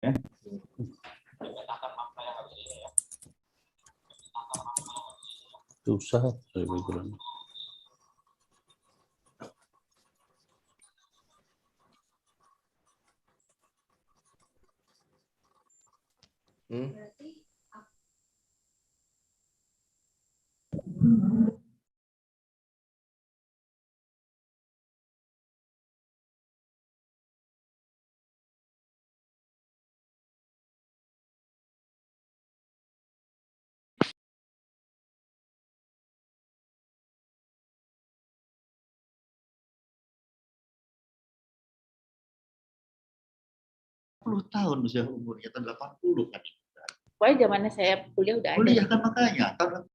Ya. Susah background. Tahun usia umurnya tahun 80 kan. Pokoknya zamannya saya kuliah udah ada. Kuliah kan makanya. Tahun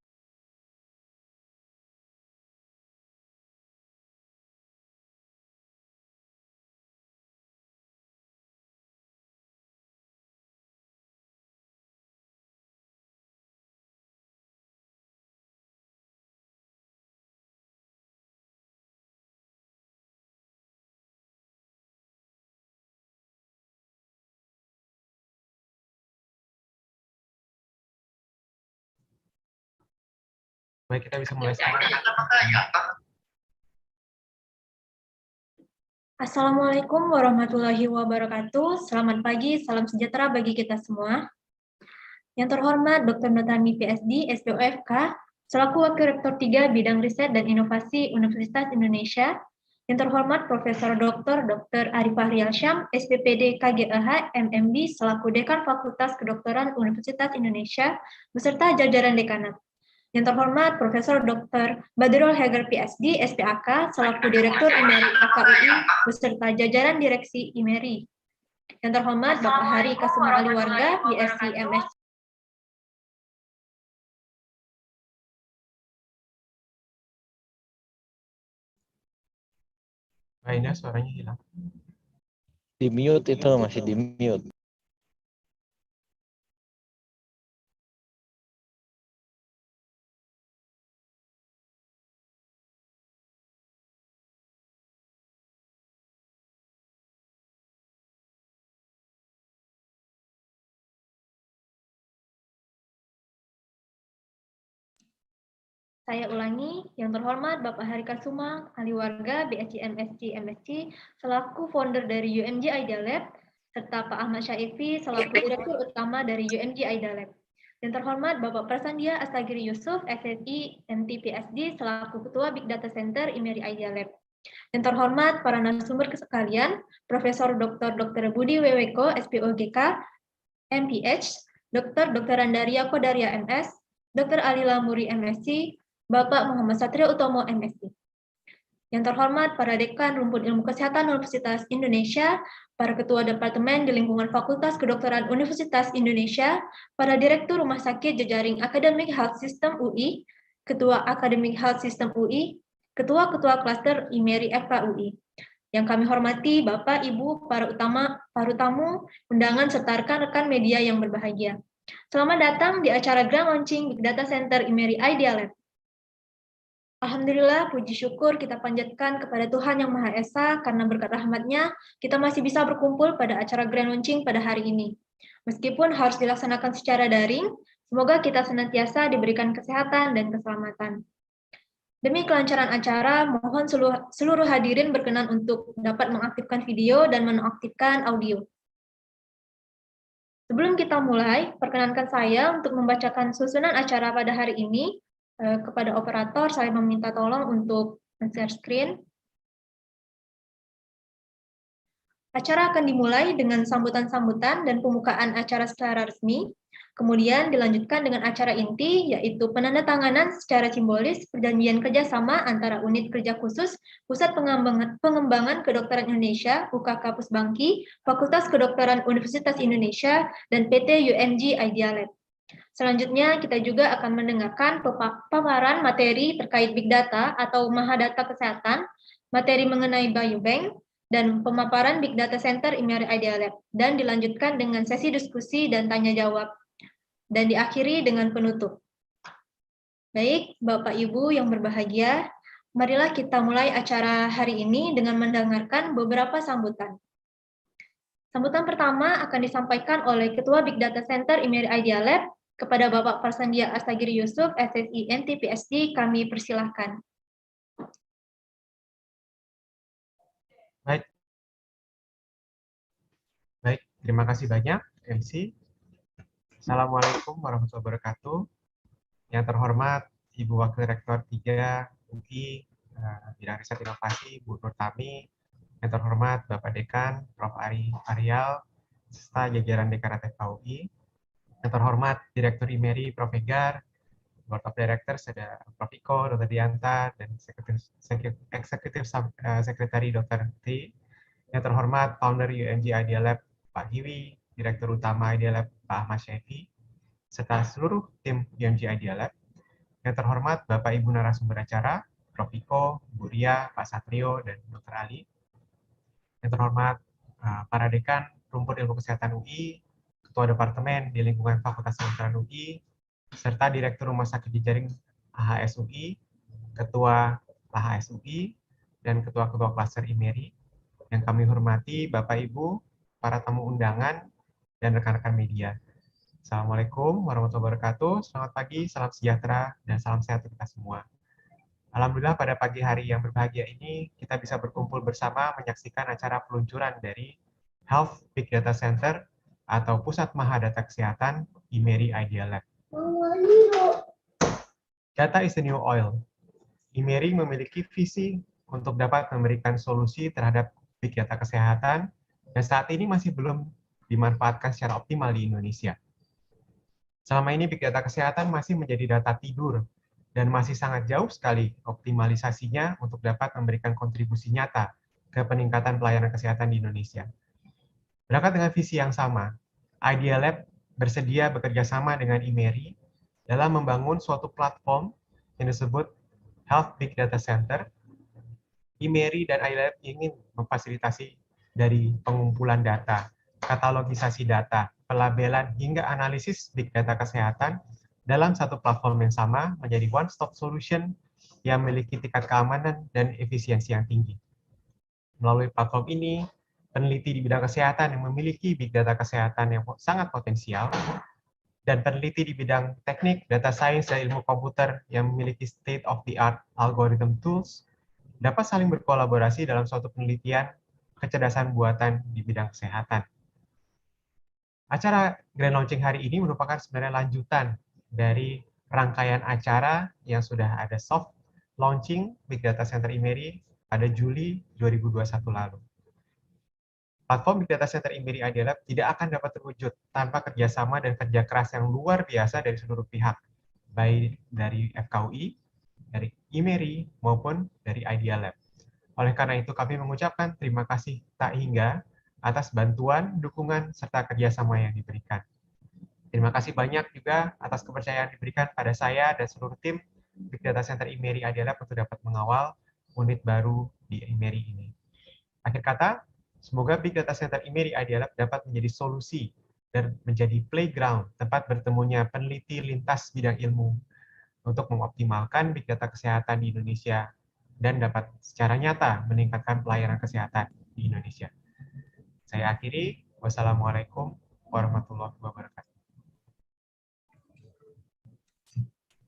Baik, kita bisa mulai sekarang. Assalamualaikum warahmatullahi wabarakatuh. Selamat pagi, salam sejahtera bagi kita semua. Yang terhormat Dr. Notami PSD, SPOFK, selaku Wakil Rektor 3 Bidang Riset dan Inovasi Universitas Indonesia. Yang terhormat Profesor Dr. Arifah Rialsyam, SPPD KGEH MMB, selaku Dekan Fakultas Kedokteran Universitas Indonesia, beserta jajaran dekanat. Yang terhormat Profesor Dr. Badrul Heger PSD, SPAK, selaku Direktur IMERI AKUI, beserta jajaran Direksi IMERI. Yang terhormat Bapak Hari Kasuma Aliwarga, BSc MS. Aina suaranya hilang. Di mute itu, masih di mute. Saya ulangi, yang terhormat Bapak Hari Kasuma Aliwarga, BSc MSc, selaku founder dari UMG Idea Lab, serta Pak Ahmad Syaifi selaku Direktur Utama dari UMG Idea Lab. Yang terhormat Bapak Prasandia Astagiri Yusuf, SSI, MT-PSD, selaku Ketua Big Data Center IMERI Idea Lab. Yang terhormat para narasumber sekalian, Profesor Dr. Budi Weweko, SPOGK, MPH, Dr. Andaria Kodaria MS, Dr. Alila Muri MSc, Bapak Muhammad Satria Utomo MSc. Yang terhormat para Dekan Rumpun Ilmu Kesehatan Universitas Indonesia, para Ketua Departemen di lingkungan Fakultas Kedokteran Universitas Indonesia, para Direktur Rumah Sakit Jejaring Academic Health System UI, Ketua Academic Health System UI, Ketua-Ketua Klaster IMERI FKUI. Yang kami hormati Bapak, Ibu, para tamu, undangan, serta rekan-rekan media yang berbahagia. Selamat datang di acara Grand Launching Big Data Center IMERI Idea Lab. Alhamdulillah, puji syukur kita panjatkan kepada Tuhan Yang Maha Esa, karena berkat rahmat-Nya, kita masih bisa berkumpul pada acara Grand Launching pada hari ini. Meskipun harus dilaksanakan secara daring, semoga kita senantiasa diberikan kesehatan dan keselamatan. Demi kelancaran acara, mohon seluruh hadirin berkenan untuk dapat mengaktifkan video dan menonaktifkan audio. Sebelum kita mulai, perkenankan saya untuk membacakan susunan acara pada hari ini. Kepada operator, saya meminta tolong untuk share screen. Acara akan dimulai dengan sambutan-sambutan dan pembukaan acara secara resmi. Kemudian dilanjutkan dengan acara inti, yaitu penandatanganan secara simbolis perjanjian kerjasama antara Unit Kerja Khusus Pusat Pengembangan Kedokteran Indonesia, UKK Pusbangki, Fakultas Kedokteran Universitas Indonesia, dan PT UMG Idea Lab. Selanjutnya, kita juga akan mendengarkan paparan materi terkait Big Data atau Mahadata Kesehatan, materi mengenai Biobank, dan pemaparan Big Data Center IMERI Idea Lab, dan dilanjutkan dengan sesi diskusi dan tanya-jawab, dan diakhiri dengan penutup. Baik, Bapak Ibu yang berbahagia, marilah kita mulai acara hari ini dengan mendengarkan beberapa sambutan. Sambutan pertama akan disampaikan oleh Ketua Big Data Center IMERI Idea Lab kepada Bapak Farsandia Astagiri Yusuf, SSI NT PhD, kami persilahkan. Baik, terima kasih banyak, MC. Assalamualaikum warahmatullahi wabarakatuh. Yang terhormat Ibu Wakil Rektor 3 UI, Bidang Riset Inovasi, Bu Nur Tami. Yang terhormat Bapak Dekan, Prof. Ari Arial, serta jajaran Dekan FKUI. Yang terhormat Direktur IMERI, Prof. Egar, Board of Directors ada Prof. Iko, Dr. Dianta, dan Eksekutif Sekretari Dr. T. Yang terhormat Founder UMG Idea Lab, Pak Hiwi, Direktur Utama Idea Lab, Pak Ahmad Syaifi, serta seluruh tim UMG Idea Lab. Yang terhormat Bapak Ibu narasumber acara, Prof. Iko, Bu Ria, Pak Satrio, dan Dr. Ali. Yang terhormat para dekan Rumput Ilmu Kesehatan UI, Ketua Departemen di lingkungan Fakultas Kedokteran UI, serta Direktur Rumah Sakit Jejaring AHS UI, Ketua AHS UI, dan Ketua-Ketua Klaster IMERI. Yang kami hormati Bapak Ibu, para tamu undangan, dan rekan-rekan media. Assalamualaikum warahmatullahi wabarakatuh. Selamat pagi, salam sejahtera, dan salam sehat kita semua. Alhamdulillah pada pagi hari yang berbahagia ini, kita bisa berkumpul bersama menyaksikan acara peluncuran dari Health Big Data Center atau Pusat Mahadata Kesehatan IMERI Idea Lab. Data is the new oil. IMERI memiliki visi untuk dapat memberikan solusi terhadap big data kesehatan, dan saat ini masih belum dimanfaatkan secara optimal di Indonesia. Selama ini big data kesehatan masih menjadi data tidur, dan masih sangat jauh sekali optimalisasinya untuk dapat memberikan kontribusi nyata ke peningkatan pelayanan kesehatan di Indonesia. Berangkat dengan visi yang sama, Idea Lab bersedia bekerja sama dengan IMERI dalam membangun suatu platform yang disebut Health Big Data Center. IMERI dan Idea Lab ingin memfasilitasi dari pengumpulan data, katalogisasi data, pelabelan, hingga analisis big data kesehatan dalam satu platform yang sama menjadi one-stop solution yang memiliki tingkat keamanan dan efisiensi yang tinggi. Melalui platform ini, peneliti di bidang kesehatan yang memiliki big data kesehatan yang sangat potensial, dan peneliti di bidang teknik, data science, dan ilmu komputer yang memiliki state-of-the-art algorithm tools, dapat saling berkolaborasi dalam suatu penelitian kecerdasan buatan di bidang kesehatan. Acara Grand Launching hari ini merupakan sebenarnya lanjutan dari rangkaian acara yang sudah ada soft launching Big Data Center IMERI pada Juli 2021 lalu. Platform Big Data Center IMERI Idea Lab tidak akan dapat terwujud tanpa kerjasama dan kerja keras yang luar biasa dari seluruh pihak, baik dari FKUI, dari IMERI, maupun dari Idea Lab. Oleh karena itu, kami mengucapkan terima kasih tak hingga atas bantuan, dukungan, serta kerjasama yang diberikan. Terima kasih banyak juga atas kepercayaan diberikan pada saya dan seluruh tim Big Data Center IMERI Idea Lab untuk dapat mengawal unit baru di IMERI ini. Akhir kata, semoga Big Data Center IMERI Idea Lab dapat menjadi solusi dan menjadi playground tempat bertemunya peneliti lintas bidang ilmu untuk mengoptimalkan big data kesehatan di Indonesia dan dapat secara nyata meningkatkan pelayanan kesehatan di Indonesia. Saya akhiri. Wassalamualaikum warahmatullahi wabarakatuh.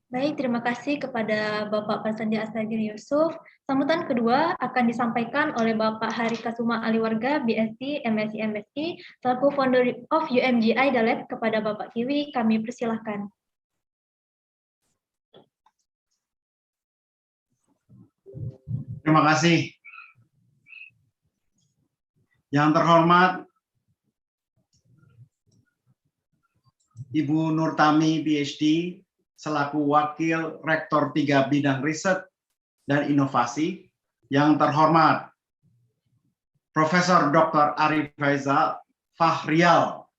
Baik, terima kasih kepada Bapak Farsandia Astagiri Yusuf. Sambutan kedua akan disampaikan oleh Bapak Harikasuma Aliwarga, BSc, MSc, MSc, selaku founder of UMG Idea Lab. Kepada Bapak Kiwi, kami persilahkan. Terima kasih. Yang terhormat Ibu Nur Tami, PhD, selaku Wakil Rektor 3 Bidang Riset dan Inovasi. Yang terhormat Profesor Dr. Ari Faisal Fahrial,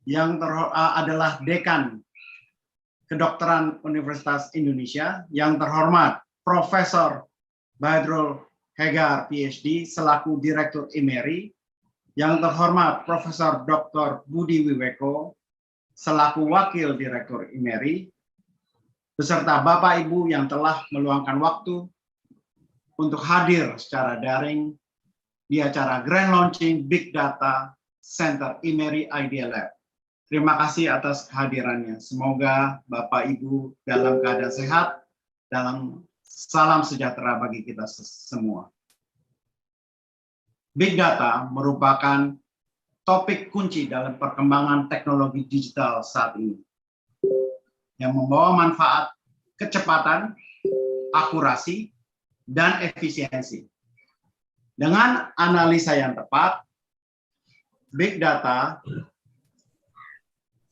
yang adalah Dekan Kedokteran Universitas Indonesia. Yang terhormat Profesor Badrul Hegar, PhD, selaku Direktur IMERI. Yang terhormat Profesor Dr. Budi Wiweko, selaku Wakil Direktur IMERI, beserta Bapak Ibu yang telah meluangkan waktu untuk hadir secara daring di acara Grand Launching Big Data Center IMERI Idea Lab. Terima kasih atas kehadirannya. Semoga Bapak Ibu dalam keadaan sehat, dalam salam sejahtera bagi kita semua. Big Data merupakan topik kunci dalam perkembangan teknologi digital saat ini, yang membawa manfaat, kecepatan, akurasi, dan efisiensi. Dengan analisa yang tepat, Big Data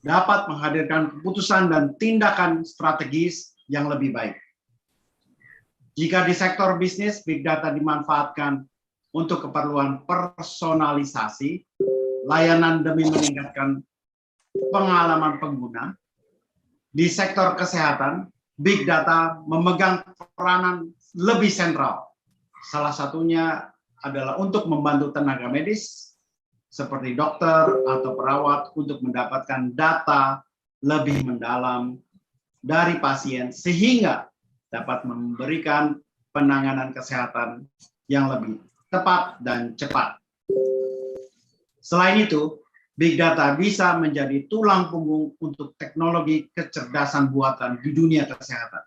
dapat menghadirkan keputusan dan tindakan strategis yang lebih baik. Jika di sektor bisnis, Big Data dimanfaatkan untuk keperluan personalisasi, layanan demi meningkatkan pengalaman pengguna. Di sektor kesehatan, Big Data memegang peranan lebih sentral. Salah satunya adalah untuk membantu tenaga medis, seperti dokter atau perawat untuk mendapatkan data lebih mendalam dari pasien sehingga dapat memberikan penanganan kesehatan yang lebih tepat dan cepat. Selain itu, Big Data bisa menjadi tulang punggung untuk teknologi kecerdasan buatan di dunia kesehatan.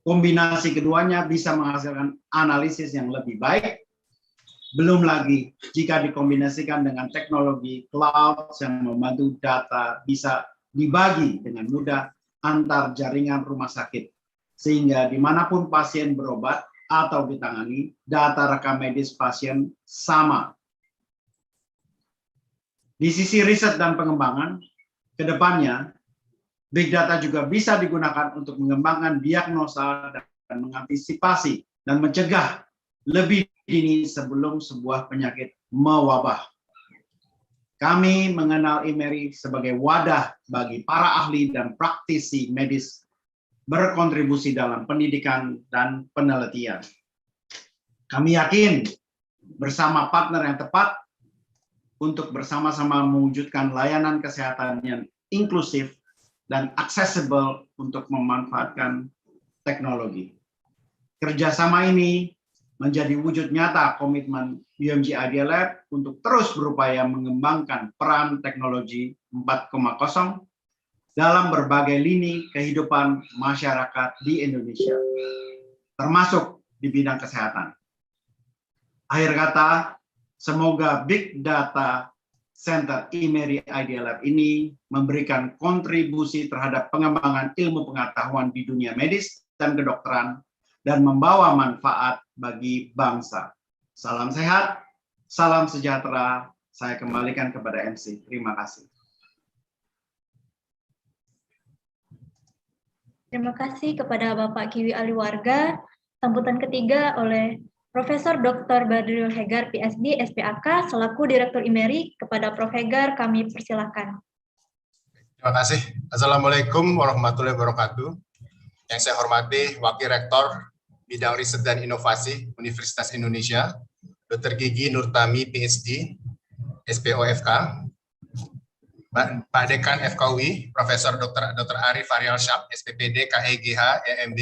Kombinasi keduanya bisa menghasilkan analisis yang lebih baik. Belum lagi jika dikombinasikan dengan teknologi cloud yang membantu data bisa dibagi dengan mudah antar jaringan rumah sakit. Sehingga dimanapun pasien berobat atau ditangani, data rekam medis pasien sama. Di sisi riset dan pengembangan, ke depannya, Big Data juga bisa digunakan untuk mengembangkan diagnosa dan mengantisipasi dan mencegah lebih dini sebelum sebuah penyakit mewabah. Kami mengenal IMERI sebagai wadah bagi para ahli dan praktisi medis berkontribusi dalam pendidikan dan penelitian. Kami yakin bersama partner yang tepat untuk bersama-sama mewujudkan layanan kesehatan yang inklusif dan aksesibel untuk memanfaatkan teknologi. Kerjasama ini menjadi wujud nyata komitmen UMG Idea Lab untuk terus berupaya mengembangkan peran teknologi 4.0 dalam berbagai lini kehidupan masyarakat di Indonesia, termasuk di bidang kesehatan. Akhir kata, semoga Big Data Center IMERI Idea Lab ini memberikan kontribusi terhadap pengembangan ilmu pengetahuan di dunia medis dan kedokteran dan membawa manfaat bagi bangsa. Salam sehat, salam sejahtera. Saya kembalikan kepada MC. Terima kasih. Terima kasih kepada Bapak Kiwi Aliwarga. Sambutan ketiga oleh Profesor Dr. Badrul Hegar, PhD, SPAK, selaku Direktur IMERI. Kepada Prof. Hegar, kami persilakan. Terima kasih. Assalamualaikum warahmatullahi wabarakatuh. Yang saya hormati Wakil Rektor Bidang Riset dan Inovasi Universitas Indonesia, Dr. Gigi Nurtami, PhD, SPOFK, Pak Dekan FKUI, Profesor Dr. Arif Faryalsyah, SPPD, KEGH, EMB,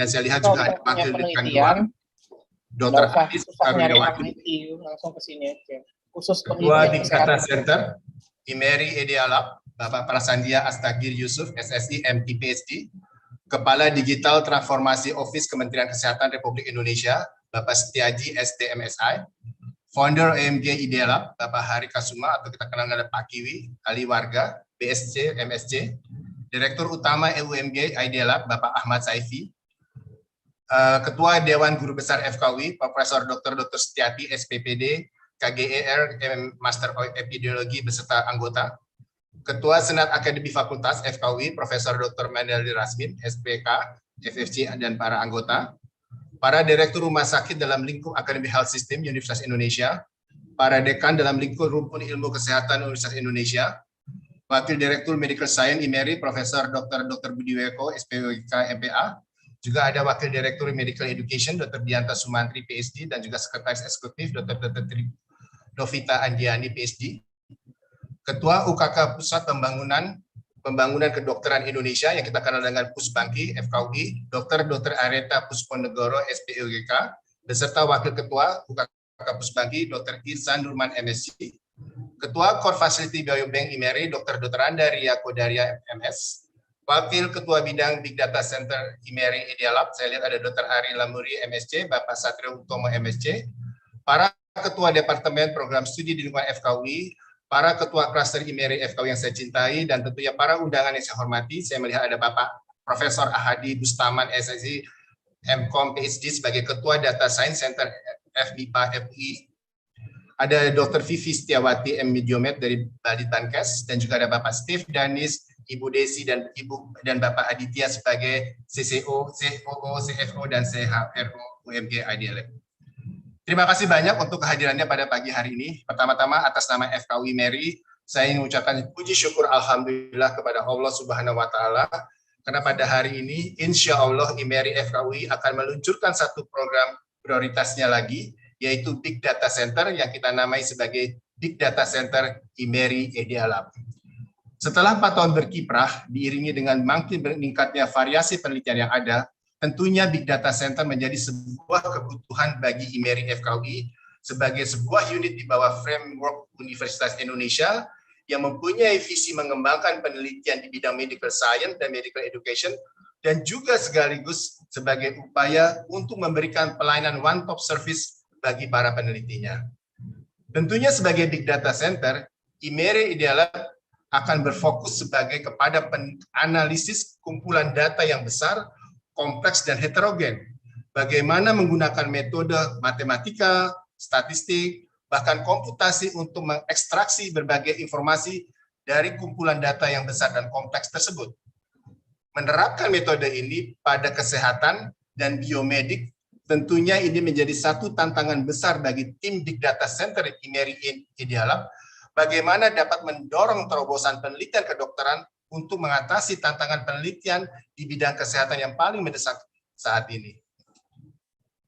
dan saya lihat juga ada Wakil Dekan 2, Dr. Adis Karuniawati, langsung ke sini aja. Khusus Ketua Big Data Center, IMERI Idea Lab, Bapak Prasandia Astagir Yusuf, SSI, MT, PhD, Kepala Digital Transformasi Office Kementerian Kesehatan Republik Indonesia, Bapak Setiaji, STMSI, Founder EMG Idea Lab, Bapak Hari Kasuma, atau kita kenal dengan Pak Kiwi, Aliwarga, BSC, MSC, Direktur Utama EUMG Idea Lab, Bapak Ahmad Saifi, Ketua Dewan Guru Besar FKUI, Profesor Dr. Setiati, SPPD, KGER, Master of Epidemiologi, beserta anggota, Ketua Senat Akademi Fakultas FKUI, Profesor Dr. Mendeldi Rasmin, SPK, FFC, dan para anggota, para Direktur Rumah Sakit dalam lingkup Akademi Health System Universitas Indonesia, para Dekan dalam lingkup Rumpun Ilmu Kesehatan Universitas Indonesia, Wakil Direktur Medical Science IMERI, Profesor Dr. Budi Weko, SPOK, MPA, juga ada Wakil Direktur Medical Education, Dr. Dianta Sumantri, PhD, dan juga Sekretaris Eksekutif, Dr. Novita Andiani, PhD, Ketua UKK Pusat Pembangunan Kedokteran Indonesia yang kita kenal dengan Pusbangki FKUI, Dr. Areta Pusponegoro, SPOGK, beserta Wakil Ketua UKK Kapusbagi Dr. Irsan Nurman MSc, Ketua Core Facility Biobank IMERI Dr. Anda Ria Kodaria MS, Wakil Ketua Bidang Big Data Center IMERI Idea Lab, saya lihat ada Dr. Ari Lamuri MSc, Bapak Satrio Utomo MSc, para Ketua Departemen Program Studi di lingkungan FKUI, para Ketua Klaster IMERI FKUI yang saya cintai, dan tentunya para undangan yang saya hormati. Saya melihat ada Bapak Profesor Ahadi Bustaman SSI MCom PhD sebagai Ketua Data Science Center FMIPA FUI. Ada Dr. Vivi Setiawati M. Mediomed dari Balitbankes, dan juga ada Bapak Steve Danis, Ibu Desi, dan Bapak Aditya sebagai CCO, COO, CFO, dan CHRO UMG Idea Lab. Terima kasih banyak untuk kehadirannya pada pagi hari ini. Pertama-tama atas nama FKUI IMERI, saya ingin mengucapkan puji syukur alhamdulillah kepada Allah Subhanahu wa taala karena pada hari ini insya Allah IMERI FKUI akan meluncurkan satu program prioritasnya lagi, yaitu Big Data Center yang kita namai sebagai Big Data Center IMERI Idea Lab. Setelah 4 tahun berkiprah, diiringi dengan makin meningkatnya variasi penelitian yang ada, tentunya Big Data Center menjadi sebuah kebutuhan bagi IMERI FKUI sebagai sebuah unit di bawah framework Universitas Indonesia yang mempunyai visi mengembangkan penelitian di bidang medical science dan medical education, dan juga sekaligus sebagai upaya untuk memberikan pelayanan one-stop service bagi para penelitinya. Tentunya sebagai Big Data Center, IMERI Idea Lab akan berfokus kepada analisis kumpulan data yang besar, kompleks, dan heterogen. Bagaimana menggunakan metode matematika, statistik, bahkan komputasi untuk mengekstraksi berbagai informasi dari kumpulan data yang besar dan kompleks tersebut. Menerapkan metode ini pada kesehatan dan biomedik, tentunya ini menjadi satu tantangan besar bagi tim Big Data Center IMERI Idea Lab, bagaimana dapat mendorong terobosan penelitian kedokteran untuk mengatasi tantangan penelitian di bidang kesehatan yang paling mendesak saat ini.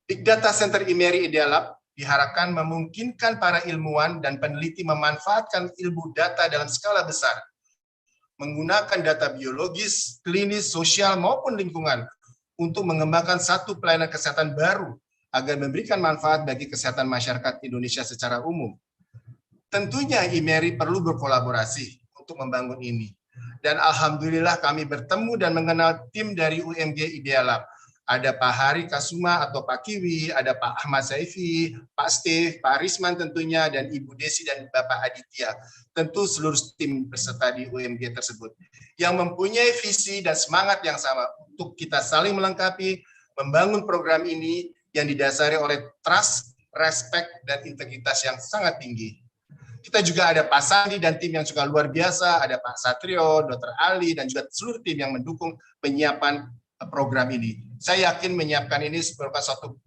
Big Data Center IMERI Idea Lab diharapkan memungkinkan para ilmuwan dan peneliti memanfaatkan ilmu data dalam skala besar, menggunakan data biologis, klinis, sosial, maupun lingkungan untuk mengembangkan satu pelayanan kesehatan baru agar memberikan manfaat bagi kesehatan masyarakat Indonesia secara umum. Tentunya IMERI perlu berkolaborasi untuk membangun ini. Dan alhamdulillah kami bertemu dan mengenal tim dari UMG Idea Lab. Ada Pak Hari Kasuma atau Pak Kiwi, ada Pak Ahmad Saifi, Pak Steve, Pak Risman tentunya, dan Ibu Desi dan Bapak Aditya. Tentu seluruh tim peserta di UMG tersebut yang mempunyai visi dan semangat yang sama untuk kita saling melengkapi, membangun program ini yang didasari oleh trust, respect, dan integritas yang sangat tinggi. Kita juga ada Pak Sandi dan tim yang juga luar biasa, ada Pak Satrio, Dr. Ali, dan juga seluruh tim yang mendukung penyiapan program ini. Saya yakin menyiapkan ini sebagai suatu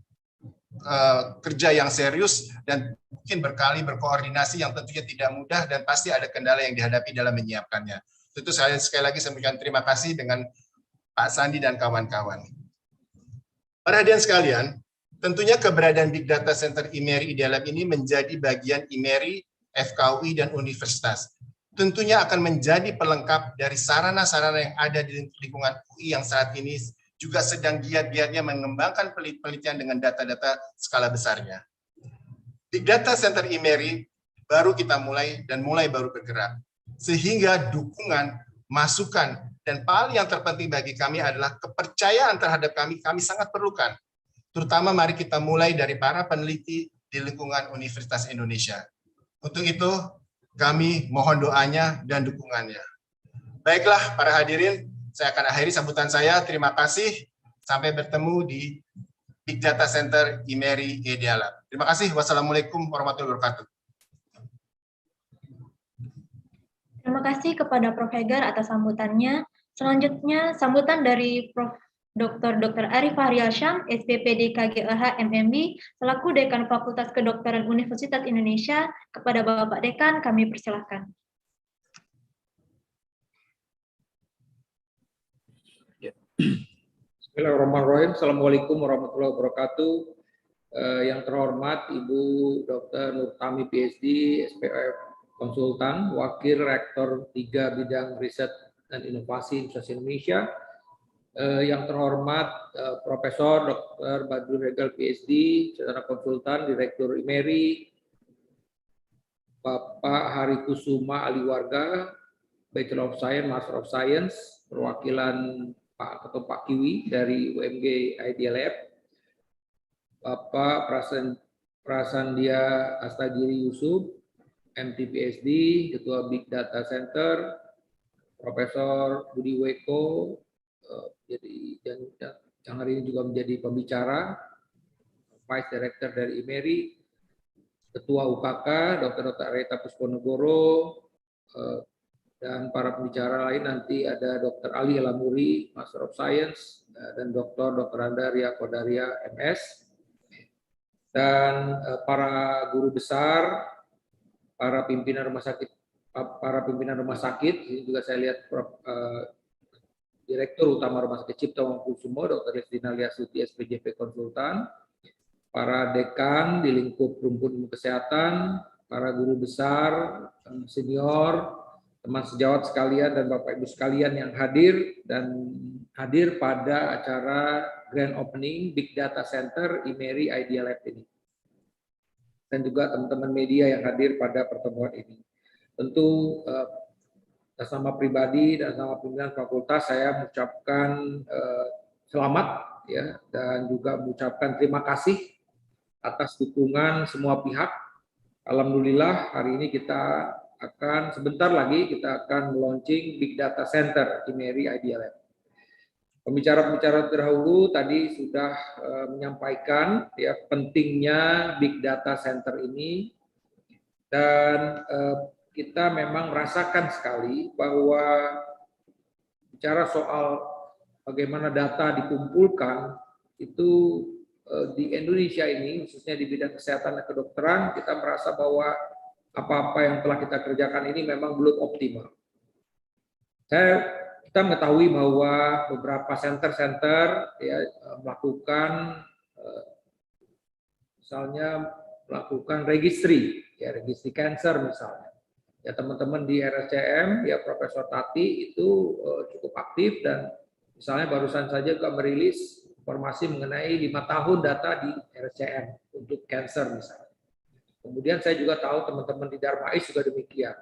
kerja yang serius dan mungkin berkali berkoordinasi yang tentunya tidak mudah dan pasti ada kendala yang dihadapi dalam menyiapkannya. Tentu saya sekali lagi saya mengucapkan terima kasih dengan Pak Sandi dan kawan-kawan. Para hadirin sekalian, tentunya keberadaan Big Data Center IMERI Idea Lab ini menjadi bagian IMERI, FKUI, dan universitas. Tentunya akan menjadi pelengkap dari sarana-sarana yang ada di lingkungan UI yang saat ini juga sedang giat-giatnya mengembangkan penelitian dengan data-data skala besarnya. Big Data Center IMERI baru kita mulai baru bergerak. Sehingga dukungan, masukan, dan paling yang terpenting bagi kami adalah kepercayaan terhadap kami sangat perlukan. Terutama mari kita mulai dari para peneliti di lingkungan Universitas Indonesia. Untuk itu, kami mohon doanya dan dukungannya. Baiklah, para hadirin, saya akan akhiri sambutan saya. Terima kasih. Sampai bertemu di Big Data Center IMERI Idea Lab. Terima kasih. Wassalamualaikum warahmatullahi wabarakatuh. Terima kasih kepada Prof. Hegar atas sambutannya. Selanjutnya, sambutan dari Prof. Dr. Arif Fahrialsyam, SPPD KGEH MMB, selaku Dekan Fakultas Kedokteran Universitas Indonesia. Kepada Bapak Dekan, kami persilahkan. Bismillahirrahmanirrahim. Assalamualaikum warahmatullahi wabarakatuh. Yang terhormat Ibu Dr. Nurtami PhD, SPF Konsultan, Wakil Rektor 3 Bidang Riset dan Inovasi Universitas Indonesia, Yang terhormat Profesor Dr. Badrul Regal PhD, secara konsultan, Direktur IMERI, Bapak Hari Kusuma Aliwarga, Bachelor of Science, Master of Science, perwakilan Pak Ketua Pak Kiwi dari UMG Idea Lab, Bapak Prasandia Astagiri Yusuf, MT PhD, Ketua Big Data Center, Profesor Budi Weko, yang hari ini juga menjadi pembicara, Vice Director dari IMERI, Ketua UKK, Dr. Areta Pusponegoro, dan para pembicara lain nanti ada Dr. Ali Elamuri, Master of Science, dan Dr. Andaria Kodaria, MS, dan para guru besar, para pimpinan rumah sakit, ini juga saya lihat Direktur Utama Rumah Sakit Cipta Mangunkusumo, Dr. Lesdina Liasuti, SPJP Konsultan, para dekan di lingkup rumpun ilmu kesehatan, para guru besar, senior, teman sejawat sekalian, dan Bapak Ibu sekalian yang hadir pada acara Grand Opening Big Data Center IMERI Idea Lab ini. Dan juga teman-teman media yang hadir pada pertemuan ini. Tentu atas nama pribadi dan nama pimpinan fakultas saya mengucapkan selamat ya, dan juga mengucapkan terima kasih atas dukungan semua pihak. Alhamdulillah hari ini sebentar lagi kita akan meluncing Big Data Center IMERI Idea Lab. Pembicara-pembicara terdahulu tadi sudah menyampaikan ya pentingnya Big Data Center ini, dan kita memang merasakan sekali bahwa bicara soal bagaimana data dikumpulkan itu di Indonesia ini, khususnya di bidang kesehatan dan kedokteran, kita merasa bahwa apa-apa yang telah kita kerjakan ini memang belum optimal. Kita mengetahui bahwa beberapa center-center ya, melakukan misalnya melakukan registry cancer misalnya. Ya teman-teman di RSCM ya Profesor Tati itu cukup aktif, dan misalnya barusan saja juga merilis informasi mengenai 5 tahun data di RSCM untuk cancer misalnya. Kemudian saya juga tahu teman-teman di Darmais juga demikian.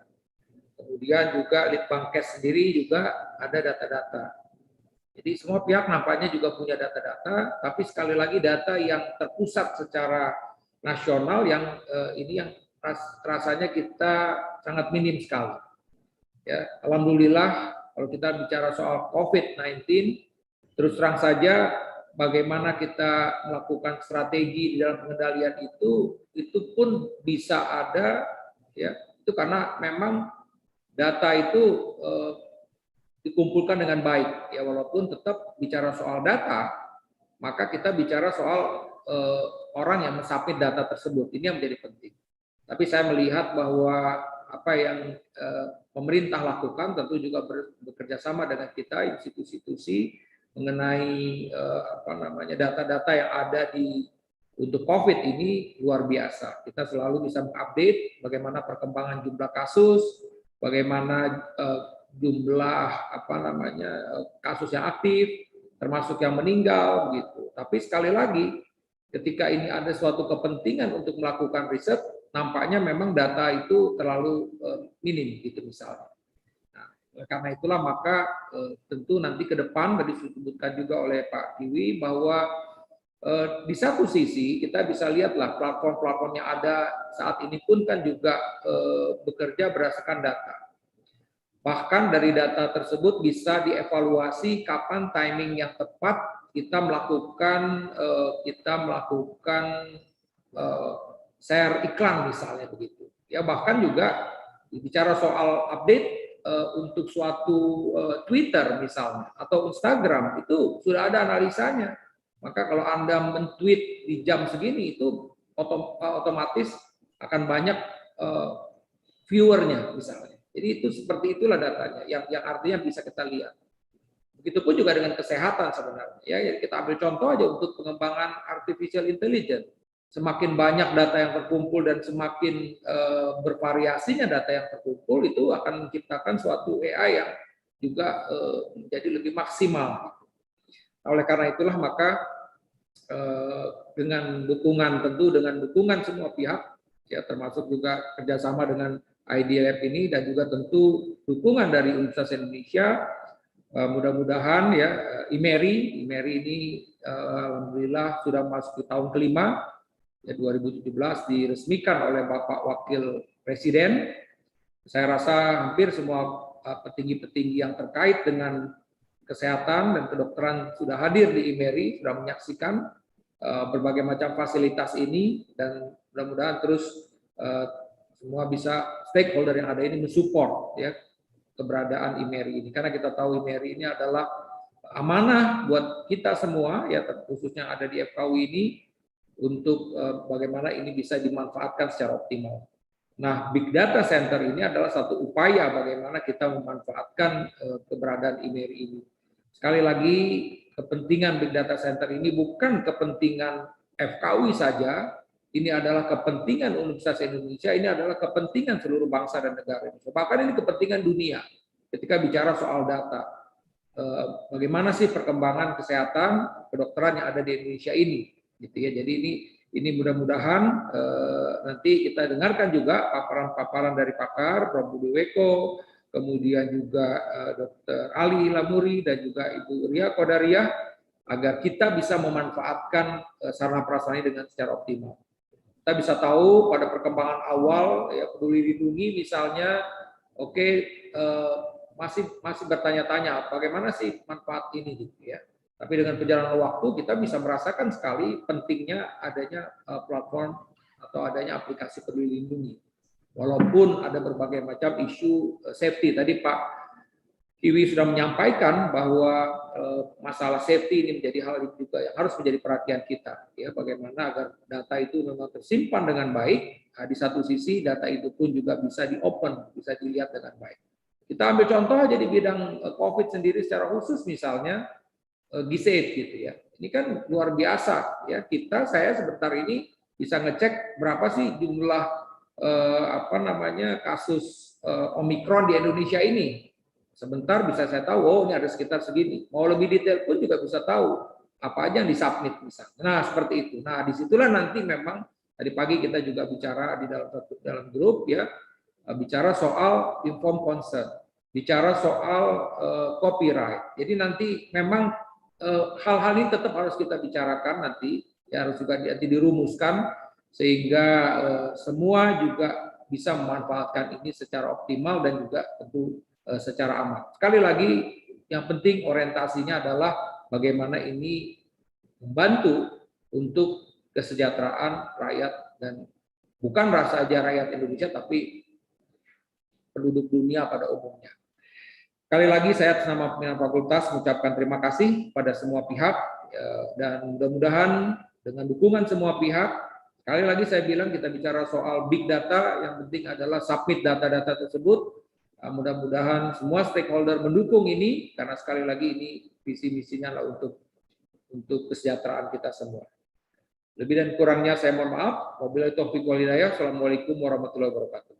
Kemudian juga Litbangkes sendiri juga ada data-data. Jadi semua pihak nampaknya juga punya data-data, tapi sekali lagi data yang terpusat secara nasional yang ini yang rasanya kita sangat minim sekali. Ya, alhamdulillah kalau kita bicara soal COVID-19, terus terang saja bagaimana kita melakukan strategi di dalam pengendalian itu pun bisa ada ya, itu karena memang data itu dikumpulkan dengan baik ya, walaupun tetap bicara soal data, maka kita bicara soal orang yang mensubmit data tersebut, ini yang menjadi penting. Tapi saya melihat bahwa apa yang pemerintah lakukan tentu juga bekerja sama dengan kita institusi-institusi mengenai data-data yang ada untuk COVID ini luar biasa. Kita selalu bisa mengupdate bagaimana perkembangan jumlah kasus, bagaimana jumlah kasus yang aktif, termasuk yang meninggal gitu. Tapi sekali lagi ketika ini ada suatu kepentingan untuk melakukan riset, nampaknya memang data itu terlalu minim gitu misalnya. Nah, karena itulah maka tentu nanti ke depan tadi disebutkan juga oleh Pak Kiwi bahwa di satu sisi kita bisa lihatlah platform-platform yang ada saat ini pun kan juga bekerja berdasarkan data. Bahkan dari data tersebut bisa dievaluasi kapan timing yang tepat kita melakukan share iklan misalnya begitu. Ya bahkan juga bicara soal update untuk suatu Twitter misalnya atau Instagram itu sudah ada analisanya. Maka kalau Anda men-tweet di jam segini itu otomatis akan banyak viewernya misalnya. Jadi itu seperti itulah datanya yang artinya bisa kita lihat. Begitupun juga dengan kesehatan sebenarnya. Ya, kita ambil contoh aja untuk pengembangan artificial intelligence. Semakin banyak data yang terkumpul dan semakin bervariasinya data yang terkumpul, itu akan menciptakan suatu AI yang juga menjadi lebih maksimal. Oleh karena itulah maka dengan dukungan semua pihak, ya termasuk juga kerjasama dengan IDLab ini dan juga tentu dukungan dari Universitas Indonesia, mudah-mudahan ya IMERI ini alhamdulillah sudah masuk ke tahun kelima, ya 2017 diresmikan oleh Bapak Wakil Presiden. Saya rasa hampir semua petinggi-petinggi yang terkait dengan kesehatan dan kedokteran sudah hadir di IMERI, sudah menyaksikan berbagai macam fasilitas ini, dan mudah-mudahan terus semua bisa stakeholder yang ada ini mensupport ya keberadaan IMERI ini, karena kita tahu IMERI ini adalah amanah buat kita semua ya, khususnya ada di FKUI ini, untuk bagaimana ini bisa dimanfaatkan secara optimal. Nah, Big Data Center ini adalah satu upaya bagaimana kita memanfaatkan keberadaan IMERI ini. Sekali lagi, kepentingan Big Data Center ini bukan kepentingan FKUI saja, ini adalah kepentingan Universitas Indonesia, ini adalah kepentingan seluruh bangsa dan negara Indonesia. Bahkan ini kepentingan dunia ketika bicara soal data. Bagaimana sih perkembangan kesehatan, kedokteran yang ada di Indonesia ini, gitu ya. Jadi ini mudah-mudahan nanti kita dengarkan juga paparan-paparan dari pakar, Prof. Budi Weko, kemudian juga Dr. Ali Lamuri dan juga Ibu Ria Kodariah, agar kita bisa memanfaatkan sarana prasarana dengan secara optimal. Kita bisa tahu pada perkembangan awal ya Peduli Lindungi misalnya, masih bertanya-tanya bagaimana sih manfaat ini gitu ya. Tapi dengan perjalanan waktu kita bisa merasakan sekali pentingnya adanya platform atau adanya aplikasi Peduli Lindungi. Walaupun ada berbagai macam isu safety, tadi Pak Kiwi sudah menyampaikan bahwa masalah safety ini menjadi hal juga yang harus menjadi perhatian kita, ya bagaimana agar data itu memang tersimpan dengan baik. Nah, di satu sisi data itu pun juga bisa di-open, bisa dilihat dengan baik. Kita ambil contoh aja di bidang COVID sendiri secara khusus, misalnya G-Safe gitu ya. Ini kan luar biasa ya. Saya sebentar ini bisa ngecek berapa sih jumlah kasus Omikron di Indonesia ini. Sebentar bisa saya tahu, oh ini ada sekitar segini. Mau lebih detail pun juga bisa tahu apa aja yang disubmit misalnya. Nah seperti itu. Nah disitulah nanti memang tadi pagi kita juga bicara di dalam grup ya, bicara soal informed consent, bicara soal copyright. Jadi nanti memang hal-hal ini tetap harus kita bicarakan nanti, ya harus juga nanti dirumuskan sehingga semua juga bisa memanfaatkan ini secara optimal dan juga tentu secara aman. Sekali lagi, yang penting orientasinya adalah bagaimana ini membantu untuk kesejahteraan rakyat, dan bukan saja rakyat Indonesia, tapi penduduk dunia pada umumnya. Sekali lagi, saya atas nama pimpinan fakultas mengucapkan terima kasih pada semua pihak, dan mudah-mudahan dengan dukungan semua pihak, sekali lagi saya bilang kita bicara soal big data, yang penting adalah submit data-data tersebut. Mudah-mudahan semua stakeholder mendukung ini, karena sekali lagi ini visi-misinya lah untuk kesejahteraan kita semua. Lebih dan kurangnya saya mohon maaf. Wabillahi taufiq wal hidayah. Assalamualaikum warahmatullahi wabarakatuh.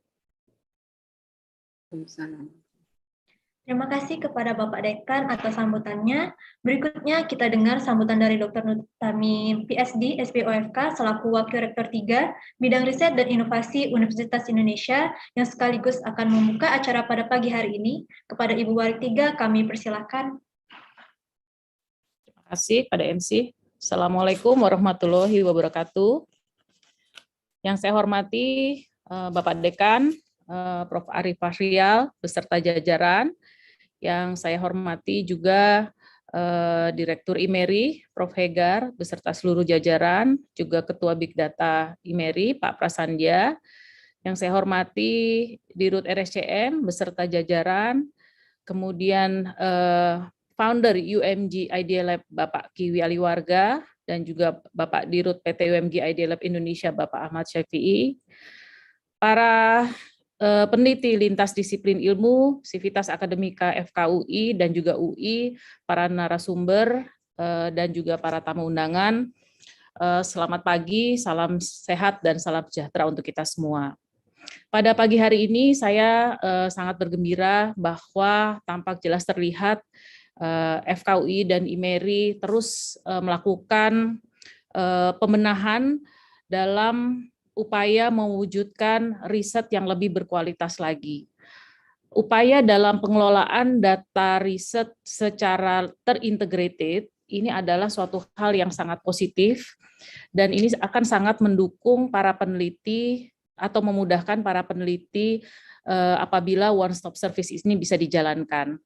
Terima kasih kepada Bapak Dekan atas sambutannya. Berikutnya kita dengar sambutan dari Dr. Nurtamin, PSD, SPOFK, selaku Wakil Rektor 3, Bidang Riset dan Inovasi Universitas Indonesia, yang sekaligus akan membuka acara pada pagi hari ini. Kepada Ibu Warik 3, kami persilahkan. Terima kasih pada MC. Assalamualaikum warahmatullahi wabarakatuh. Yang saya hormati Bapak Dekan, Prof. Arif Fahrial, beserta jajaran. Yang saya hormati juga Direktur IMERI, Prof. Hegar, beserta seluruh jajaran, juga Ketua Big Data IMERI, Pak Prasandya. Yang saya hormati Dirut RSCM, beserta jajaran, kemudian Founder UMG IDLab, Bapak Kiwi Aliwarga, dan juga Bapak Dirut PT UMG IDLab Indonesia, Bapak Ahmad Syafi'i. Para peneliti lintas disiplin ilmu, Sivitas Akademika FKUI dan juga UI, para narasumber dan juga para tamu undangan. Selamat pagi, salam sehat dan salam sejahtera untuk kita semua. Pada pagi hari ini saya sangat bergembira bahwa tampak jelas terlihat FKUI dan IMERI terus melakukan pembenahan dalam upaya mewujudkan riset yang lebih berkualitas lagi. Upaya dalam pengelolaan data riset secara terintegrated ini adalah suatu hal yang sangat positif dan ini akan sangat mendukung para peneliti atau memudahkan para peneliti apabila one stop service ini bisa dijalankan.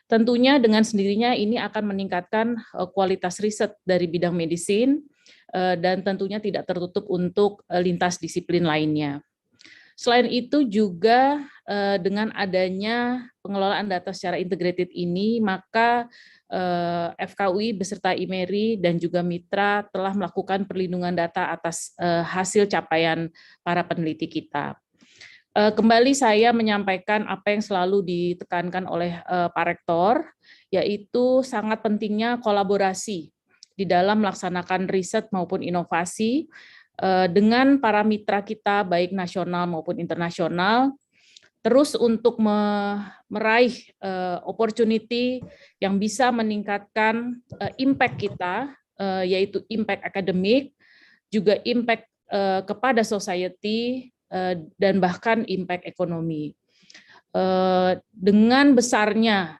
Tentunya dengan sendirinya ini akan meningkatkan kualitas riset dari bidang medisin dan tentunya tidak tertutup untuk lintas disiplin lainnya. Selain itu juga dengan adanya pengelolaan data secara integrated ini, maka FKUI beserta IMERI dan juga mitra telah melakukan perlindungan data atas hasil capaian para peneliti kita. Kembali saya menyampaikan apa yang selalu ditekankan oleh Pak Rektor, yaitu sangat pentingnya kolaborasi di dalam melaksanakan riset maupun inovasi dengan para mitra kita baik nasional maupun internasional, terus untuk meraih opportunity yang bisa meningkatkan impact kita, yaitu impact akademik, juga impact kepada society, dan bahkan impact ekonomi. Dengan besarnya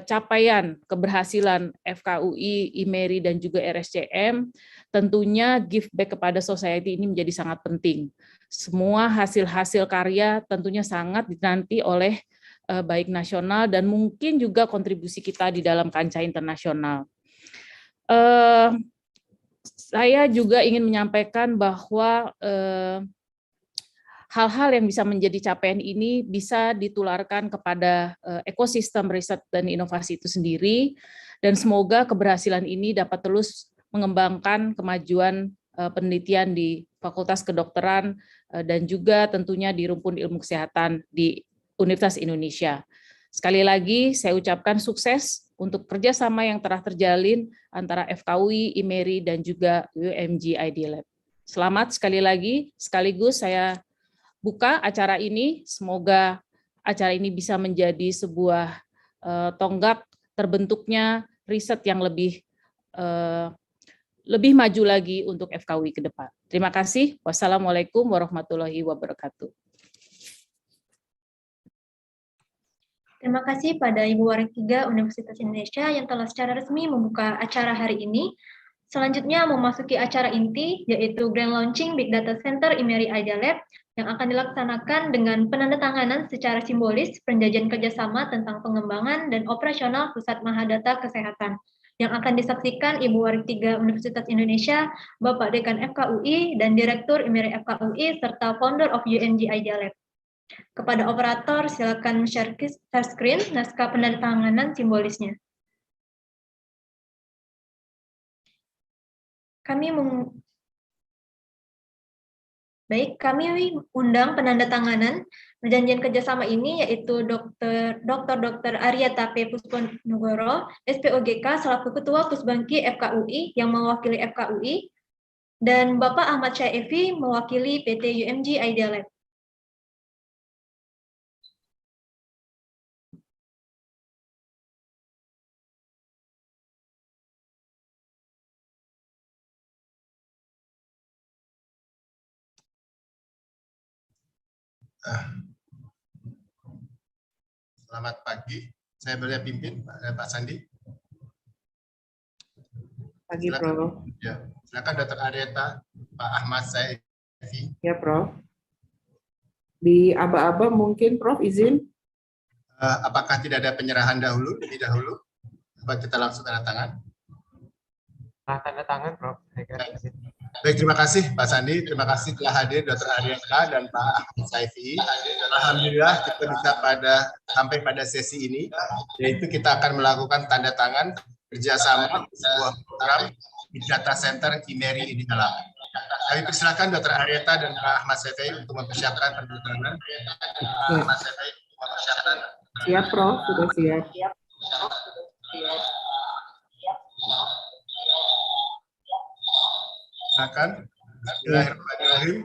capaian keberhasilan FKUI, IMERI, dan juga RSCM, tentunya give back kepada society ini menjadi sangat penting. Semua hasil-hasil karya tentunya sangat dinanti oleh baik nasional dan mungkin juga kontribusi kita di dalam kancah internasional. Saya juga ingin menyampaikan bahwa hal-hal yang bisa menjadi capaian ini bisa ditularkan kepada ekosistem riset dan inovasi itu sendiri, dan semoga keberhasilan ini dapat terus mengembangkan kemajuan penelitian di Fakultas Kedokteran dan juga tentunya di rumpun ilmu kesehatan di Universitas Indonesia. Sekali lagi saya ucapkan sukses untuk kerjasama yang telah terjalin antara FKUI, IMERI, dan juga UMG ID Lab. Selamat sekali lagi, sekaligus saya buka acara ini, semoga acara ini bisa menjadi sebuah tonggak terbentuknya riset yang lebih maju lagi untuk FKUI ke depan. Terima kasih. Wassalamualaikum warahmatullahi wabarakatuh. Terima kasih pada Ibu Warik 3 Universitas Indonesia yang telah secara resmi membuka acara hari ini. Selanjutnya memasuki acara inti, yaitu Grand Launching Big Data Center IMERI Idea Lab, yang akan dilaksanakan dengan penandatanganan secara simbolis perjanjian kerjasama tentang pengembangan dan operasional Pusat Mahadata Kesehatan, yang akan disaksikan Ibu Warik 3 Universitas Indonesia, Bapak Dekan FKUI, dan Direktur IMERI FKUI, serta Founder of UMG Idea Lab. Kepada operator, silakan share screen naskah penandatanganan simbolisnya. Kami undang penandatanganan perjanjian kerjasama ini, yaitu Dr. Aryata P. Pusponegoro, SPOGK, selaku Ketua Pusbangki FKUI yang mewakili FKUI, dan Bapak Ahmad Syaifi mewakili PT UMG Idea Lab. Selamat pagi, saya boleh pimpin Pak Sandi. Pagi, Prof. Ya, silakan Dr. Aryata, Pak Ahmad Syaifi. Ya, Prof. Di aba-aba mungkin, Prof, izin. Apakah tidak ada penyerahan lebih dahulu? Coba kita langsung tanda tangan. Tanda tangan, Prof. Baik, terima kasih Pak Sandi, terima kasih telah hadir Dr. Aryata dan Pak Ahmad Syaifi. Alhamdulillah kita bisa sampai pada sesi ini, yaitu kita akan melakukan tanda tangan kerjasama sebuah program Big Data Center IMERI ini dalam. Kami persilakan Dr. Aryata dan Pak Ahmad Syaifi untuk mempersiapkan tanda tangan. Siap, Prof, sudah siap. Silakan. Bismillahirrahmanirrahim.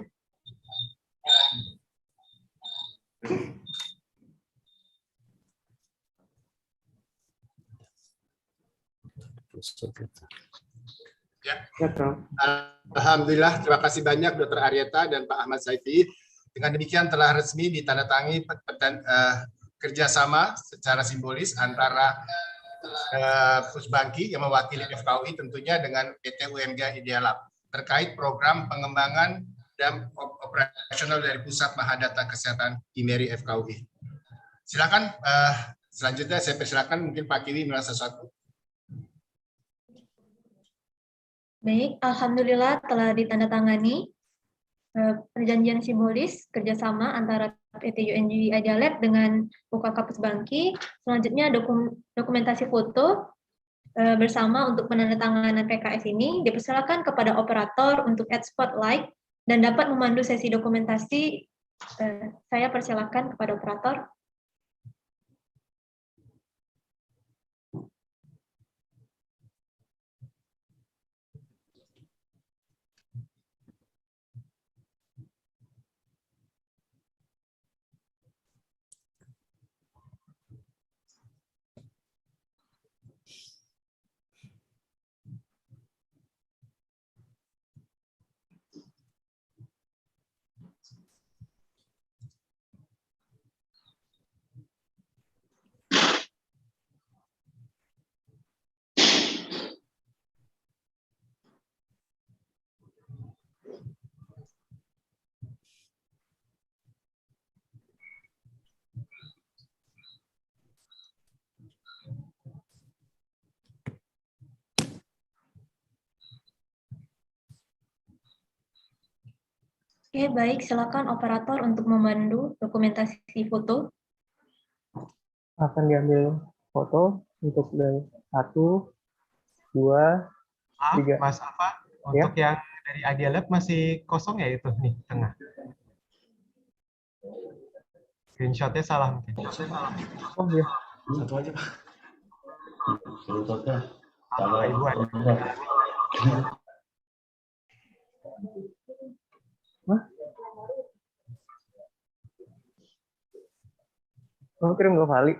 Ya. Ya, Prof. Alhamdulillah, terima kasih banyak Dr. Aryeta dan Pak Ahmad Saifi. Dengan demikian telah resmi ditandatangani kerjasama secara simbolis antara Pusbangki yang mewakili FKUI tentunya dengan PT UMG Idea Lab terkait program pengembangan dan operasional dari Pusat Mahadata Kesehatan IMERI FKUI. Silakan, selanjutnya saya persilakan mungkin Pak Kiwi merasa sesuatu. Baik, alhamdulillah telah ditandatangani perjanjian simbolis kerjasama antara PT UMG Idea Lab dengan UKK Pusbangki. Selanjutnya dokumentasi foto bersama untuk penandatanganan PKS ini dipersilakan kepada operator untuk add spotlight dan dapat memandu sesi dokumentasi. Saya persilakan kepada operator. Oke, baik. Silakan operator untuk memandu dokumentasi foto. Akan diambil foto untuk dari 1, 2, 3. Mas Alfa, untuk yang dari Idea Lab masih kosong ya itu nih tengah. Screenshotnya salah mungkin. Oh iya. Satu aja Pak. Screenshotnya salah. Ibu ada. Hah? Oh, kirim ke Vali.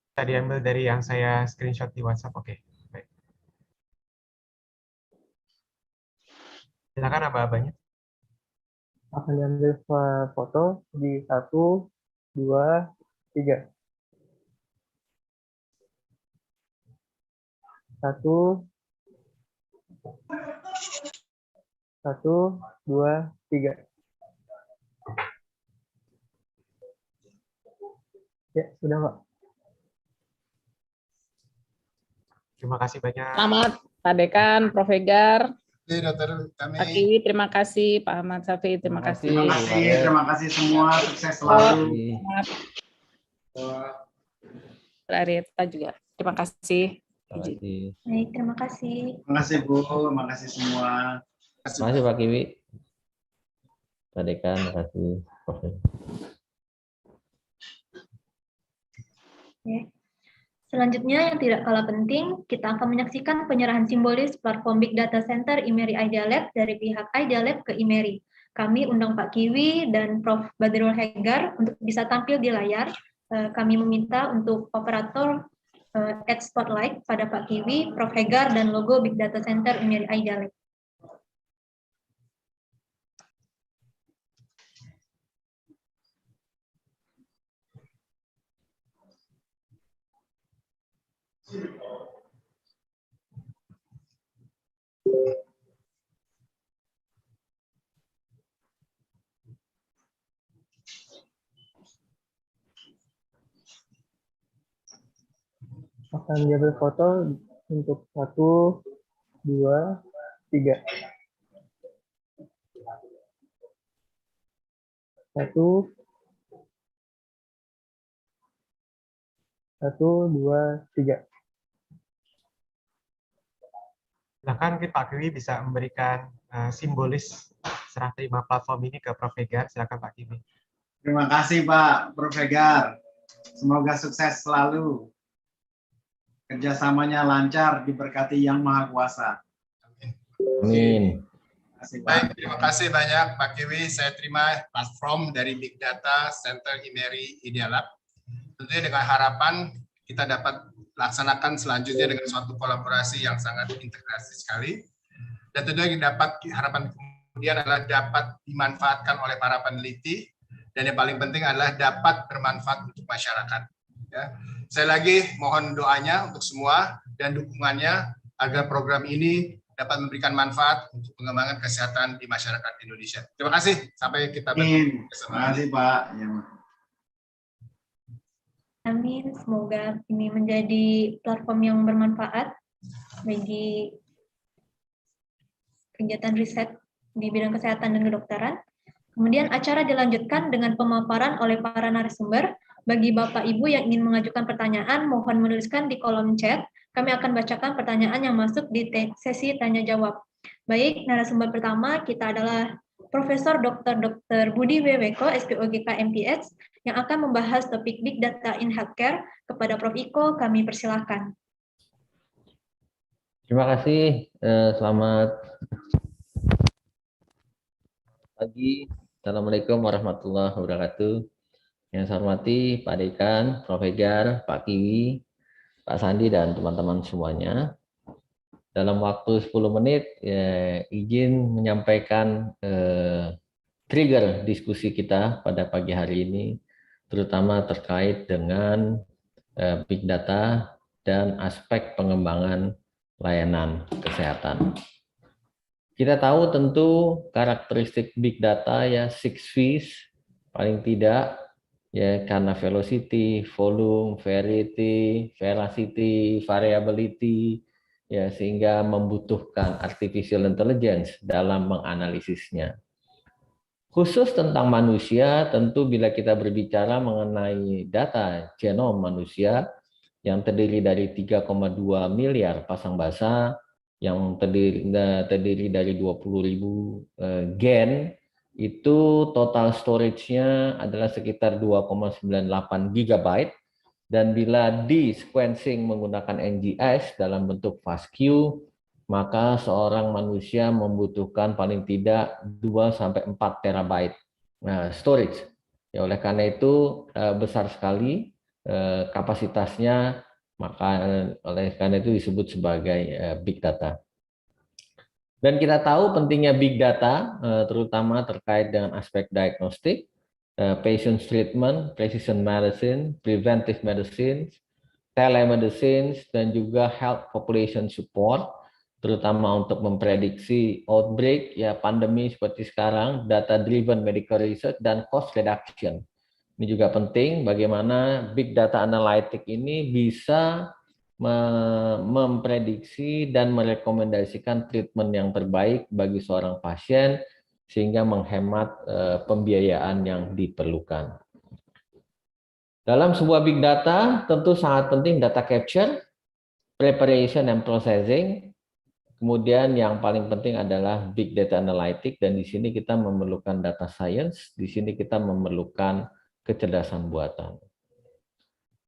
Bisa diambil dari yang saya screenshot di WhatsApp. Oke, baik. Silakan aba-abanya. Akan diambil foto di 1, 2, 3. 1, 2, 3. Ya, sudah Pak. Terima kasih banyak. Selamat Pak Dekan, Prof. Hegar. Dokter, kami. Pak Kiwi, terima kasih. Pak Ahmad Saifi, terima kasih. Terima kasih semua, sukses selalu. Pak Aryeta juga, terima kasih. Baik, terima kasih. Terima kasih Bu, terima kasih semua. Terima kasih Pak Kiwi. Pak Dekan, terima kasih. Oke. Selanjutnya yang tidak kalah penting, kita akan menyaksikan penyerahan simbolis platform Big Data Center IMERI Idea Lab dari pihak Idea Lab ke IMERI. Kami undang Pak Kiwi dan Prof. Badrul Hegar untuk bisa tampil di layar. Kami meminta untuk operator add spotlight pada Pak Kiwi, Prof. Hegar, dan logo Big Data Center IMERI Idea Lab. Akan diambil foto untuk 1, 2, 3. 1, 2, 3. Silakan mungkin Pak Kiwi bisa memberikan simbolis serah terima platform ini ke Prof. Hegar. Silakan Pak Kiwi. Terima kasih Pak Prof. Hegar. Semoga sukses selalu. Kerjasamanya lancar, diberkati Yang Maha Kuasa. Amin. Baik, terima kasih banyak Pak Kiwi. Saya terima platform dari Big Data Center IMERI Idea Lab. Tentunya dengan harapan kita dapat laksanakan selanjutnya dengan suatu kolaborasi yang sangat integrasi sekali. Dan tentunya dapat harapan kemudian adalah dapat dimanfaatkan oleh para peneliti, dan yang paling penting adalah dapat bermanfaat untuk masyarakat. Ya. Saya lagi mohon doanya untuk semua dan dukungannya agar program ini dapat memberikan manfaat untuk pengembangan kesehatan di masyarakat Indonesia. Terima kasih. Sampai kita bertemu. Terima kasih Pak. Ya. Amin. Semoga ini menjadi platform yang bermanfaat bagi kegiatan riset di bidang kesehatan dan kedokteran. Kemudian acara dilanjutkan dengan pemaparan oleh para narasumber. Bagi Bapak Ibu yang ingin mengajukan pertanyaan, mohon menuliskan di kolom chat. Kami akan bacakan pertanyaan yang masuk di sesi tanya jawab. Baik, narasumber pertama kita adalah Profesor Dr. Budi W.Weko, SPOGK MPH, yang akan membahas topik Big Data in Healthcare. Kepada Prof. Iko, kami persilahkan. Terima kasih. Selamat pagi. Assalamualaikum warahmatullahi wabarakatuh. Yang saya hormati Pak Dekan, Prof. Hegar, Pak Kiwi, Pak Sandi, dan teman-teman semuanya. Dalam waktu 10 menit, izin menyampaikan trigger diskusi kita pada pagi hari ini, terutama terkait dengan Big Data dan aspek pengembangan layanan kesehatan. Kita tahu tentu karakteristik Big Data ya 6 V's, paling tidak, ya karena velocity, volume, verity, veracity, variability, ya sehingga membutuhkan artificial intelligence dalam menganalisisnya. Khusus tentang manusia, tentu bila kita berbicara mengenai data genom manusia yang terdiri dari 3,2 miliar pasang basa, yang terdiri dari 20.000 gen, itu total storage-nya adalah sekitar 2,98 GB, dan bila di sequencing menggunakan NGS dalam bentuk FASTQ, maka seorang manusia membutuhkan paling tidak 2-4 terabyte storage. Ya, oleh karena itu besar sekali kapasitasnya, maka oleh karena itu disebut sebagai Big Data. Dan kita tahu pentingnya Big Data, terutama terkait dengan aspek diagnostik, patient treatment, precision medicine, preventive medicine, telemedicine, dan juga health population support, terutama untuk memprediksi outbreak, ya pandemi seperti sekarang, data-driven medical research, dan cost reduction. Ini juga penting bagaimana Big Data Analytic ini bisa memprediksi dan merekomendasikan treatment yang terbaik bagi seorang pasien sehingga menghemat pembiayaan yang diperlukan. Dalam sebuah big data tentu sangat penting data capture, preparation and processing. Kemudian yang paling penting adalah big data analytic, dan di sini kita memerlukan data science, di sini kita memerlukan kecerdasan buatan.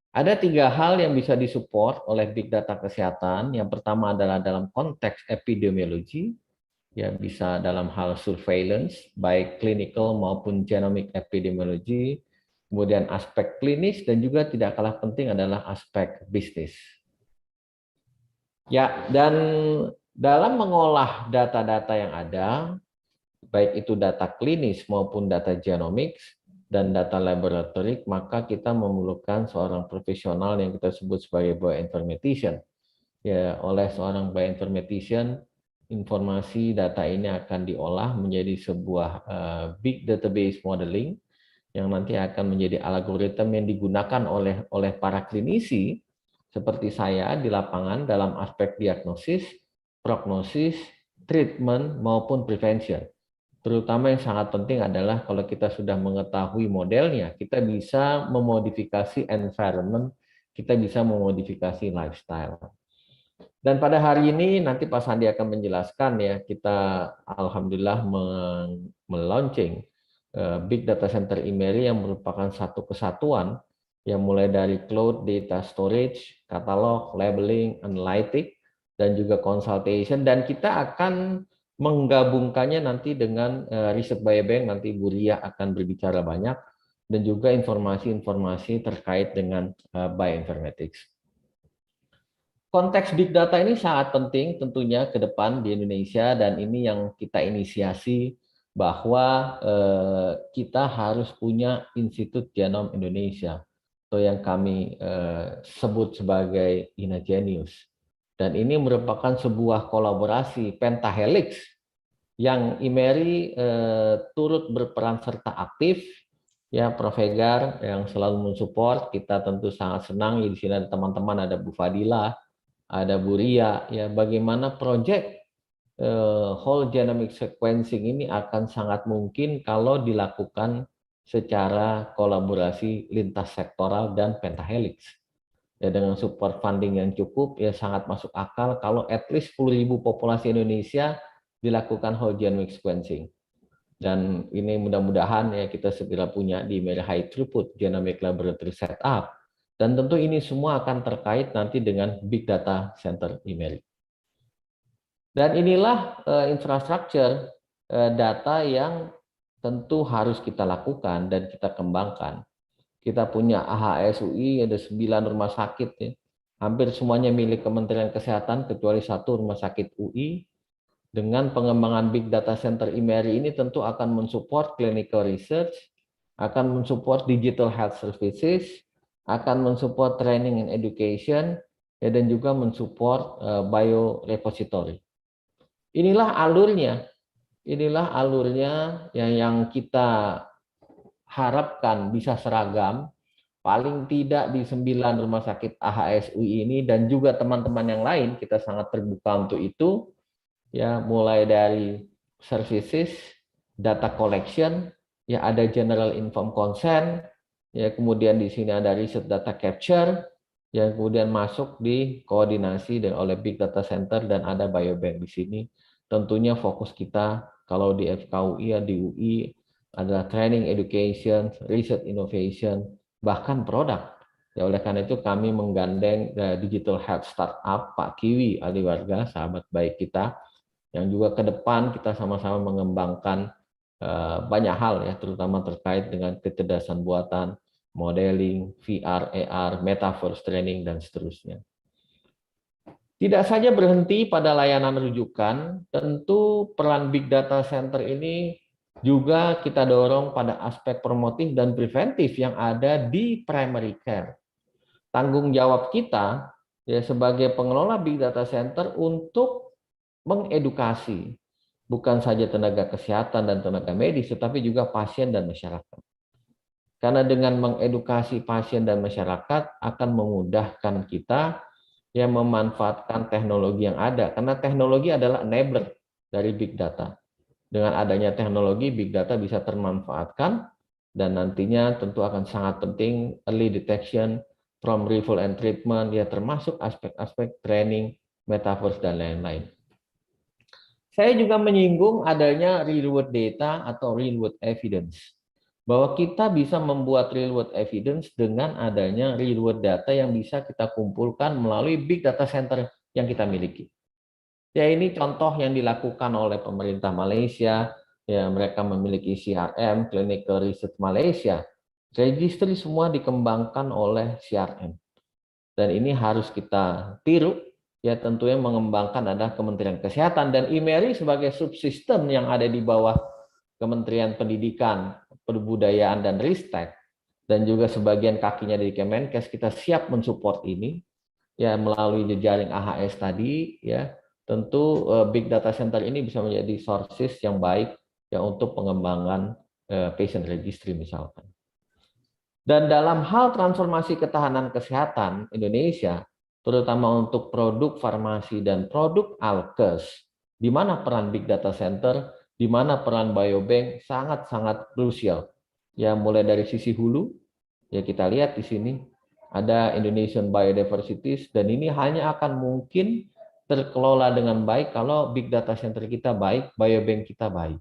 Ada 3 hal yang bisa disupport oleh big data kesehatan. Yang pertama adalah dalam konteks epidemiologi, ya bisa dalam hal surveillance, baik clinical maupun genomic epidemiology. Kemudian aspek klinis, dan juga tidak kalah penting adalah aspek bisnis. Ya, dan dalam mengolah data-data yang ada, baik itu data klinis maupun data genomics, dan data laboratorik, maka kita memerlukan seorang profesional yang kita sebut sebagai bioinformatician. Ya, oleh seorang bioinformatician, informasi data ini akan diolah menjadi sebuah big database modeling yang nanti akan menjadi algoritma yang digunakan oleh para klinisi seperti saya di lapangan dalam aspek diagnosis, prognosis, treatment maupun prevention. Terutama yang sangat penting adalah kalau kita sudah mengetahui modelnya, kita bisa memodifikasi environment, kita bisa memodifikasi lifestyle. Dan pada hari ini nanti Pak Sandi akan menjelaskan ya, kita alhamdulillah melaunching Big Data Center IMERI yang merupakan satu kesatuan yang mulai dari cloud data storage, katalog, labeling, analytic, dan juga consultation, dan kita akan menggabungkannya nanti dengan riset biobank, nanti Bu Ria akan berbicara banyak, dan juga informasi-informasi terkait dengan bioinformatics. Konteks big data ini sangat penting tentunya ke depan di Indonesia, dan ini yang kita inisiasi bahwa kita harus punya Institut Genom Indonesia atau yang kami sebut sebagai Inagenius. Dan ini merupakan sebuah kolaborasi pentahelix yang IMERI turut berperan serta aktif. Ya, Prof. Hegar yang selalu mensupport, kita tentu sangat senang. Di sini ada teman-teman, ada Bu Fadila, ada Bu Ria, ya, bagaimana proyek whole genomic sequencing ini akan sangat mungkin kalau dilakukan secara kolaborasi lintas sektoral dan pentahelix. Ya, dengan support funding yang cukup, ya sangat masuk akal kalau at least 10.000 populasi Indonesia dilakukan whole genomic sequencing. Dan ini mudah-mudahan ya kita segera punya di IMERI High Throughput Genomic Laboratory Setup. Dan tentu ini semua akan terkait nanti dengan Big Data Center IMERI. Dan inilah infrastruktur data yang tentu harus kita lakukan dan kita kembangkan. Kita punya AHSUI, ada 9 rumah sakit, ya. Hampir semuanya milik Kementerian Kesehatan, kecuali 1 rumah sakit UI. Dengan pengembangan Big Data Center IMERI ini tentu akan mensupport clinical research, akan mensupport digital health services, akan mensupport training and education, ya, dan juga mensupport biorepository. Inilah alurnya yang kita harapkan bisa seragam, paling tidak di 9 rumah sakit AHSUI ini, dan juga teman-teman yang lain kita sangat terbuka untuk itu. Ya, mulai dari services, data collection, ya ada general informed consent, ya kemudian di sini ada research data capture, yang kemudian masuk di koordinasi dan oleh Big Data Center, dan ada biobank di sini. Tentunya fokus kita kalau di FKUI, ya di UI adalah training, education, research, innovation, bahkan produk. Ya, oleh karena itu kami menggandeng digital health startup Pak Kiwi Aliwarga, sahabat baik kita, yang juga ke depan kita sama-sama mengembangkan banyak hal, ya, terutama terkait dengan kecerdasan buatan, modeling, VR, AR, metaverse training, dan seterusnya. Tidak saja berhenti pada layanan rujukan, tentu peran Big Data Center ini juga kita dorong pada aspek promotif dan preventif yang ada di primary care. Tanggung jawab kita ya sebagai pengelola Big Data Center untuk mengedukasi bukan saja tenaga kesehatan dan tenaga medis, tetapi juga pasien dan masyarakat. Karena dengan mengedukasi pasien dan masyarakat akan memudahkan kita yang memanfaatkan teknologi yang ada, karena teknologi adalah enabler dari big data. Dengan adanya teknologi, big data bisa termanfaatkan, dan nantinya tentu akan sangat penting early detection from referral and treatment, ya termasuk aspek-aspek training, metaverse, dan lain-lain. Saya juga menyinggung adanya real world data atau real world evidence, bahwa kita bisa membuat real world evidence dengan adanya real world data yang bisa kita kumpulkan melalui big data center yang kita miliki. Ya, ini contoh yang dilakukan oleh pemerintah Malaysia. Ya, mereka memiliki CRM, Clinical Research Malaysia. Registry semua dikembangkan oleh CRM. Dan ini harus kita tiru. Ya, tentunya mengembangkan adalah Kementerian Kesehatan, dan IMERI sebagai subsistem yang ada di bawah Kementerian Pendidikan, Kebudayaan, dan Ristek, dan juga sebagian kakinya dari Kemenkes, kita siap mensupport ini ya melalui jejaring AHS tadi. Ya, tentu big data center ini bisa menjadi sources yang baik ya untuk pengembangan patient registry misalkan. Dan dalam hal transformasi ketahanan kesehatan Indonesia, terutama untuk produk farmasi dan produk alkes, di mana peran big data center, di mana peran biobank sangat-sangat krusial. Ya, mulai dari sisi hulu, ya kita lihat di sini ada Indonesian Biodiversity, dan ini hanya akan mungkin terkelola dengan baik kalau big data center kita baik, biobank kita baik.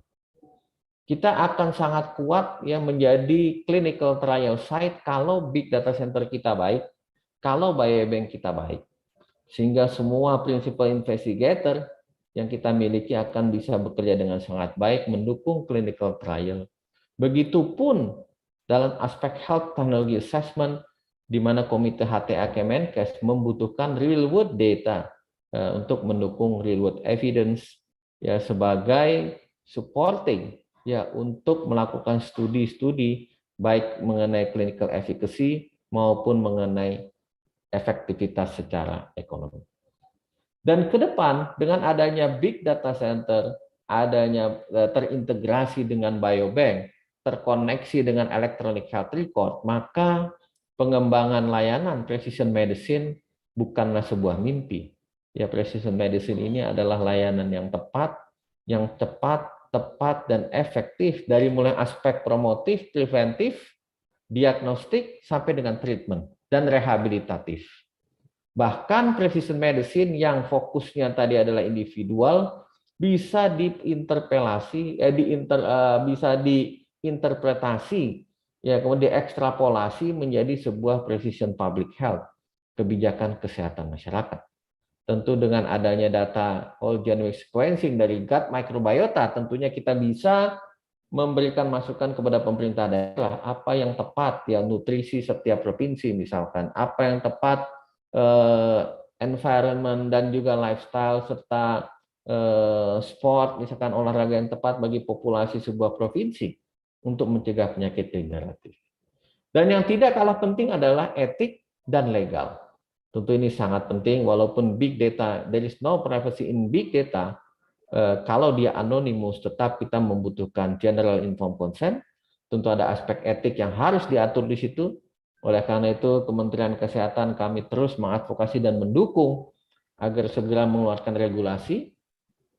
Kita akan sangat kuat ya menjadi clinical trial site kalau big data center kita baik, kalau biobank kita baik. Sehingga semua principal investigator yang kita miliki akan bisa bekerja dengan sangat baik mendukung clinical trial. Begitupun dalam aspek health technology assessment, di mana Komite HTA Kemenkes membutuhkan real world data untuk mendukung real world evidence ya sebagai supporting ya untuk melakukan studi-studi baik mengenai clinical efficacy maupun mengenai efektivitas secara ekonomi. Dan ke depan dengan adanya big data center, adanya terintegrasi dengan biobank, terkoneksi dengan electronic health record, maka pengembangan layanan precision medicine bukanlah sebuah mimpi. Ya, precision medicine ini adalah layanan yang tepat, tepat dan efektif dari mulai aspek promotif, preventif, diagnostik sampai dengan treatment dan rehabilitatif. Bahkan precision medicine yang fokusnya tadi adalah individual bisa bisa diinterpretasi ya kemudian diekstrapolasi menjadi sebuah precision public health, kebijakan kesehatan masyarakat. Tentu dengan adanya data whole genome sequencing dari gut microbiota, tentunya kita bisa memberikan masukan kepada pemerintah daerah apa yang tepat ya nutrisi setiap provinsi misalkan, apa yang tepat environment dan juga lifestyle serta sport misalkan olahraga yang tepat bagi populasi sebuah provinsi untuk mencegah penyakit degeneratif. Dan yang tidak kalah penting adalah etik dan legal. Tentu ini sangat penting walaupun big data, there is no privacy in big data. Kalau dia anonimus, tetap kita membutuhkan general informed consent. Tentu ada aspek etik yang harus diatur di situ. Oleh karena itu, Kementerian Kesehatan kami terus mengadvokasi dan mendukung agar segera mengeluarkan regulasi.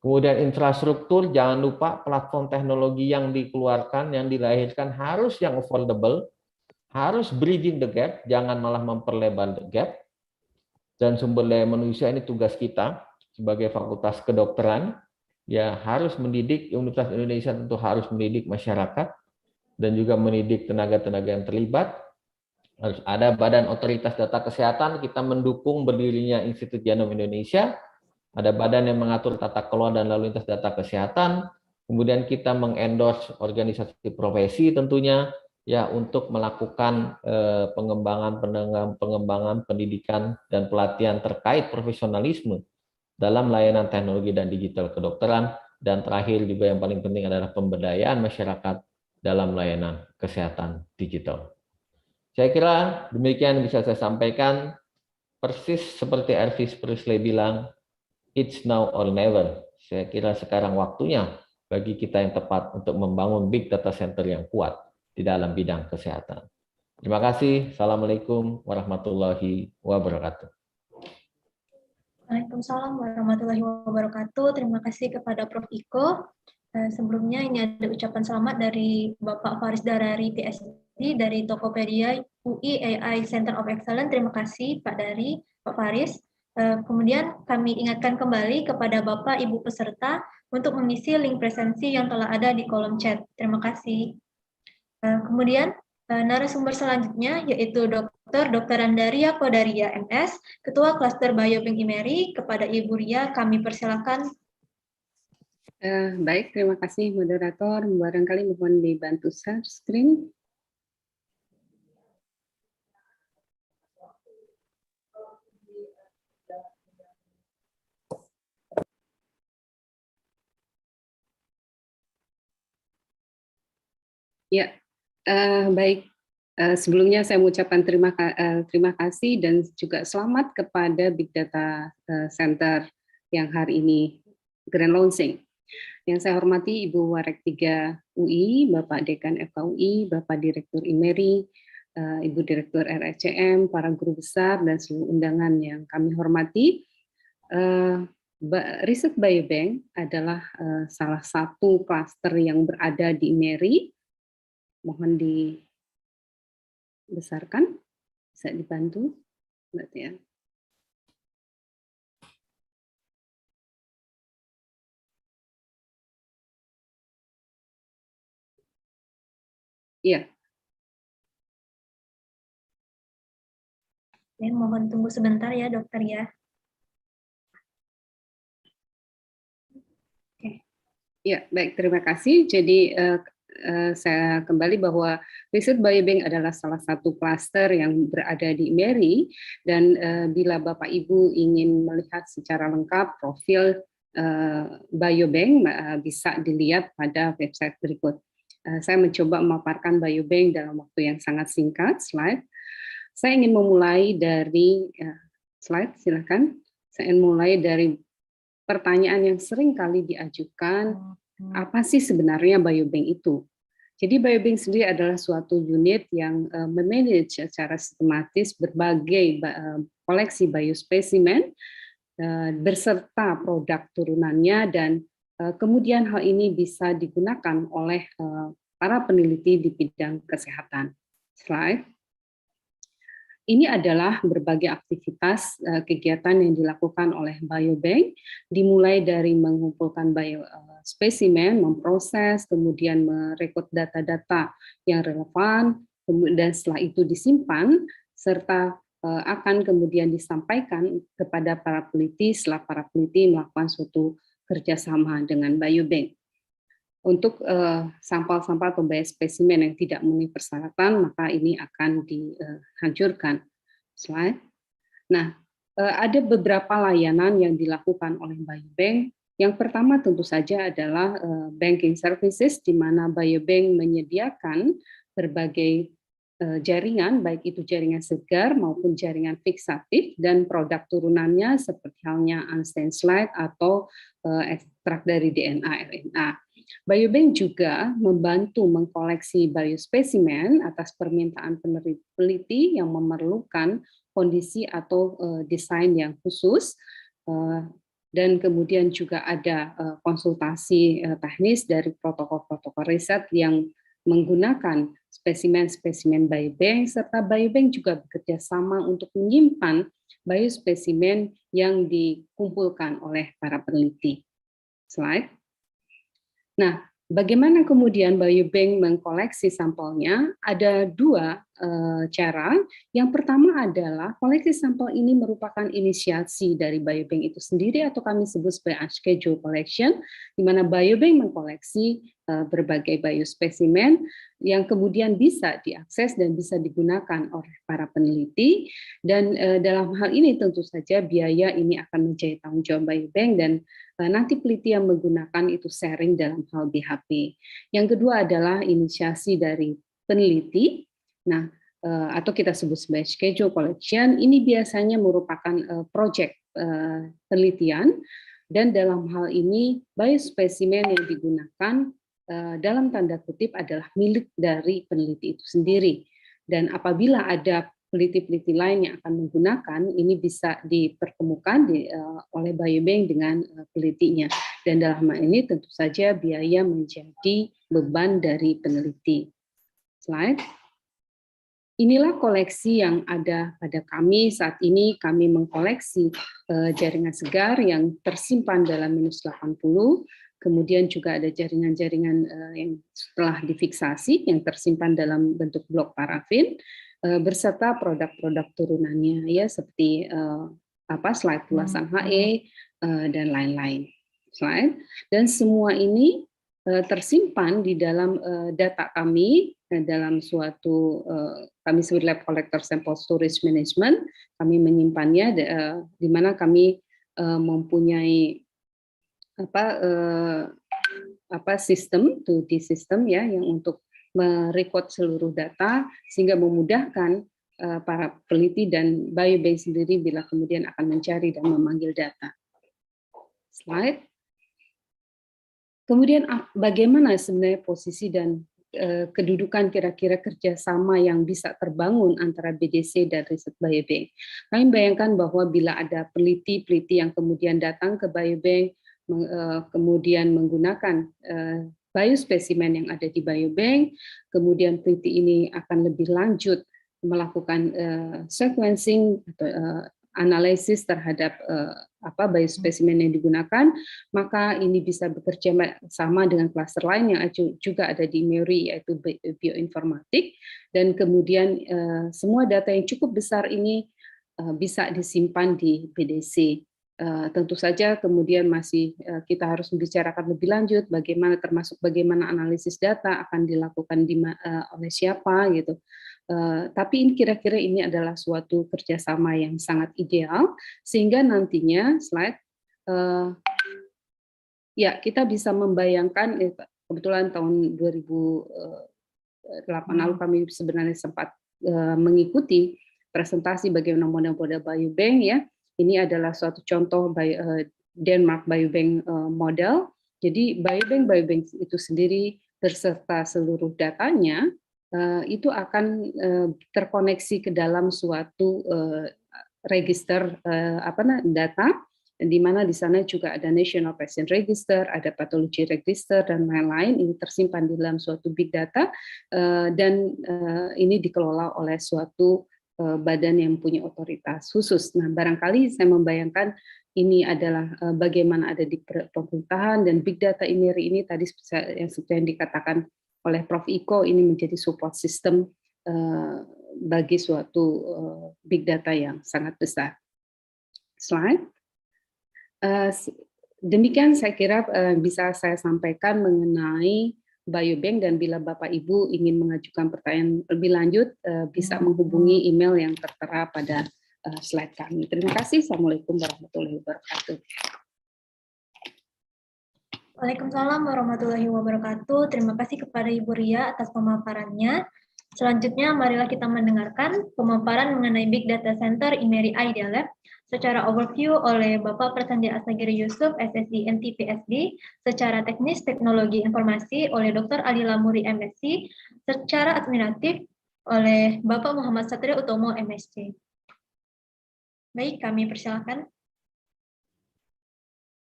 Kemudian infrastruktur, jangan lupa platform teknologi yang dikeluarkan, yang dilahirkan harus yang affordable, harus bridging the gap, jangan malah memperlebar the gap. Dan sumber daya manusia ini tugas kita sebagai Fakultas Kedokteran, ya harus mendidik, Universitas Indonesia tentu harus mendidik masyarakat dan juga mendidik tenaga-tenaga yang terlibat. Harus ada Badan Otoritas Data Kesehatan, kita mendukung berdirinya Institut Genom Indonesia, ada badan yang mengatur tata kelola dan lalu lintas data kesehatan, kemudian kita mengendorse organisasi profesi tentunya, ya untuk melakukan pengembangan pendidikan dan pelatihan terkait profesionalisme dalam layanan teknologi dan digital kedokteran, dan terakhir juga yang paling penting adalah pemberdayaan masyarakat dalam layanan kesehatan digital. Saya kira demikian bisa saya sampaikan, persis seperti Elvis Presley bilang, it's now or never. Saya kira sekarang waktunya bagi kita yang tepat untuk membangun big data center yang kuat di dalam bidang kesehatan. Terima kasih. Assalamualaikum warahmatullahi wabarakatuh. Waalaikumsalam warahmatullahi wabarakatuh. Terima kasih kepada Prof. Iko. Sebelumnya ini ada ucapan selamat dari Bapak Faris Darari, PhD dari Tokopedia UI AI Center of Excellence. Terima kasih Pak Dari, Pak Faris. Kemudian kami ingatkan kembali kepada Bapak Ibu peserta untuk mengisi link presensi yang telah ada di kolom chat. Terima kasih. Kemudian narasumber selanjutnya yaitu Dr. Andaria Kodaria MS, Ketua Klaster Biobank IMERI. Kepada Ibu Ria kami persilakan. Baik, terima kasih moderator. Barangkali mohon dibantu share screen. Ya, baik. Sebelumnya saya mengucapkan terima kasih dan juga selamat kepada Big Data Center yang hari ini grand launching. Yang saya hormati Ibu Warek 3 UI, Bapak Dekan FKUI, Bapak Direktur IMERI, Ibu Direktur RSCM, para guru besar dan seluruh undangan yang kami hormati. Riset Biobank adalah salah satu klaster yang berada di IMERI. Mohon dibesarkan, bisa dibantu, Mbak Tia. Iya. Mohon tunggu sebentar ya, Dokter ya. Ya, baik, terima kasih. Jadi saya kembali bahwa riset biobank adalah salah satu klaster yang berada di IMERI, dan bila Bapak Ibu ingin melihat secara lengkap profil biobank bisa dilihat pada website berikut. Saya mencoba memaparkan biobank dalam waktu yang sangat singkat. Slide. Saya ingin memulai dari slide, silakan. Saya ingin mulai dari pertanyaan yang sering kali diajukan, apa sih sebenarnya biobank itu? Jadi biobank sendiri adalah suatu unit yang memanage secara sistematis berbagai koleksi biospesimen berserta produk turunannya, dan kemudian hal ini bisa digunakan oleh para peneliti di bidang kesehatan. Slide. Ini adalah berbagai aktivitas kegiatan yang dilakukan oleh biobank, dimulai dari mengumpulkan biospesimen, memproses, kemudian merekrut data-data yang relevan, dan setelah itu disimpan, serta akan kemudian disampaikan kepada para peneliti setelah para peneliti melakukan suatu kerjasama dengan biobank. Untuk sampel-sampel atau biospesimen yang tidak memenuhi persyaratan, maka ini akan dihancurkan. Slide. Nah, ada beberapa layanan yang dilakukan oleh biobank. Yang pertama tentu saja adalah banking services, di mana biobank menyediakan berbagai jaringan, baik itu jaringan segar maupun jaringan fiksatif, dan produk turunannya seperti halnya unstained slide atau ekstrak dari DNA RNA. Biobank juga membantu mengkoleksi biospesimen atas permintaan peneliti yang memerlukan kondisi atau desain yang khusus, dan kemudian juga ada konsultasi teknis dari protokol-protokol riset yang menggunakan spesimen-spesimen biobank, serta biobank juga bekerja sama untuk menyimpan biospesimen yang dikumpulkan oleh para peneliti. Slide. Nah, bagaimana kemudian biobank mengkoleksi sampelnya? Ada dua cara. Yang pertama adalah koleksi sampel ini merupakan inisiasi dari biobank itu sendiri, atau kami sebut sebagai unscheduled collection, di mana biobank mengkoleksi berbagai biospesimen yang kemudian bisa diakses dan bisa digunakan oleh para peneliti. Dan dalam hal ini tentu saja biaya ini akan menjadi tanggung jawab biobank, dan nanti peneliti yang menggunakan itu sharing dalam hal BHP. Yang kedua adalah inisiasi dari peneliti. Nah, atau kita sebut sebagai schedule collection, ini biasanya merupakan proyek penelitian, dan dalam hal ini biospesimen yang digunakan dalam tanda kutip adalah milik dari peneliti itu sendiri. Dan apabila ada peneliti-peneliti lain yang akan menggunakan, ini bisa dipertemukan oleh biobank dengan penelitinya. Dan dalam hal ini tentu saja biaya menjadi beban dari peneliti. Slide. Inilah koleksi yang ada pada kami. Saat ini kami mengkoleksi jaringan segar yang tersimpan dalam -80, kemudian juga ada jaringan-jaringan yang setelah difiksasi yang tersimpan dalam bentuk blok parafin, berserta produk-produk turunannya, ya, seperti slide tulasan HE dan lain-lain. Slide. Dan semua ini tersimpan di dalam data kami dalam suatu kami sebut lab collector sample storage management. Kami menyimpannya di mana kami mempunyai sistem 2D system, ya, yang untuk merecord seluruh data sehingga memudahkan para peneliti dan biobank sendiri bila kemudian akan mencari dan memanggil data. Slide. Kemudian bagaimana sebenarnya posisi dan kedudukan kira-kira kerjasama yang bisa terbangun antara BDC dan riset biobank. Kami bayangkan bahwa bila ada peneliti-peneliti yang kemudian datang ke biobank, kemudian menggunakan biospesimen yang ada di biobank, kemudian peneliti ini akan lebih lanjut melakukan sequencing atau analisis terhadap biospesimen yang digunakan, maka ini bisa bekerja sama dengan klaster lain yang juga ada di IMERI, yaitu bioinformatik, dan kemudian semua data yang cukup besar ini bisa disimpan di BDC. Tentu saja kemudian masih kita harus membicarakan lebih lanjut bagaimana analisis data akan dilakukan oleh siapa gitu. Tapi ini kira-kira ini adalah suatu kerjasama yang sangat ideal sehingga nantinya ya kita bisa membayangkan kebetulan tahun 2008 lalu kami sebenarnya sempat mengikuti presentasi bagaimana model-model biobank ya. Ini adalah suatu contoh Denmark Biobank model. Jadi biobank itu sendiri berserta seluruh datanya itu akan terkoneksi ke dalam suatu register data, di mana di sana juga ada National Patient Register, ada Pathology Register dan lain-lain. Ini tersimpan di dalam suatu big data dan ini dikelola oleh suatu badan yang punya otoritas khusus. Nah, barangkali saya membayangkan ini adalah bagaimana ada di pemerintahan dan big data ini tadi yang seperti yang dikatakan oleh Prof. Iko, ini menjadi support system bagi suatu big data yang sangat besar. Slide. Demikian saya kira bisa saya sampaikan mengenai biobank, dan bila Bapak Ibu ingin mengajukan pertanyaan lebih lanjut bisa menghubungi email yang tertera pada slide kami. Terima kasih. Assalamualaikum warahmatullahi wabarakatuh. Waalaikumsalam warahmatullahi wabarakatuh. Terima kasih kepada Ibu Ria atas pemaparannya. Selanjutnya, marilah kita mendengarkan pemaparan mengenai Big Data Center IMERI Idea Lab secara overview oleh Bapak Prasandia Astagiri Yusuf, SSI MT-PSD, secara teknis teknologi informasi oleh Dr. Ali Lamuri, MSc, secara administratif oleh Bapak Muhammad Satria Utomo, MSc. Baik, kami persilakan.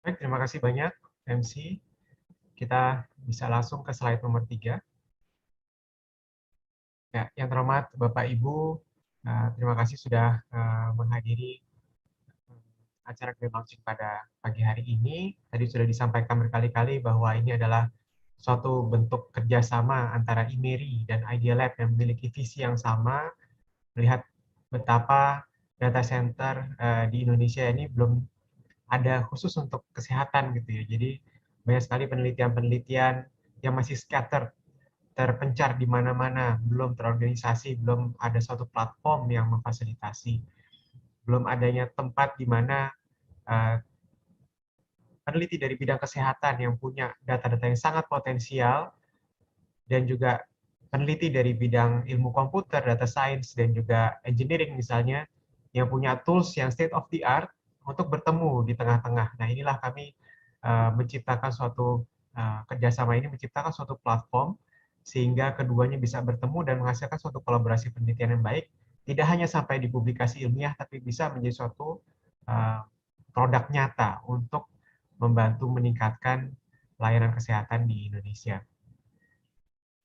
Baik, terima kasih banyak, MC. Kita bisa langsung ke slide nomor 3. Ya, yang terhormat Bapak Ibu, terima kasih sudah menghadiri acara Grand Launching pada pagi hari ini. Tadi sudah disampaikan berkali-kali bahwa ini adalah suatu bentuk kerjasama antara IMERI dan Idea Lab yang memiliki visi yang sama, melihat betapa data center di Indonesia ini belum ada khusus untuk kesehatan gitu ya. Jadi banyak sekali penelitian-penelitian yang masih scattered, terpencar di mana-mana, belum terorganisasi, belum ada suatu platform yang memfasilitasi, belum adanya tempat di mana peneliti dari bidang kesehatan yang punya data-data yang sangat potensial, dan juga peneliti dari bidang ilmu komputer, data science, dan juga engineering misalnya, yang punya tools yang state of the art untuk bertemu di tengah-tengah. Nah, inilah kami menciptakan suatu kerjasama ini, menciptakan suatu platform sehingga keduanya bisa bertemu dan menghasilkan suatu kolaborasi penelitian yang baik, tidak hanya sampai di publikasi ilmiah, tapi bisa menjadi suatu produk nyata untuk membantu meningkatkan layanan kesehatan di Indonesia.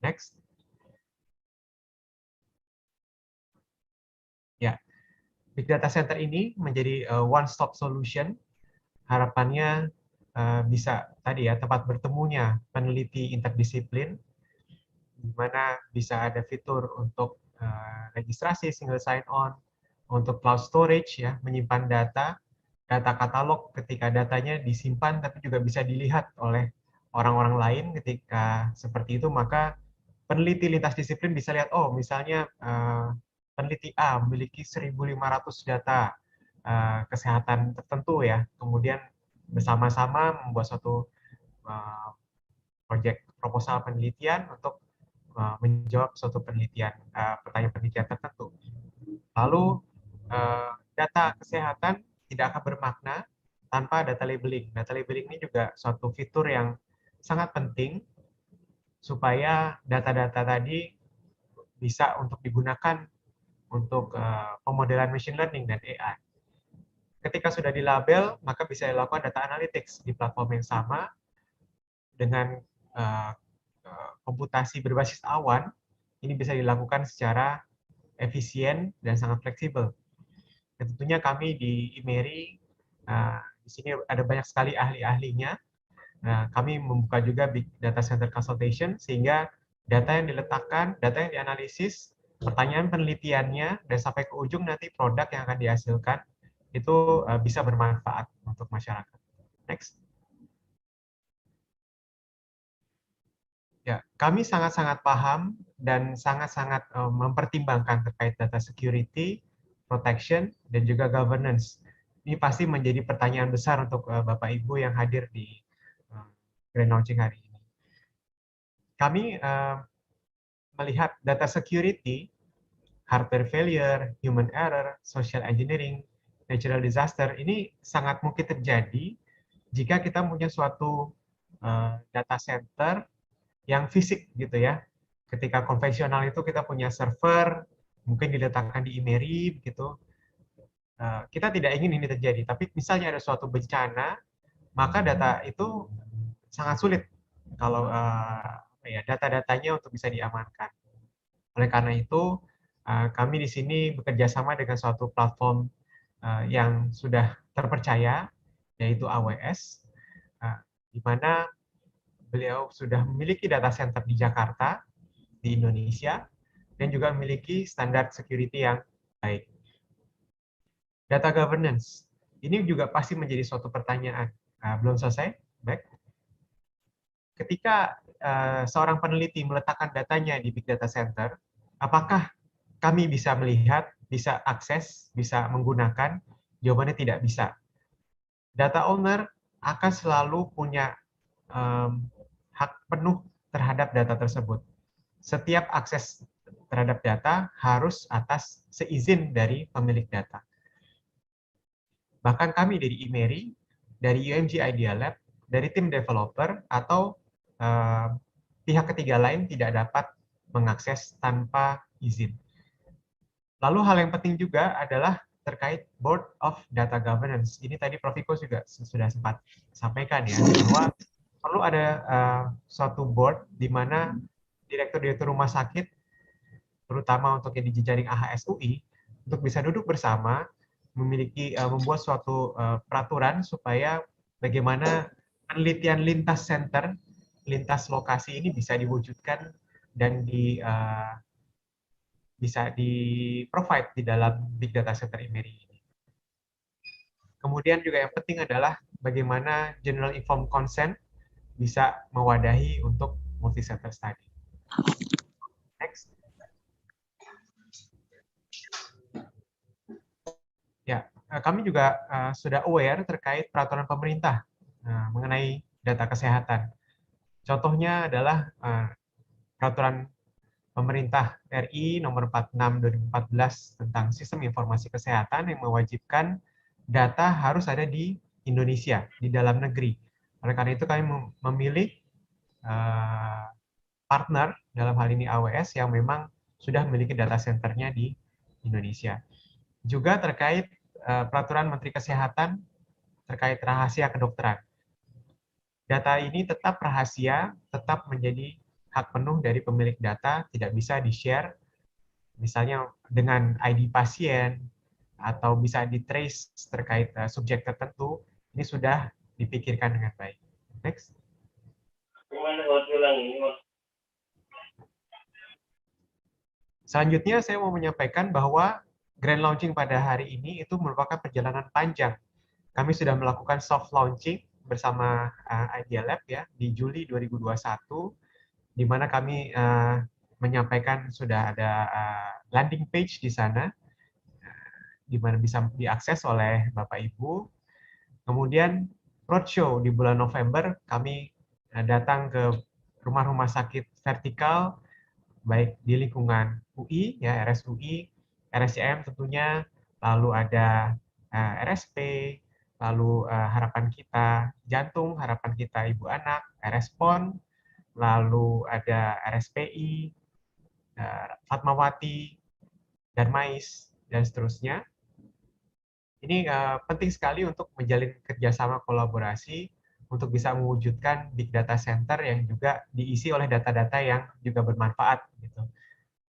Next. Ya, Big Data Center ini menjadi one-stop solution. Harapannya bisa tadi ya, tempat bertemunya peneliti interdisiplin, di mana bisa ada fitur untuk registrasi single sign-on, untuk cloud storage ya, menyimpan data katalog ketika datanya disimpan tapi juga bisa dilihat oleh orang-orang lain. Ketika seperti itu, maka peneliti lintas disiplin bisa lihat, oh misalnya peneliti A memiliki 1.500 data kesehatan tertentu ya, kemudian bersama-sama membuat suatu proyek proposal penelitian untuk menjawab suatu penelitian, pertanyaan penelitian tertentu. Lalu data kesehatan tidak akan bermakna tanpa data labeling. Data labeling ini juga suatu fitur yang sangat penting supaya data-data tadi bisa untuk digunakan untuk pemodelan machine learning dan AI. Ketika sudah dilabel, maka bisa dilakukan data analytics di platform yang sama dengan komputasi berbasis awan. Ini bisa dilakukan secara efisien dan sangat fleksibel. Dan tentunya kami di IMERI, di sini ada banyak sekali ahli-ahlinya. Kami membuka juga Big Data Center Consultation, sehingga data yang diletakkan, data yang dianalisis, pertanyaan penelitiannya, dan sampai ke ujung nanti produk yang akan dihasilkan, itu bisa bermanfaat untuk masyarakat. Next. Ya, kami sangat-sangat paham dan sangat-sangat mempertimbangkan terkait data security, protection, dan juga governance. Ini pasti menjadi pertanyaan besar untuk Bapak Ibu yang hadir di Grand Launching hari ini. Kami melihat data security, hardware failure, human error, social engineering, natural disaster, ini sangat mungkin terjadi jika kita punya suatu data center yang fisik gitu ya. Ketika konvensional itu kita punya server, mungkin diletakkan di IMERI begitu. Kita tidak ingin ini terjadi, tapi misalnya ada suatu bencana, maka data itu sangat sulit kalau data-datanya untuk bisa diamankan. Oleh karena itu, kami di sini bekerja sama dengan suatu platform yang sudah terpercaya, yaitu AWS, di mana beliau sudah memiliki data center di Jakarta, di Indonesia, dan juga memiliki standar security yang baik. Data governance, ini juga pasti menjadi suatu pertanyaan. Belum selesai? Baik. Ketika seorang peneliti meletakkan datanya di Big Data Center, apakah kami bisa melihat, bisa akses, bisa menggunakan? Jawabannya tidak bisa. Data owner akan selalu punya hak penuh terhadap data tersebut. Setiap akses terhadap data harus atas seizin dari pemilik data. Bahkan kami dari IMERI, dari UMG Idea Lab, dari tim developer, atau pihak ketiga lain tidak dapat mengakses tanpa izin. Lalu hal yang penting juga adalah terkait Board of Data Governance. Ini tadi Prof. Iko juga sudah sempat sampaikan ya, bahwa perlu ada suatu board di mana direktur-direktur rumah sakit, terutama untuk yang di jejaring AHSUI, untuk bisa duduk bersama, membuat suatu peraturan supaya bagaimana penelitian lintas center, lintas lokasi ini bisa diwujudkan dan bisa di-provide di dalam Big Data Center IMERI ini. Kemudian juga yang penting adalah bagaimana General Informed Consent bisa mewadahi untuk multi-center study. Next. Ya, kami juga sudah aware terkait peraturan pemerintah mengenai data kesehatan. Contohnya adalah peraturan pemerintah RI nomor 46/2014 tentang sistem informasi kesehatan yang mewajibkan data harus ada di Indonesia, di dalam negeri. Oleh karena itu kami memilih partner, dalam hal ini AWS, yang memang sudah memiliki data centernya di Indonesia. Juga terkait peraturan Menteri Kesehatan terkait rahasia kedokteran. Data ini tetap rahasia, tetap menjadi hak penuh dari pemilik data, tidak bisa di-share, misalnya dengan ID pasien, atau bisa di-trace terkait subjek tertentu, ini sudah dipikirkan dengan baik. Next. Selanjutnya saya mau menyampaikan bahwa Grand Launching pada hari ini itu merupakan perjalanan panjang. Kami sudah melakukan soft launching bersama Idea Lab ya di Juli 2021, di mana kami menyampaikan sudah ada landing page di sana, di mana bisa diakses oleh Bapak Ibu. Kemudian roadshow di bulan November, kami datang ke rumah-rumah sakit vertikal, baik di lingkungan UI, ya RSUI, RSCM tentunya, lalu ada RSP, lalu harapan kita jantung, harapan kita ibu anak, RSPON, lalu ada RSPI, Fatmawati, Darmais, dan seterusnya. Ini penting sekali untuk menjalin kerjasama kolaborasi untuk bisa mewujudkan Big Data Center yang juga diisi oleh data-data yang juga bermanfaat. Gitu.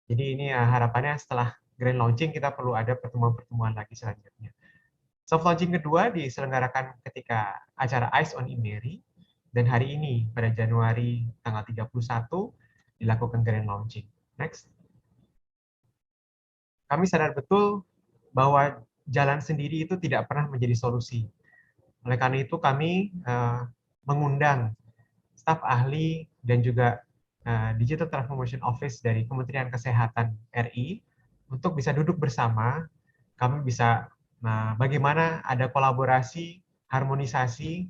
Jadi ini harapannya setelah Grand Launching kita perlu ada pertemuan-pertemuan lagi selanjutnya. Soft Launching kedua diselenggarakan ketika acara Eyes on IMERI, dan hari ini pada Januari tanggal 31 dilakukan Grand Launching. Next. Kami sadar betul bahwa jalan sendiri itu tidak pernah menjadi solusi. Oleh karena itu kami mengundang staf ahli dan juga Digital Transformation Office dari Kementerian Kesehatan RI untuk bisa duduk bersama. Kami bisa bagaimana ada kolaborasi, harmonisasi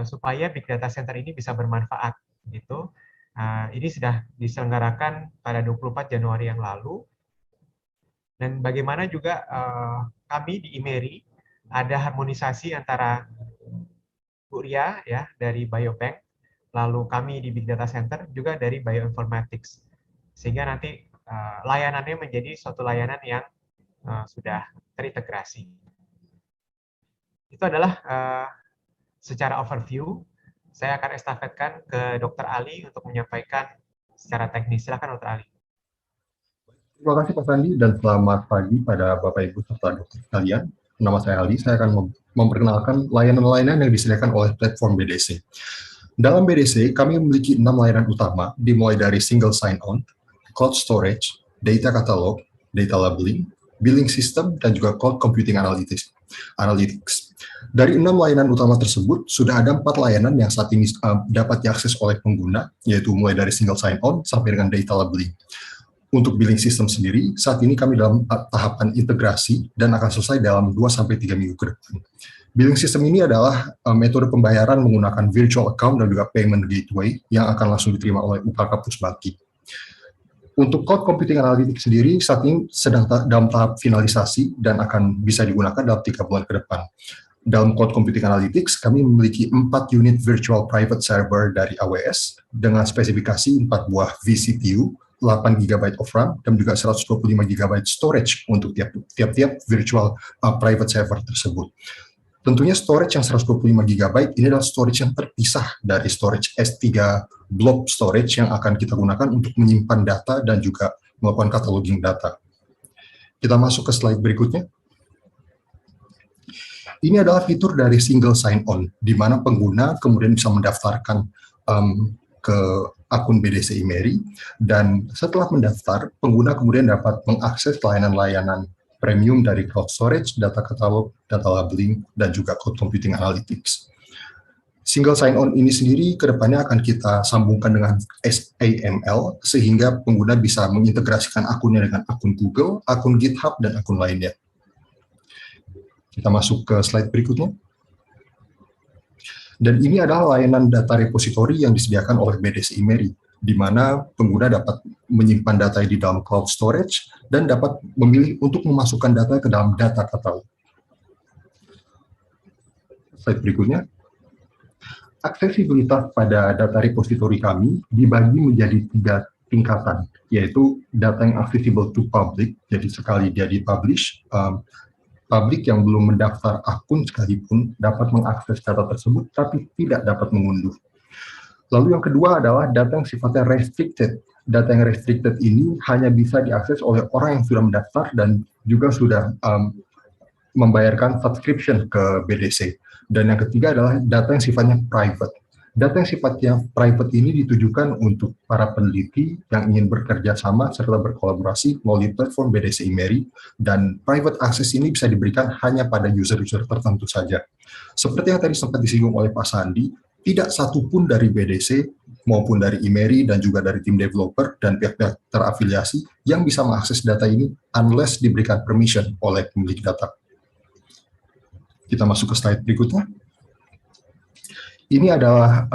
supaya Big Data Center ini bisa bermanfaat. Gitu. Ini sudah diselenggarakan pada 24 Januari yang lalu. Dan bagaimana juga kami di IMERI ada harmonisasi antara Bu Ria ya dari Biobank, lalu kami di Big Data Center juga dari Bioinformatics. Sehingga nanti layanannya menjadi suatu layanan yang sudah terintegrasi. Itu adalah secara overview. Saya akan estafetkan ke Dr. Ali untuk menyampaikan secara teknis. Silakan Dr. Ali. Terima kasih Pak Sandi dan selamat pagi pada Bapak Ibu serta dokter sekalian. Nama saya Ali, saya akan memperkenalkan layanan-layanan yang disediakan oleh platform BDC. Dalam BDC, kami memiliki 6 layanan utama, dimulai dari single sign-on, cloud storage, data catalog, data labeling, billing system, dan juga cloud computing analytics. Dari 6 layanan utama tersebut, sudah ada 4 layanan yang saat ini dapat diakses oleh pengguna, yaitu mulai dari single sign-on sampai dengan data labeling. Untuk billing system sendiri, saat ini kami dalam tahapan integrasi dan akan selesai dalam 2-3 minggu ke depan. Billing system ini adalah metode pembayaran menggunakan virtual account dan juga payment gateway yang akan langsung diterima oleh UKK Pusbaki. Untuk cloud computing analytics sendiri, saat ini sedang dalam tahap finalisasi dan akan bisa digunakan dalam 3 bulan ke depan. Dalam cloud computing analytics, kami memiliki 4 unit virtual private server dari AWS dengan spesifikasi 4 buah vCPU, 8 GB of RAM, dan juga 125 GB storage untuk tiap-tiap virtual private server tersebut. Tentunya storage yang 125 GB ini adalah storage yang terpisah dari storage S3 blob storage yang akan kita gunakan untuk menyimpan data dan juga melakukan cataloging data. Kita masuk ke slide berikutnya. Ini adalah fitur dari single sign-on, di mana pengguna kemudian bisa mendaftarkan ke akun BDC IMERI, dan setelah mendaftar, pengguna kemudian dapat mengakses layanan-layanan premium dari cloud storage, data catalog, data labeling, dan juga cloud computing analytics. Single sign-on ini sendiri kedepannya akan kita sambungkan dengan SAML, sehingga pengguna bisa mengintegrasikan akunnya dengan akun Google, akun GitHub, dan akun lainnya. Kita masuk ke slide berikutnya. Dan ini adalah layanan data repository yang disediakan oleh BDC IMERI, di mana pengguna dapat menyimpan data di dalam cloud storage dan dapat memilih untuk memasukkan data ke dalam data catalog. Slide berikutnya. Aksesibilitas pada data repository kami dibagi menjadi 3 tingkatan, yaitu data yang accessible to public, jadi sekali dia dipublish, publik yang belum mendaftar akun sekalipun dapat mengakses data tersebut, tapi tidak dapat mengunduh. Lalu yang kedua adalah data yang sifatnya restricted. Data yang restricted ini hanya bisa diakses oleh orang yang sudah mendaftar dan juga sudah membayarkan subscription ke BDC. Dan yang ketiga adalah data yang sifatnya private. Data yang sifatnya private ini ditujukan untuk para peneliti yang ingin bekerja sama serta berkolaborasi melalui platform BDC IMERI, dan private access ini bisa diberikan hanya pada user-user tertentu saja. Seperti yang tadi sempat disinggung oleh Pak Sandi, tidak satupun dari BDC maupun dari IMERI dan juga dari tim developer dan pihak-pihak terafiliasi yang bisa mengakses data ini unless diberikan permission oleh pemilik data. Kita masuk ke slide berikutnya. Ini adalah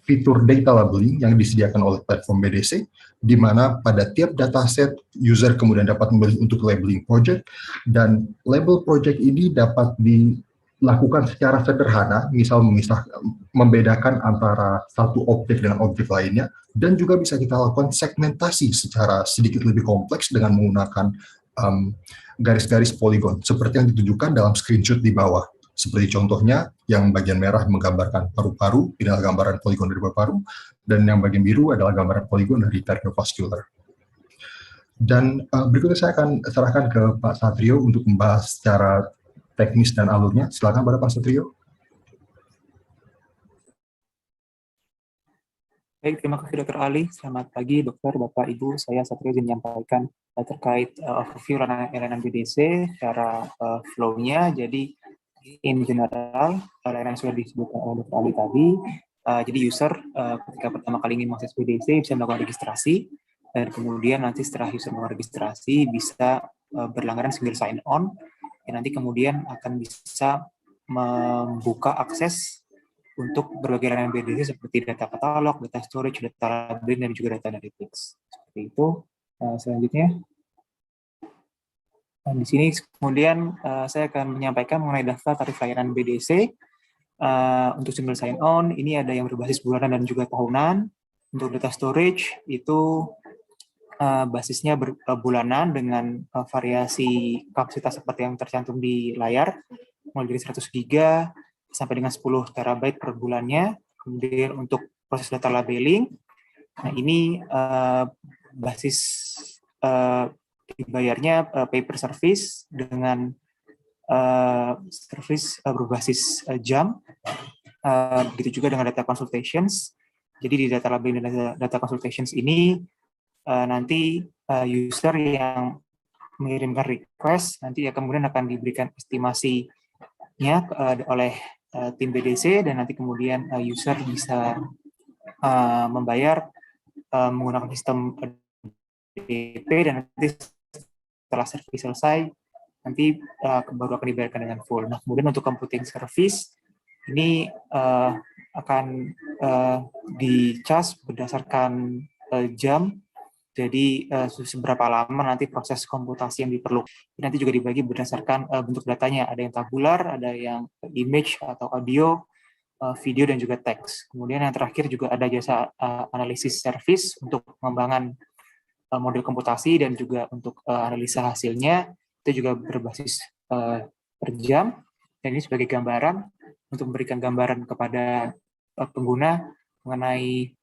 fitur data labeling yang disediakan oleh platform BDC, di mana pada tiap dataset user kemudian dapat memilih untuk labeling project, dan label project ini dapat dilakukan secara sederhana, misal membedakan antara satu objek dengan objek lainnya, dan juga bisa kita lakukan segmentasi secara sedikit lebih kompleks dengan menggunakan garis-garis poligon, seperti yang ditunjukkan dalam screenshot di bawah. Seperti contohnya, yang bagian merah menggambarkan paru-paru, ini adalah gambaran poligon dari paru-paru, dan yang bagian biru adalah gambaran poligon dari cardiovascular. Dan berikutnya saya akan serahkan ke Pak Satrio untuk membahas secara teknis dan alurnya. Silakan pada Pak Satrio. Baik, terima kasih Dr. Ali. Selamat pagi Dokter, Bapak, Ibu. Saya Satrio izin menyampaikan terkait overview layanan BDC secara flow-nya. Jadi in general, layanan sudah disebutkan oleh Dr. Ali tadi. Jadi user ketika pertama kali ingin mengakses BDC bisa melakukan registrasi, dan kemudian nanti setelah user melakukan registrasi bisa berlangganan single sign on, dan nanti kemudian akan bisa membuka akses untuk berbagai layanan BDC seperti data katalog, data storage, data library, dan juga data analytics. Seperti itu. Selanjutnya, di sini kemudian saya akan menyampaikan mengenai daftar tarif layanan BDC. Untuk single sign-on, ini ada yang berbasis bulanan dan juga tahunan. Untuk data storage, itu basisnya bulanan dengan variasi kapasitas seperti yang tercantum di layar, mulai dari 100 GB sampai dengan 10 terabyte per bulannya. Kemudian untuk proses data labeling, nah ini basis dibayarnya pay per service dengan service berbasis jam. Begitu juga dengan data consultations. Jadi di data labeling dan data consultations ini nanti user yang mengirimkan request nanti kemudian akan diberikan estimasinya oleh tim BDC, dan nanti kemudian user bisa membayar menggunakan sistem DP, dan nanti setelah service selesai nanti baru akan dibayarkan dengan full. Nah, kemudian untuk computing service ini akan di-charge berdasarkan jam. Jadi seberapa lama nanti proses komputasi yang diperlukan. Nanti juga dibagi berdasarkan bentuk datanya. Ada yang tabular, ada yang image atau audio, video, dan juga teks. Kemudian yang terakhir juga ada jasa analisis service untuk pengembangan model komputasi dan juga untuk analisa hasilnya. Itu juga berbasis per jam. Dan ini sebagai gambaran untuk memberikan gambaran kepada pengguna mengenai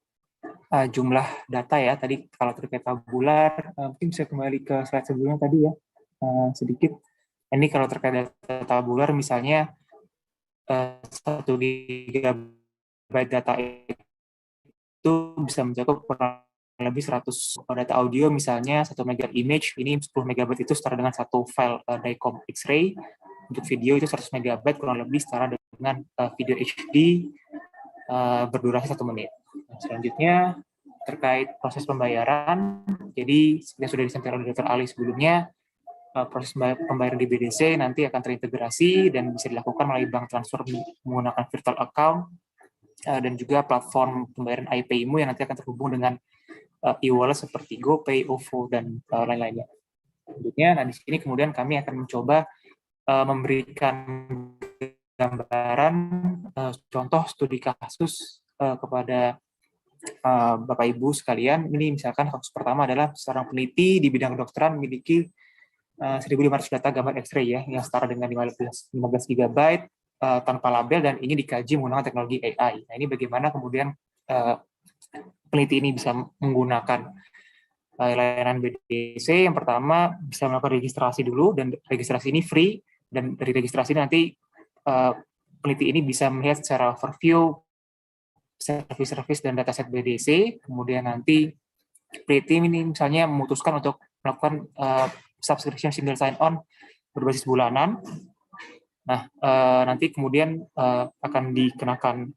jumlah data ya. Tadi kalau terkait tabular, mungkin bisa kembali ke slide sebelumnya tadi ya, sedikit. Ini kalau terkait data tabular, misalnya 1 GB data itu bisa mencakup kurang lebih 100 data audio, misalnya 1 MB image, ini 10 MB itu setara dengan satu file DICOM X-ray. Untuk video itu 100 MB kurang lebih setara dengan video HD berdurasi 1 menit. Nah, selanjutnya terkait proses pembayaran, jadi seperti yang sudah disampaikan oleh Dr. Ali sebelumnya, proses pembayaran di BDC nanti akan terintegrasi dan bisa dilakukan melalui bank transfer menggunakan virtual account, dan juga platform pembayaran iPayMo yang nanti akan terhubung dengan e-wallet seperti GoPay, OVO, dan lain-lainnya. Selanjutnya, nah di sini kemudian kami akan mencoba memberikan gambaran contoh studi kasus kepada Bapak Ibu sekalian. Ini misalkan kasus pertama adalah seorang peneliti di bidang kedokteran memiliki 1.500 data gambar X-ray ya, yang setara dengan 15 GB tanpa label, dan ini dikaji menggunakan teknologi AI. Nah, ini bagaimana kemudian peneliti ini bisa menggunakan layanan BDC. Yang pertama bisa melakukan registrasi dulu, dan registrasi ini free, dan dari registrasi nanti peneliti ini bisa melihat secara overview service-service dan dataset BDC. Kemudian nanti peneliti ini misalnya memutuskan untuk melakukan subscription single sign-on berbasis bulanan. Nah, nanti kemudian akan dikenakan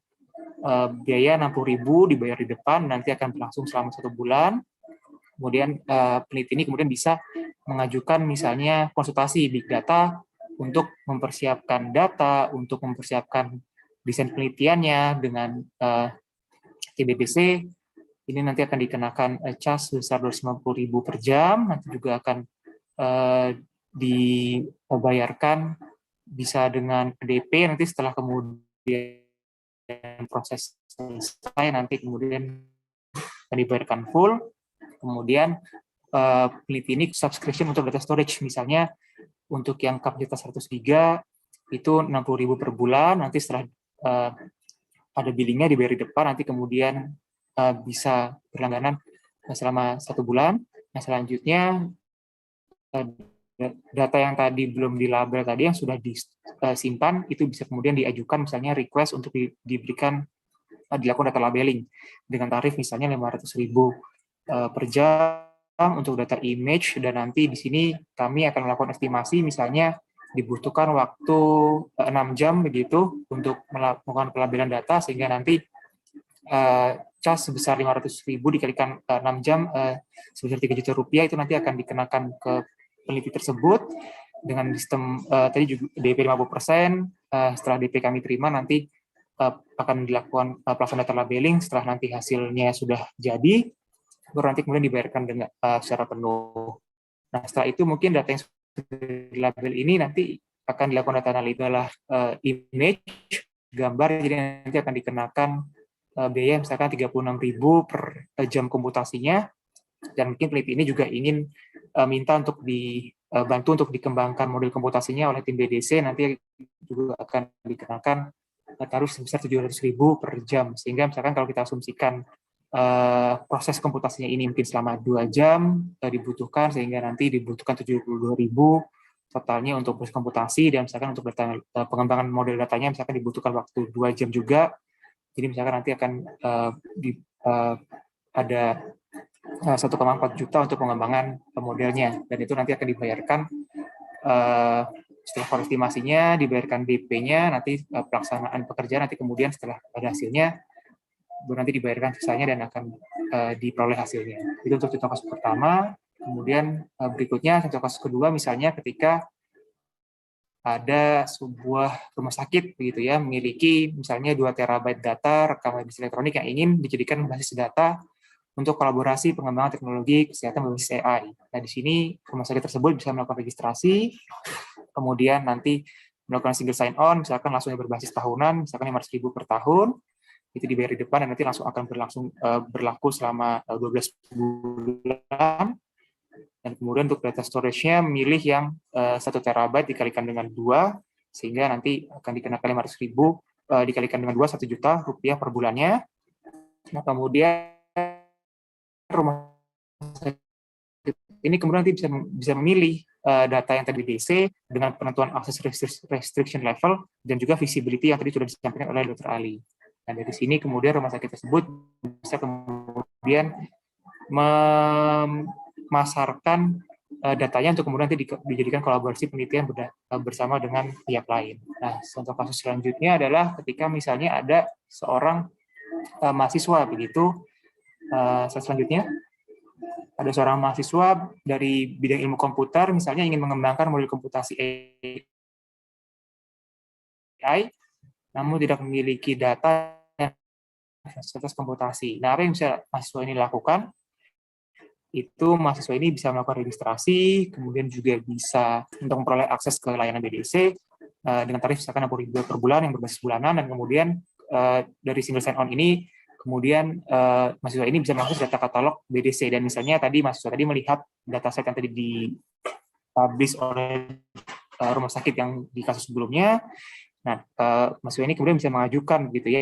biaya 60.000 dibayar di depan, nanti akan berlangsung selama 1 bulan. Kemudian peneliti ini kemudian bisa mengajukan misalnya konsultasi big data untuk mempersiapkan data, untuk mempersiapkan desain penelitiannya dengan TBBC. Ini nanti akan dikenakan charge sebesar 250.000 per jam, nanti juga akan dibayarkan bisa dengan DP, nanti setelah kemudian proses selesai nanti kemudian dibayarkan full. Kemudian peneliti ini subscription untuk data storage, misalnya untuk yang kapasitas 100 GB itu 60.000 per bulan, nanti setelah ada billingnya dibayar di depan, nanti kemudian bisa berlangganan selama 1 bulan. Nah, selanjutnya data yang tadi belum dilabel tadi yang sudah disimpan itu bisa kemudian diajukan misalnya request untuk diberikan dilakukan data labeling dengan tarif misalnya 500.000 per jam untuk data image, dan nanti di sini kami akan melakukan estimasi misalnya dibutuhkan waktu 6 jam begitu untuk melakukan pelabelan data, sehingga nanti cas sebesar 500.000 dikalikan 6 jam sebesar 3 juta rupiah itu nanti akan dikenakan ke peneliti tersebut dengan sistem tadi juga DP 50%. Setelah DP kami terima nanti akan dilakukan pelaksanaan data labeling. Setelah nanti hasilnya sudah jadi, baru nanti kemudian dibayarkan dengan secara penuh. Nah, setelah itu mungkin data yang sudah dilabel ini nanti akan dilakukan data analisa image, gambar, jadi nanti akan dikenakan biaya misalkan 36.000 per jam komputasinya, dan mungkin peneliti ini juga ingin minta untuk dibantu untuk dikembangkan model komputasinya oleh tim BDC, nanti juga akan dikenakan tarif sebesar 700.000 per jam, sehingga misalkan kalau kita asumsikan proses komputasinya ini mungkin selama 2 jam dibutuhkan, sehingga nanti dibutuhkan 72.000 totalnya untuk proses komputasi, dan misalkan untuk data, pengembangan model datanya misalkan dibutuhkan waktu 2 jam juga. Jadi misalkan nanti akan ada 1,4 juta untuk pengembangan modelnya, dan itu nanti akan dibayarkan setelah estimasinya, dibayarkan DP-nya, nanti pelaksanaan pekerjaan, nanti kemudian setelah ada hasilnya, baru nanti dibayarkan sisanya dan akan diperoleh hasilnya. Itu untuk contoh kasus pertama. Kemudian berikutnya contoh kasus kedua, misalnya ketika ada sebuah rumah sakit begitu ya, memiliki misalnya 2 terabyte data rekam medis elektronik yang ingin dijadikan basis data untuk kolaborasi pengembangan teknologi kesehatan berbasis AI. Nah, di sini rumah sakit tersebut bisa melakukan registrasi, kemudian nanti melakukan single sign on, misalkan langsung berbasis tahunan, misalkan 500.000 per tahun, itu dibayar di depan, dan nanti langsung akan berlaku selama 12 bulan. Dan kemudian untuk data storage-nya memilih yang 1 terabyte dikalikan dengan 2, sehingga nanti akan dikenakan 500.000 dikalikan dengan 2, 1 juta rupiah per bulannya. Nah, kemudian rumah sakit ini kemudian nanti bisa memilih data yang tadi DC dengan penentuan access restriction level dan juga visibility yang tadi sudah disampaikan oleh Dr. Ali. Nah, dari sini kemudian rumah sakit tersebut bisa kemudian memasarkan datanya untuk kemudian nanti dijadikan kolaborasi penelitian bersama dengan pihak lain. Nah, contoh kasus selanjutnya adalah ketika misalnya ada seorang mahasiswa begitu. Selanjutnya ada seorang mahasiswa dari bidang ilmu komputer misalnya ingin mengembangkan model komputasi AI, namun tidak memiliki data atas komputasi. Nah, apa yang bisa mahasiswa ini lakukan? Itu mahasiswa ini bisa melakukan registrasi, kemudian juga bisa untuk memperoleh akses ke layanan BDC dengan tarif misalkan 60.000 per bulan yang berbasis bulanan, dan kemudian dari single sign-on ini, kemudian mahasiswa ini bisa mengakses data katalog BDC, dan misalnya tadi mahasiswa tadi melihat dataset yang tadi dipublish oleh rumah sakit yang di kasus sebelumnya. Nah, mahasiswa ini kemudian bisa mengajukan gitu ya,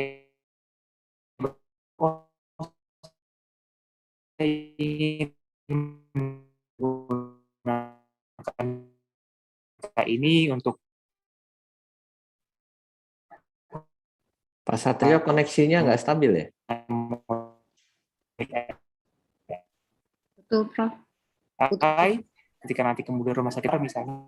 ini untuk Pak Satrio koneksinya nggak stabil ya? Betul, Prof. Ketika nanti kemudian rumah sakit misalnya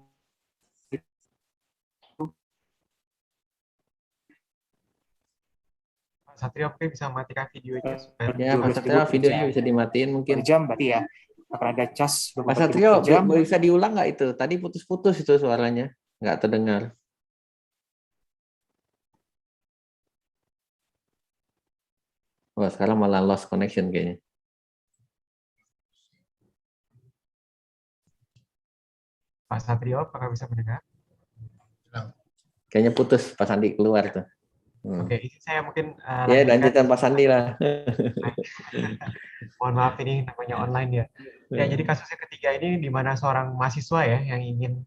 Pak Satrio, oke, bisa matikan videonya supaya Ya, Pak Satrio videonya bisa dimatiin mungkin. jam berarti ya akan ada cas Pak Satrio bisa diulang nggak itu? Tadi putus-putus itu suaranya, nggak terdengar. Wah, sekarang malah lost connection kayaknya. Pak Satrio, apakah bisa mendengar? Kayaknya putus, Pak Sandi keluar tuh. Oke, ini saya mungkin ya, lanjutkan Pak Sandi lah. Mohon maaf, ini namanya online ya. Ya, jadi kasus yang ketiga ini di mana seorang mahasiswa ya yang ingin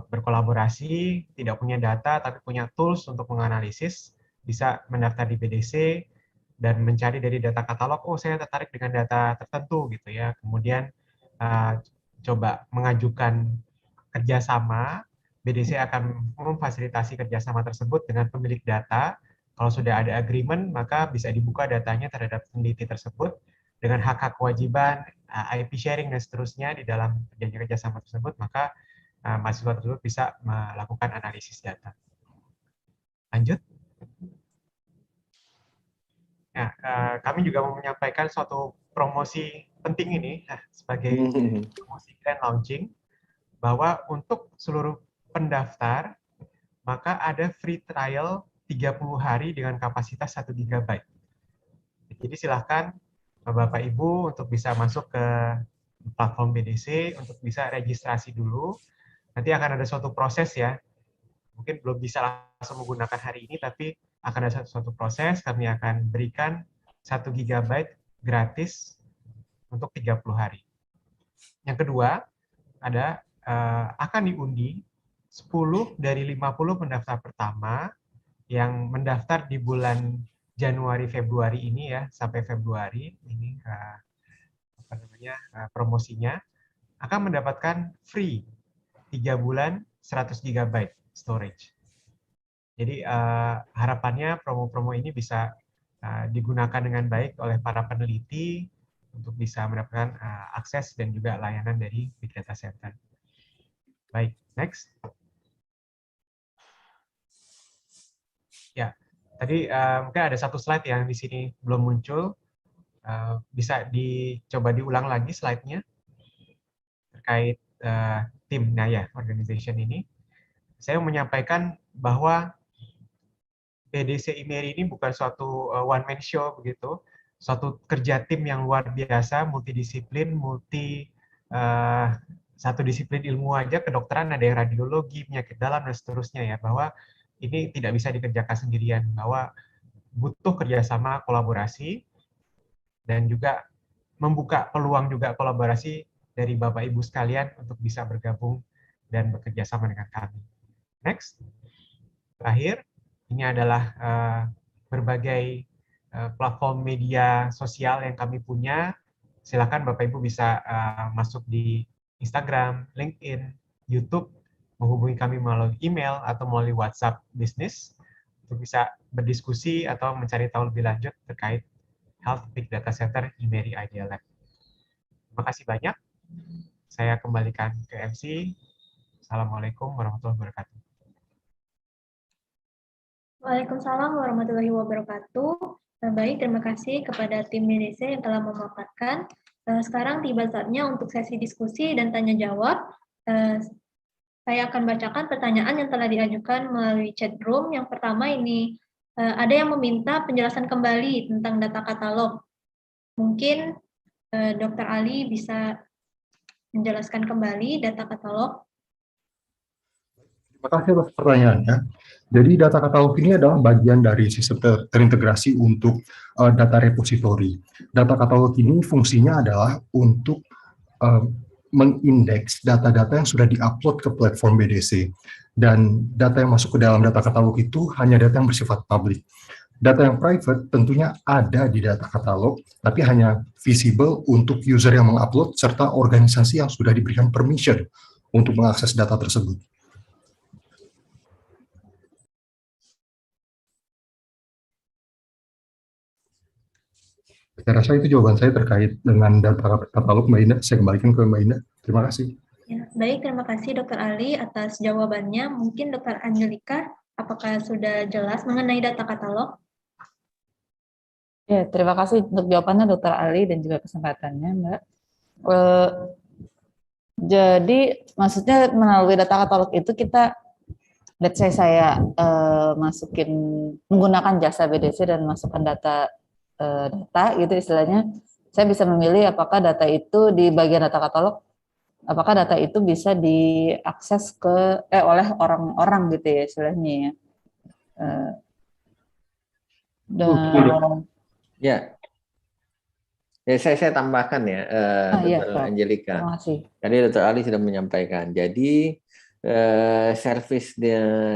berkolaborasi, tidak punya data tapi punya tools untuk menganalisis, bisa mendaftar di BDC dan mencari dari data katalog, oh saya tertarik dengan data tertentu gitu ya. Kemudian coba mengajukan kerjasama, BDC akan memfasilitasi kerjasama tersebut dengan pemilik data Kalau sudah ada agreement, maka bisa dibuka datanya terhadap peneliti tersebut dengan hak-hak kewajiban, IP sharing, dan seterusnya di dalam perjanjian kerjasama tersebut, maka mahasiswa tersebut bisa melakukan analisis data. Lanjut. Nah, kami juga mau menyampaikan suatu promosi penting ini sebagai promosi grand launching, bahwa untuk seluruh pendaftar, maka ada free trial 30 hari dengan kapasitas 1 GB. Jadi silahkan Bapak Ibu untuk bisa masuk ke platform BDC, untuk bisa registrasi dulu. Nanti akan ada suatu proses ya, mungkin belum bisa langsung menggunakan hari ini, tapi akan ada suatu proses, kami akan berikan 1 GB gratis untuk 30 hari. Yang kedua, ada akan diundi 10 dari 50 pendaftar pertama yang mendaftar di bulan Januari Februari ini ya, sampai Februari ini promosinya akan mendapatkan free 3 bulan 100 GB storage. Jadi harapannya promo-promo ini bisa digunakan dengan baik oleh para peneliti untuk bisa mendapatkan akses dan juga layanan dari Big Data Center. Baik, next. Ya, tadi mungkin ada satu slide yang di sini belum muncul. Bisa dicoba diulang lagi slide-nya terkait tim Naya Organization ini. Saya menyampaikan bahwa BDC IMERI ini bukan suatu one-man show begitu, suatu kerja tim yang luar biasa, multidisiplin, satu disiplin ilmu aja, kedokteran ada yang radiologi, penyakit dalam, dan seterusnya ya, bahwa ini tidak bisa dikerjakan sendirian, bahwa butuh kerjasama, kolaborasi, dan juga membuka peluang juga kolaborasi dari Bapak Ibu sekalian untuk bisa bergabung dan bekerja sama dengan kami. Next. Terakhir, ini adalah berbagai platform media sosial yang kami punya. Silakan Bapak Ibu bisa masuk di Instagram, LinkedIn, YouTube, menghubungi kami melalui email atau melalui WhatsApp bisnis untuk bisa berdiskusi atau mencari tahu lebih lanjut terkait Health Big Data Center IMERI Idea Lab. Terima kasih banyak. Saya kembalikan ke MC. Assalamualaikum warahmatullahi wabarakatuh. Waalaikumsalam warahmatullahi wabarakatuh. Baik, terima kasih kepada tim BDC yang telah memaparkan. Sekarang tiba saatnya untuk sesi diskusi dan tanya jawab. Saya akan bacakan pertanyaan yang telah diajukan melalui chat room. Yang pertama ini, ada yang meminta penjelasan kembali tentang data katalog. Mungkin Dr. Ali bisa menjelaskan kembali data katalog. Terima kasih atas pertanyaannya. Jadi data katalog ini adalah bagian dari sistem terintegrasi untuk data repository. Data katalog ini fungsinya adalah untuk mengindeks data-data yang sudah diupload ke platform BDC. Dan data yang masuk ke dalam data katalog itu hanya data yang bersifat publik. Data yang private tentunya ada di data katalog, tapi hanya visible untuk user yang mengupload serta organisasi yang sudah diberikan permission untuk mengakses data tersebut. Saya rasa itu jawaban saya terkait dengan data katalog, Mbak Indah. Saya kembalikan ke Mbak Indah. Terima kasih. Ya, baik, terima kasih Dr. Ali atas jawabannya. Mungkin Dr. Angelika, apakah sudah jelas mengenai data katalog? Ya, terima kasih untuk jawabannya Dr. Ali dan juga kesempatannya, Mbak. Jadi maksudnya melalui data katalog itu kita, let's say saya menggunakan jasa BDC dan masukkan data gitu istilahnya, saya bisa memilih apakah data itu di bagian data katalog, apakah data itu bisa diakses oleh orang-orang gitu ya istilahnya ya. Ya, saya tambahkan ya, Dr. Angelika. Terima kasih. Tadi Dr. Ali sudah menyampaikan. Jadi service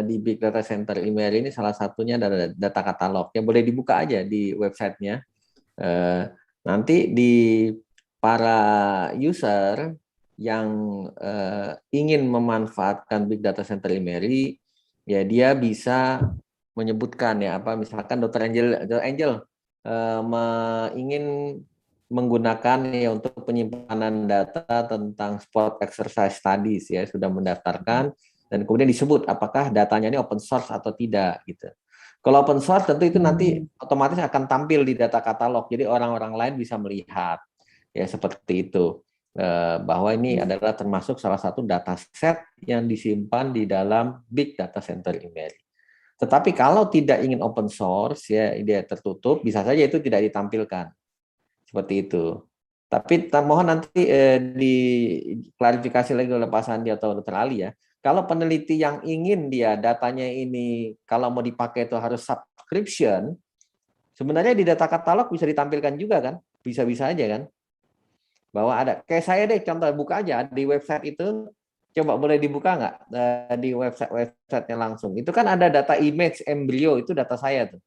di Big Data Center IMERI ini salah satunya adalah data katalog yang boleh dibuka aja di websitenya. Nanti di para user yang ingin memanfaatkan Big Data Center IMERI, ya dia bisa menyebutkan ya apa misalkan Dr. Angel ingin menggunakan ya untuk penyimpanan data tentang sport exercise studies ya, sudah mendaftarkan dan kemudian disebut apakah datanya ini open source atau tidak gitu. Kalau open source tentu itu nanti otomatis akan tampil di data katalog, jadi orang-orang lain bisa melihat ya seperti itu, bahwa ini adalah termasuk salah satu data set yang disimpan di dalam Big Data Center IMERI. Tetapi kalau tidak ingin open source ya, dia tertutup, bisa saja itu tidak ditampilkan seperti itu. Tapi mohon nanti diklarifikasi lagi oleh Pak Sandi atau Dr. Ali ya. Kalau peneliti yang ingin dia datanya ini kalau mau dipakai itu harus subscription, sebenarnya di data katalog bisa ditampilkan juga kan, bisa-bisa aja kan. Bahwa ada, kayak saya deh contoh buka aja di website itu. Coba boleh dibuka nggak di website-nya langsung? Itu kan ada data image embrio, itu data saya tuh.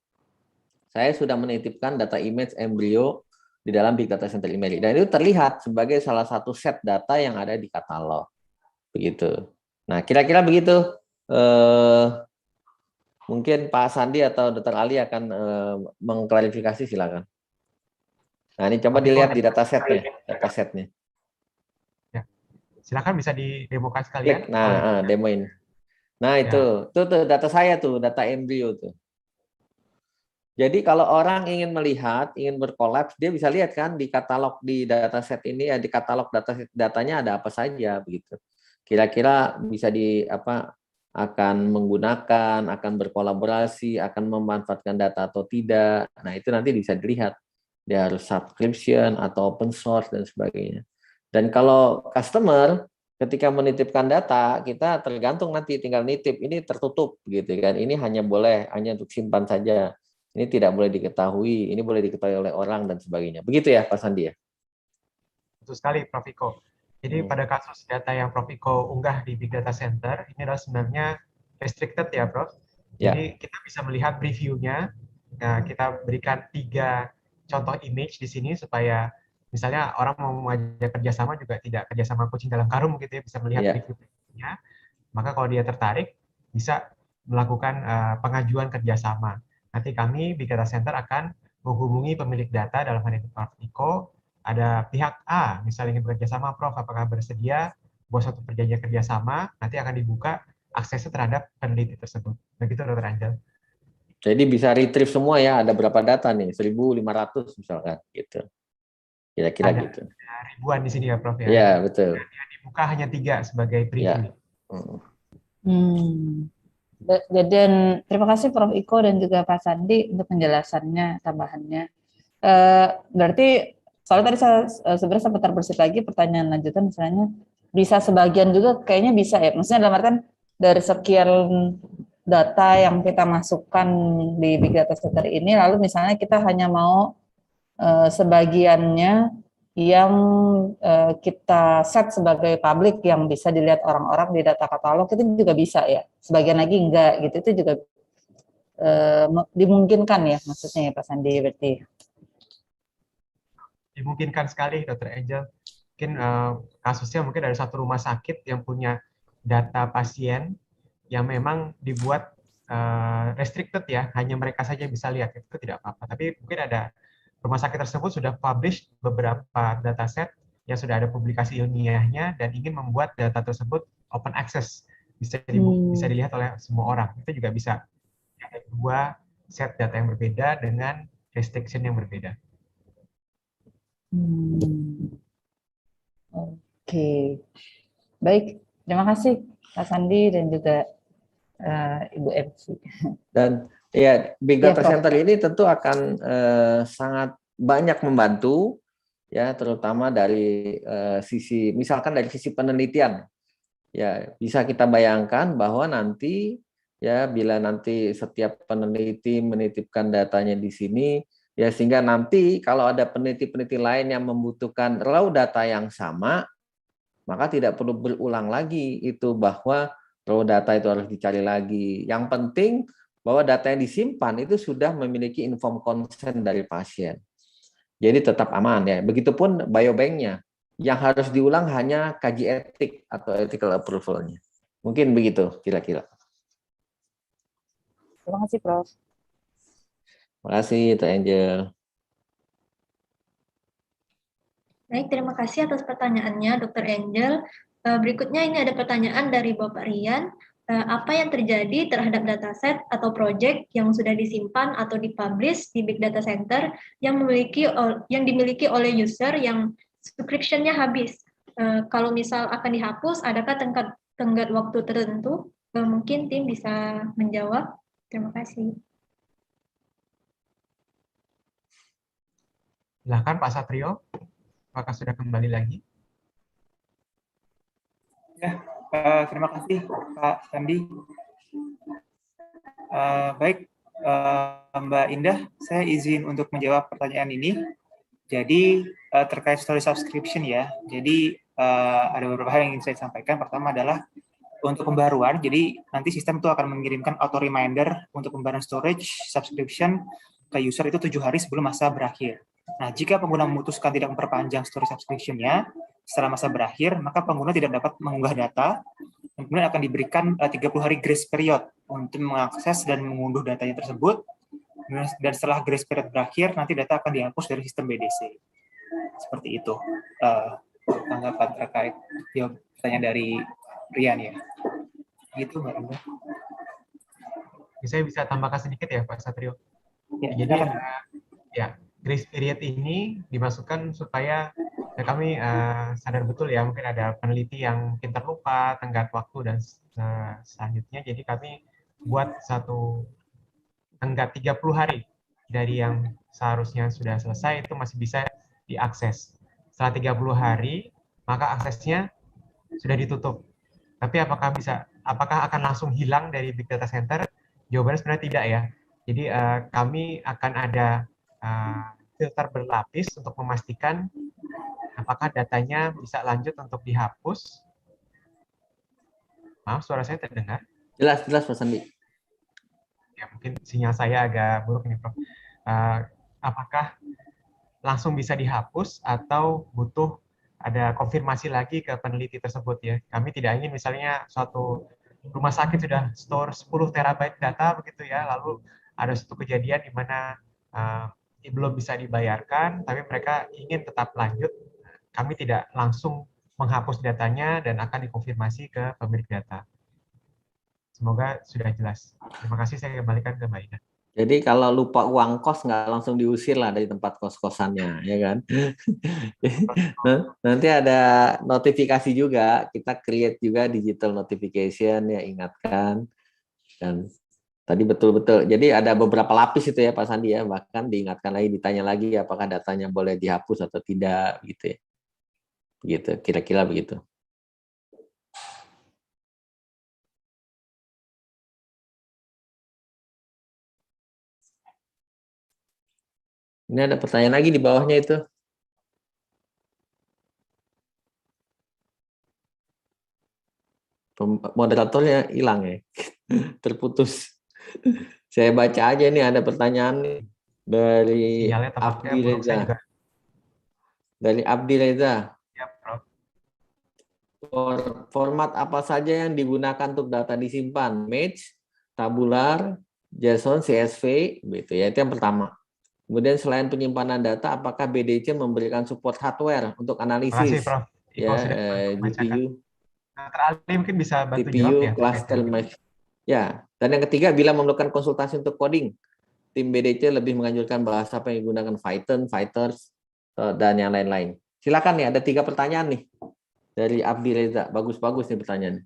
Saya sudah menitipkan data image embrio di dalam Big Data Center IMERI. Dan itu terlihat sebagai salah satu set data yang ada di katalog. Begitu. Nah, kira-kira begitu. Mungkin Pak Sandi atau Dr. Ali akan mengklarifikasi, silakan. Nah, ini coba dilihat di data setnya. Silakan bisa didemokan sekalian. Nah, demoin. Nah, itu tuh data saya tuh, data embrio tuh. Jadi kalau orang ingin melihat, ingin berkolaps, dia bisa lihat kan di katalog di dataset ini ya, di katalog datanya ada apa saja begitu. Kira-kira bisa akan menggunakan, akan berkolaborasi, akan memanfaatkan data atau tidak. Nah, itu nanti bisa dilihat. Dia harus subscription atau open source dan sebagainya. Dan kalau customer ketika menitipkan data, kita tergantung nanti tinggal nitip, ini tertutup gitu kan. Ini hanya untuk simpan saja. Ini tidak boleh diketahui, ini boleh diketahui oleh orang dan sebagainya. Begitu ya Pak Sandi ya? Betul sekali Prof. Iko. Jadi pada kasus data yang Prof. Iko unggah di Big Data Center, ini adalah sebenarnya restricted ya Prof. Jadi kita bisa melihat previewnya. Nah, kita berikan 3 contoh image di sini supaya misalnya orang mau mengajak kerjasama juga tidak kerjasama kucing dalam karung gitu ya, bisa melihat preview-nya. Maka kalau dia tertarik, bisa melakukan pengajuan kerjasama. Nanti kami Big Data Center akan menghubungi pemilik data, dalam hal ini Prof. Iko, ada pihak A, misalnya ingin bekerjasama Prof, apakah bersedia buat suatu perjanjian kerjasama, nanti akan dibuka aksesnya terhadap peneliti tersebut. Begitu Dr. Angel. Jadi bisa retrieve semua ya, ada berapa data nih, 1.500 misalkan gitu. Kira-kira gitu. Ribuan di sini ya Prof ya. Iya, betul. Dan yang dibuka hanya 3 sebagai preview. Dan terima kasih Prof. Iko dan juga Pak Sandi untuk penjelasannya, tambahannya. Berarti soalnya tadi saya sebenarnya sempat terbersit lagi pertanyaan lanjutan, misalnya bisa sebagian juga kayaknya bisa ya. Maksudnya dalam artian dari sekian data yang kita masukkan di Big Data Center ini, lalu misalnya kita hanya mau sebagiannya yang kita set sebagai publik yang bisa dilihat orang-orang di data katalog, itu juga bisa ya, sebagian lagi enggak gitu, itu juga dimungkinkan ya maksudnya ya Pak Sandi berarti. Dimungkinkan sekali Dr. Angel. Mungkin kasusnya mungkin ada satu rumah sakit yang punya data pasien yang memang dibuat restricted ya, hanya mereka saja yang bisa lihat, itu tidak apa-apa. Tapi mungkin ada rumah sakit tersebut sudah publish beberapa dataset yang sudah ada publikasi ilmiahnya dan ingin membuat data tersebut open access, bisa dilihat oleh semua orang. Itu juga bisa. Ada 2 set data yang berbeda dengan restriction yang berbeda. Oke. Baik, terima kasih Pak Sandi dan juga Ibu MC. Dan ya, Big Data Center ini tentu akan sangat banyak membantu ya, terutama dari sisi, misalkan dari sisi penelitian. Ya, bisa kita bayangkan bahwa nanti ya, bila nanti setiap peneliti menitipkan datanya di sini ya, sehingga nanti kalau ada peneliti-peneliti lain yang membutuhkan raw data yang sama, maka tidak perlu berulang lagi itu bahwa raw data itu harus dicari lagi. Yang penting bahwa data yang disimpan itu sudah memiliki informed consent dari pasien. Jadi tetap aman ya. Begitupun biobanknya. Yang harus diulang hanya kaji etik atau ethical approval-nya. Mungkin begitu kira-kira. Terima kasih, Prof. Terima kasih, Dr. Angel. Baik, terima kasih atas pertanyaannya, Dr. Angel. Berikutnya ini ada pertanyaan dari Bapak Rian. Apa yang terjadi terhadap dataset atau project yang sudah disimpan atau dipublish di Big Data Center yang dimiliki oleh user yang subscription-nya habis? Kalau misal akan dihapus, adakah tenggat waktu tertentu? Mungkin tim bisa menjawab. Terima kasih. Silakan Pak Satrio, apakah sudah kembali lagi? Ya, terima kasih Pak Sandi. Baik, Mbak Indah, saya izin untuk menjawab pertanyaan ini. Jadi terkait story subscription ya, jadi ada beberapa hal yang ingin saya sampaikan. Pertama adalah untuk pembaruan, jadi nanti sistem itu akan mengirimkan auto reminder untuk pembaruan storage subscription ke user itu 7 hari sebelum masa berakhir. Nah, jika pengguna memutuskan tidak memperpanjang storage subscription-nya setelah masa berakhir, maka pengguna tidak dapat mengunggah data, dan kemudian akan diberikan 30 hari grace period untuk mengakses dan mengunduh datanya tersebut, dan setelah grace period berakhir, nanti data akan dihapus dari sistem BDC. Seperti itu tanggapan terkait pertanyaan dari Rian ya. Gitu, Mbak Indah. Saya bisa tambahkan sedikit ya, Pak Satrio. Ya, jadi ya grace period ini dimasukkan supaya kami sadar betul ya, mungkin ada peneliti yang mungkin terlupa tenggat waktu dan selanjutnya, jadi kami buat satu tenggat 30 hari dari yang seharusnya sudah selesai itu masih bisa diakses. Setelah 30 hari maka aksesnya sudah ditutup. Tapi apakah akan langsung hilang dari Big Data Center? Jawabannya sebenarnya tidak ya. Jadi kami akan ada filter berlapis untuk memastikan apakah datanya bisa lanjut untuk dihapus. Maaf, suara saya terdengar? Jelas, Pak Sandi. Ya, mungkin sinyal saya agak buruk nih, Prof. Apakah langsung bisa dihapus atau butuh ada konfirmasi lagi ke peneliti tersebut ya? Kami tidak ingin misalnya suatu rumah sakit sudah store 10 terabyte data begitu ya, lalu ada suatu kejadian di mana belum bisa dibayarkan, tapi mereka ingin tetap lanjut. Kami tidak langsung menghapus datanya dan akan dikonfirmasi ke pemilik data. Semoga sudah jelas. Terima kasih, saya kembalikan ke Mbak Ida. Jadi kalau lupa uang kos nggak langsung diusir lah dari tempat kos-kosannya, ya kan? Nanti ada notifikasi juga, kita create juga digital notification ya, ingatkan. Dan tadi betul-betul, jadi ada beberapa lapis itu ya Pak Sandi ya, bahkan diingatkan lagi, ditanya lagi apakah datanya boleh dihapus atau tidak, gitu ya. Begitu, kira-kira begitu. Ini ada pertanyaan lagi di bawahnya itu. Moderatornya hilang ya, terputus. Saya baca aja nih, ada pertanyaan nih dari Abdi Reza. Dari Abdi Reza. Ya, Prof. Format apa saja yang digunakan untuk data disimpan? Match, tabular, JSON, CSV, gitu ya. Itu yang pertama. Kemudian selain penyimpanan data, apakah BDC memberikan support hardware untuk analisis? Terima kasih, Prof. Ya, GPU. Terali mungkin bisa bantu GPU, jawab ya. cluster mesh. Ya, dan yang ketiga, bila memerlukan konsultasi untuk coding, tim BDC lebih menganjurkan bahasa apa yang digunakan Python, Fighters, dan yang lain-lain. Silakan nih, ada 3 pertanyaan nih dari Abdi Reza. Bagus-bagus nih pertanyaan.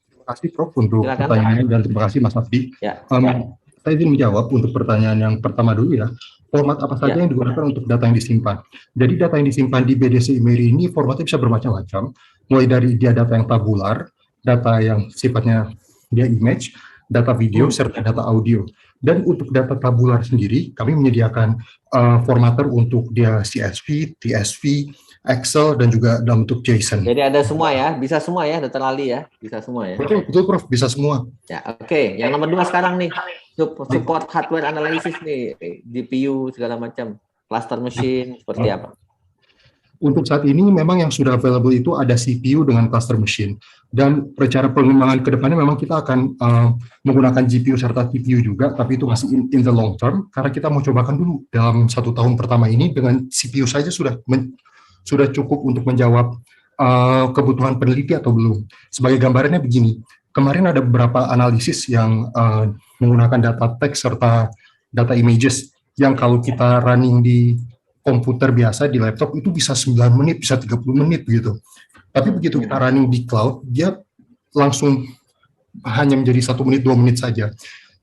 Terima kasih Prof untuk pertanyaannya dan terima kasih Mas Abdi. Ya. Saya izin menjawab untuk pertanyaan yang pertama dulu ya. Format apa saja yang digunakan untuk data yang disimpan? Jadi data yang disimpan di BDC Imeri ini formatnya bisa bermacam-macam. Mulai dari dia data yang tabular, data yang sifatnya dia image, data video, serta data audio. Dan untuk data tabular sendiri, kami menyediakan formatter untuk dia CSV, TSV, Excel, dan juga dalam bentuk JSON. Jadi ada semua ya, bisa semua ya, Dr. Ali ya, bisa semua ya. Betul Prof, bisa semua. Ya, oke. Yang nomor 2 sekarang nih, support hardware analysis nih, GPU segala macam, cluster machine, seperti apa? Untuk saat ini memang yang sudah available itu ada CPU dengan cluster machine. Dan rencana pengembangan ke depannya memang kita akan menggunakan GPU serta TPU juga, tapi itu masih in the long term, karena kita mau cobakan dulu dalam 1 tahun pertama ini dengan CPU saja sudah cukup untuk menjawab kebutuhan peneliti atau belum. Sebagai gambarannya begini, kemarin ada beberapa analisis yang menggunakan data teks serta data images, yang kalau kita running di komputer biasa di laptop itu bisa 9 menit, bisa 30 menit gitu. Tapi begitu kita running di cloud, dia langsung hanya menjadi 1 menit, 2 menit saja.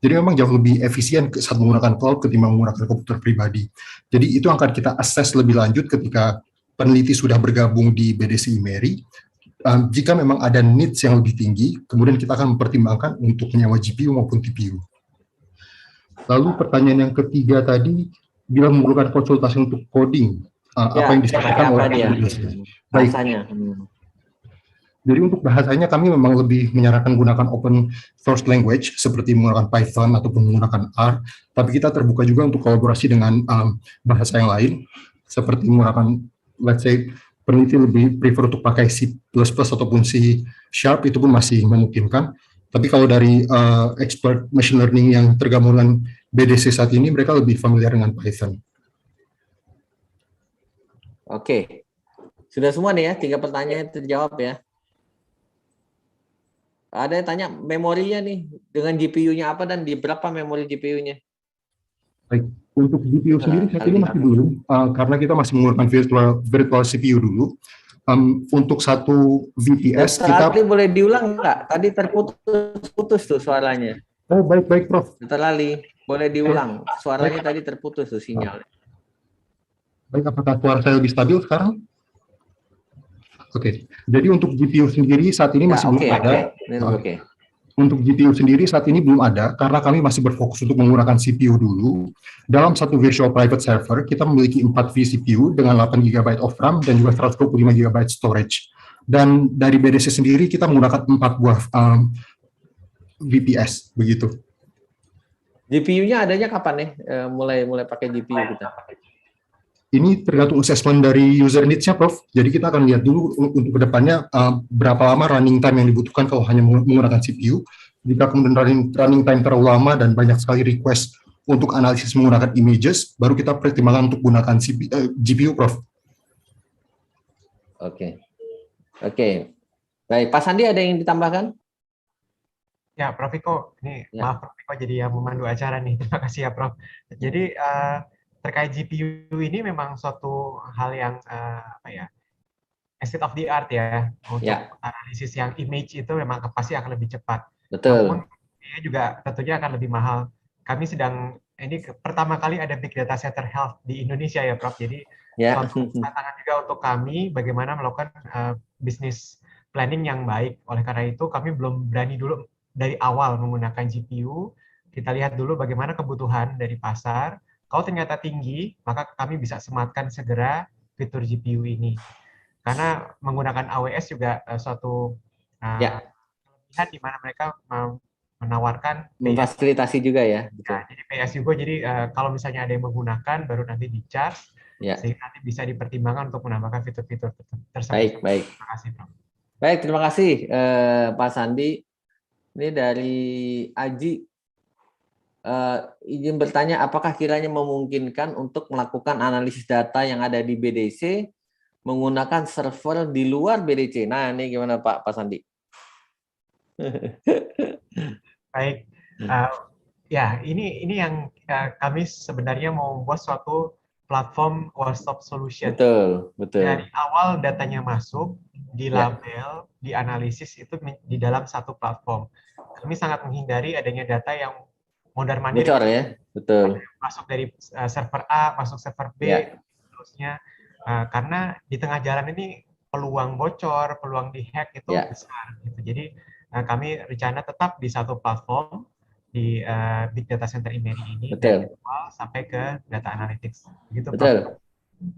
Jadi memang jauh lebih efisien saat menggunakan cloud ketimbang menggunakan komputer pribadi. Jadi itu akan kita assess lebih lanjut ketika peneliti sudah bergabung di BDC IMERI. Jika memang ada needs yang lebih tinggi, kemudian kita akan mempertimbangkan untuk menyewa GPU maupun TPU. Lalu pertanyaan yang ketiga tadi, bila memerlukan konsultasi untuk coding, apa yang disampaikan oleh bahasanya. Jadi untuk bahasanya kami memang lebih menyarankan gunakan open source language seperti menggunakan Python ataupun menggunakan R, tapi kita terbuka juga untuk kolaborasi dengan bahasa yang lain seperti menggunakan, let's say, peneliti lebih prefer untuk pakai C++ ataupun C# itu pun masih memungkinkan. Tapi kalau dari expert machine learning yang tergabung dengan BDC saat ini, mereka lebih familiar dengan Python. Oke, sudah semua nih ya, 3 pertanyaan terjawab ya. Ada yang tanya memorinya nih, dengan GPU-nya apa dan di berapa memori GPU-nya? Baik, untuk GPU sendiri saat ini masih belum, karena kita masih menggunakan virtual CPU dulu. Untuk 1 VPS kita... boleh diulang nggak? Tadi terputus tuh suaranya. Oh, baik, Prof. Lali, boleh diulang. Suaranya tadi terputus tuh sinyalnya. Baik, apakah suara saya lebih stabil sekarang? Oke, jadi untuk GPU sendiri saat ini masih belum ada. Untuk GPU sendiri saat ini belum ada, karena kami masih berfokus untuk menggunakan CPU dulu. Dalam 1 virtual private server, kita memiliki 4 vCPU dengan 8 GB of RAM dan juga 125 GB storage. Dan dari BDC sendiri, kita menggunakan 4 buah VPS, begitu. GPU-nya adanya kapan nih? Mulai pakai GPU kita? Ini tergantung assessment dari user needs-nya, Prof. Jadi kita akan lihat dulu untuk kedepannya berapa lama running time yang dibutuhkan kalau hanya menggunakan CPU. Jika kemudian running time terlalu lama dan banyak sekali request untuk analisis menggunakan images, baru kita pertimbangkan untuk gunakan GPU, Prof. Oke. Baik, Pak Sandi ada yang ditambahkan? Ya, Prof Iko, ini maaf Prof Iko jadi yang memandu acara nih. Terima kasih ya, Prof. Jadi terkait GPU ini memang suatu hal yang state of the art ya, untuk analisis yang image itu memang pasti akan lebih cepat. Betul. Namun ini juga tentunya akan lebih mahal. Kami sedang ini pertama kali ada big data center health di Indonesia ya, Prof. Jadi suatu tantangan juga untuk kami bagaimana melakukan bisnis planning yang baik. Oleh karena itu kami belum berani dulu dari awal menggunakan GPU. Kita lihat dulu bagaimana kebutuhan dari pasar. Kalau ternyata tinggi, maka kami bisa sematkan segera fitur GPU ini. Karena menggunakan AWS juga suatu kelebihan di mana mereka menawarkan memfasilitasi juga ya. Betul. Jadi PS juga. Jadi kalau misalnya ada yang menggunakan, baru nanti di-charge, sehingga nanti bisa dipertimbangkan untuk menambahkan fitur-fitur tersebut. Baik. Terima kasih, Prof. Baik, terima kasih Pak Sandi. Ini dari Aji. Izin bertanya, apakah kiranya memungkinkan untuk melakukan analisis data yang ada di BDC menggunakan server di luar BDC? Nah, ini gimana Pak Sandi? Baik, ya ini yang kami sebenarnya mau membuat suatu platform one-stop solution. Betul. Dari awal datanya masuk, dilabel, dianalisis itu di dalam satu platform. Kami sangat menghindari adanya data yang mondar-mandir, bocor ya, betul. Masuk dari server A, masuk server B, terusnya. Karena di tengah jalan ini peluang bocor, peluang dihack itu besar. Gitu. Jadi kami rencana tetap di satu platform di Big Data Center IMERI ini, dari awal sampai ke data analytics. Gitu, betul. Prof.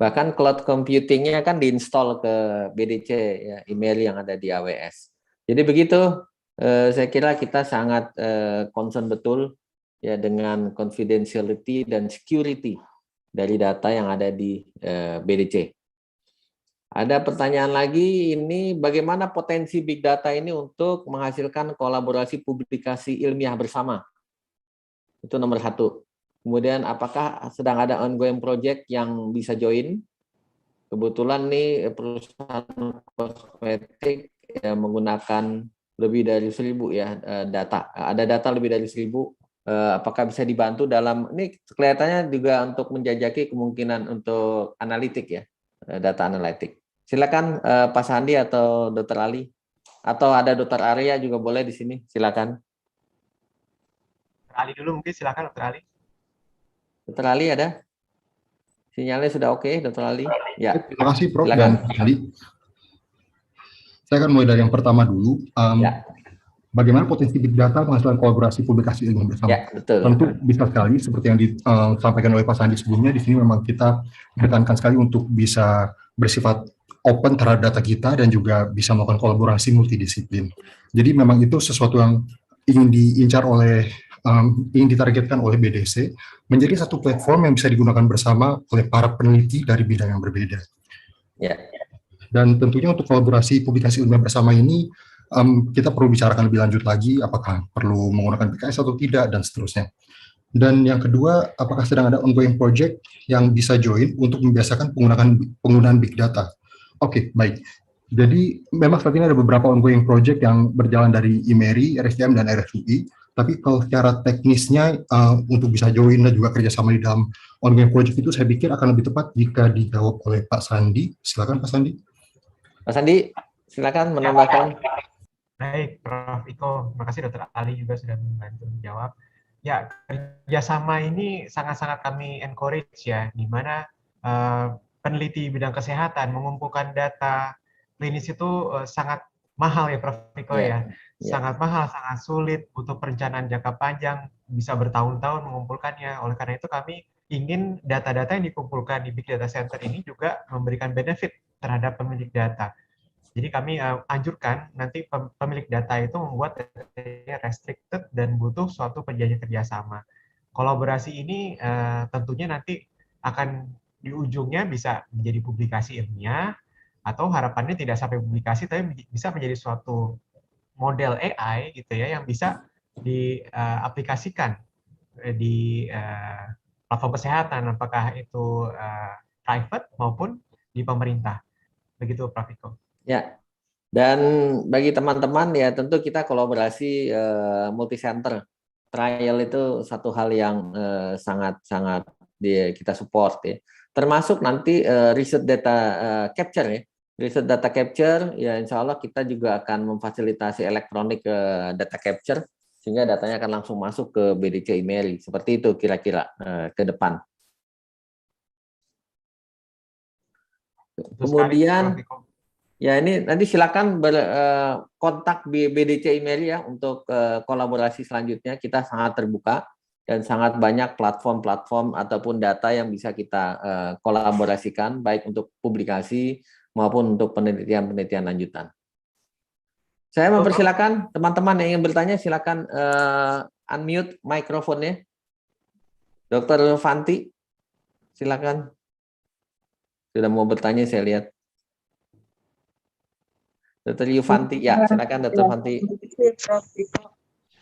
Bahkan cloud computingnya kan diinstal ke BDC ya, IMERI yang ada di AWS. Jadi begitu, saya kira kita sangat concern betul ya dengan confidentiality dan security dari data yang ada di BDC. Ada pertanyaan lagi, ini bagaimana potensi big data ini untuk menghasilkan kolaborasi publikasi ilmiah bersama? Itu nomor 1. Kemudian apakah sedang ada ongoing project yang bisa join? Kebetulan nih perusahaan kosmetik ya, menggunakan lebih dari 1.000 ya data. Ada data lebih dari 1.000. Apakah bisa dibantu dalam, ini kelihatannya juga untuk menjajaki kemungkinan untuk analitik ya, data analitik. Silakan Pak Sandi atau Dr. Ali, atau ada Dr. Arya juga boleh di sini, silakan. Dr. Ali dulu mungkin, silakan Dr. Ali. Dr. Ali ada? Sinyalnya sudah oke, Dr. Ali? Ya. Terima kasih Prof. Silakan. Dan Ali. Saya akan mulai dari yang pertama dulu. Ya. Bagaimana potensi big data menghasilkan kolaborasi publikasi ilmiah bersama? Ya, betul. Tentu bisa sekali, seperti yang disampaikan oleh Pak Sandi sebelumnya, di sini memang kita menekankan sekali untuk bisa bersifat open terhadap data kita dan juga bisa melakukan kolaborasi multidisiplin. Jadi memang itu sesuatu yang ingin diincar oleh, ingin ditargetkan oleh BDC, menjadi satu platform yang bisa digunakan bersama oleh para peneliti dari bidang yang berbeda. Ya. Dan tentunya untuk kolaborasi publikasi ilmiah bersama ini, kita perlu bicarakan lebih lanjut lagi, apakah perlu menggunakan PKS atau tidak, dan seterusnya. Dan yang kedua, apakah sedang ada ongoing project yang bisa join untuk membiasakan penggunaan big data? Oke, baik. Jadi memang saat ini ada beberapa ongoing project yang berjalan dari IMERI, RSDM, dan RSUI. Tapi kalau secara teknisnya untuk bisa join dan juga kerjasama di dalam ongoing project itu, saya pikir akan lebih tepat jika dijawab oleh Pak Sandi. Silakan Pak Sandi. Pak Sandi, silakan menambahkan. Baik, Prof. Iko. Terima kasih Dr. Ali juga sudah membantu menjawab. Ya, kerjasama ini sangat-sangat kami encourage ya, di mana peneliti bidang kesehatan mengumpulkan data klinis itu sangat mahal ya, Prof. Iko ya. Sangat mahal, sangat sulit, butuh perencanaan jangka panjang, bisa bertahun-tahun mengumpulkannya. Oleh karena itu kami ingin data-data yang dikumpulkan di Big Data Center ini juga memberikan benefit terhadap pemilik data. Jadi kami anjurkan nanti pemilik data itu membuat datanya restricted dan butuh suatu perjanjian kerjasama. Kolaborasi ini tentunya nanti akan di ujungnya bisa menjadi publikasi ilmiah, atau harapannya tidak sampai publikasi, tapi bisa menjadi suatu model AI gitu ya, yang bisa diaplikasikan di platform kesehatan, apakah itu private maupun di pemerintah. Begitu, Prof. Iko. Ya, dan bagi teman-teman ya tentu kita kolaborasi multi center trial itu satu hal yang sangat-sangat kita support ya. Termasuk nanti riset data capture ya, riset data capture ya, insya Allah kita juga akan memfasilitasi elektronik data capture sehingga datanya akan langsung masuk ke BDC IMERI. Seperti itu kira-kira ke depan. Kemudian ya ini nanti silakan berkontak di BDC IMERI ya untuk kolaborasi selanjutnya. Kita sangat terbuka dan sangat banyak platform-platform ataupun data yang bisa kita kolaborasikan baik untuk publikasi maupun untuk penelitian-penelitian lanjutan. Saya mempersilakan teman-teman yang ingin bertanya, silakan unmute mikrofonnya. Dr. Fanti, silakan. Sudah mau bertanya saya lihat. Dr. Yufanti, ya silakan Dr. Fanti.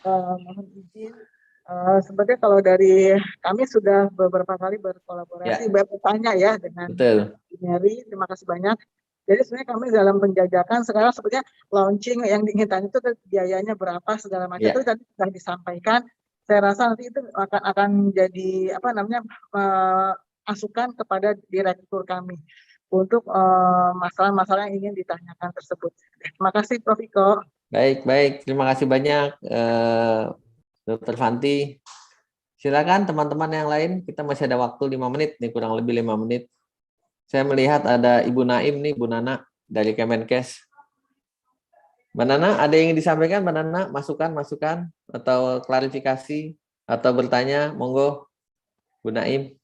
Mohon izin, sebenarnya kalau dari kami sudah beberapa kali berkolaborasi, bertanya ya dengan IMERI, terima kasih banyak. Jadi sebenarnya kami dalam penjajakan sekarang sebenarnya launching yang diinginkan itu biayanya berapa segala macam itu tadi sudah disampaikan. Saya rasa nanti itu akan jadi apa namanya masukan kepada direktur kami untuk masalah-masalah yang ingin ditanyakan tersebut. Terima kasih Prof. Iko. Baik. Terima kasih banyak Dr. Fanti. Silakan teman-teman yang lain, kita masih ada waktu 5 menit, nih kurang lebih 5 menit. Saya melihat ada Ibu Naim nih, Bu Nana dari Kemenkes. Mbak Nana, ada yang disampaikan Mbak Nana? Masukan atau klarifikasi atau bertanya? Monggo, Bu Naim.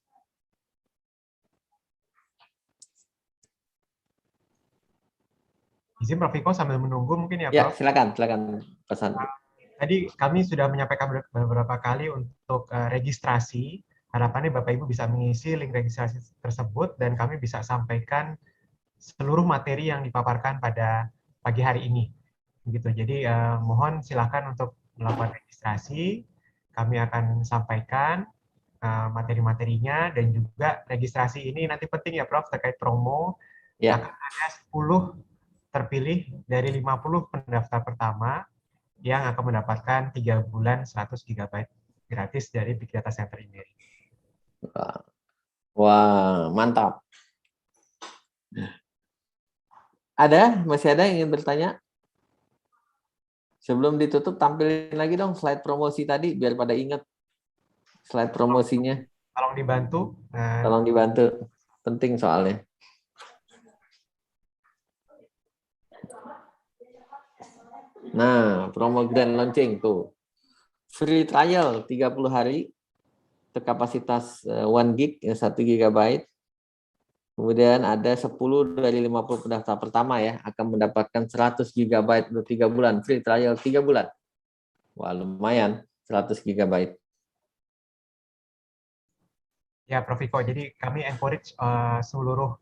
Izin Prof. Iko sambil menunggu mungkin ya, Ya, Prof. silakan pesan. Tadi kami sudah menyampaikan beberapa kali untuk registrasi. Harapannya Bapak Ibu bisa mengisi link registrasi tersebut dan kami bisa sampaikan seluruh materi yang dipaparkan pada pagi hari ini. Begitu. Jadi mohon silakan untuk melakukan registrasi. Kami akan sampaikan materi-materinya, dan juga registrasi ini nanti penting ya Prof terkait promo. Ya. Akan ada 10 terpilih dari 50 pendaftar pertama yang akan mendapatkan 3 bulan 100 GB gratis dari Big Data Center Imeri. Wah, mantap. Masih ada yang ingin bertanya? Sebelum ditutup, tampilin lagi dong slide promosi tadi, biar pada ingat slide promosinya. Tolong dibantu. Tolong dibantu. Penting soalnya. Nah, promo grand launching tuh. Free trial 30 hari. Kapasitas 1 gig, 1 GB. Kemudian ada 10 dari 50 pendaftar pertama ya, akan mendapatkan 100 GB untuk 3 bulan. Free trial 3 bulan. Wah, lumayan. 100 GB. Ya, Prof Iko. Jadi kami encourage seluruh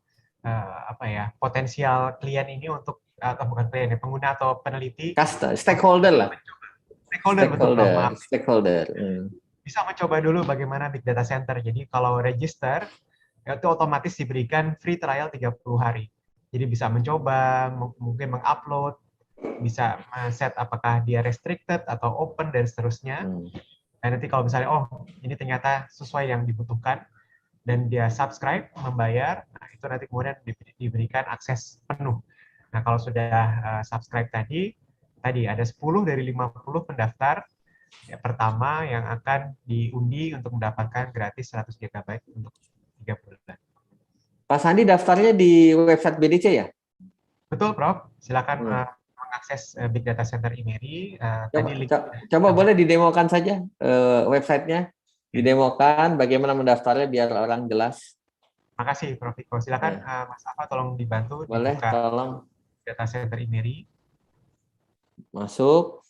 potensial klien ini untuk, atau bukan klien, pengguna atau peneliti. Stakeholder lah. Stakeholder. Bisa mencoba dulu bagaimana Big Data Center. Jadi kalau register, itu otomatis diberikan free trial 30 hari. Jadi bisa mencoba, mungkin mengupload, bisa set apakah dia restricted atau open, dan seterusnya. Dan nanti kalau misalnya, oh ini ternyata sesuai yang dibutuhkan, dan dia subscribe, membayar, nah itu nanti kemudian diberikan akses penuh. Nah kalau sudah subscribe tadi ada 10 dari 50 pendaftar ya, pertama yang akan diundi untuk mendapatkan gratis 100 GB untuk 3 bulan. Pak Sandi daftarnya di website BDC ya? Betul, Prof. Silakan mengakses Big Data Center Imeri. Coba boleh didemokan saja websitenya, didemokan bagaimana mendaftarnya biar orang jelas. Makasih, Prof Iko. Silakan Mas Alfa tolong dibantu. Boleh, tolong. Data Center Imeri. Masuk.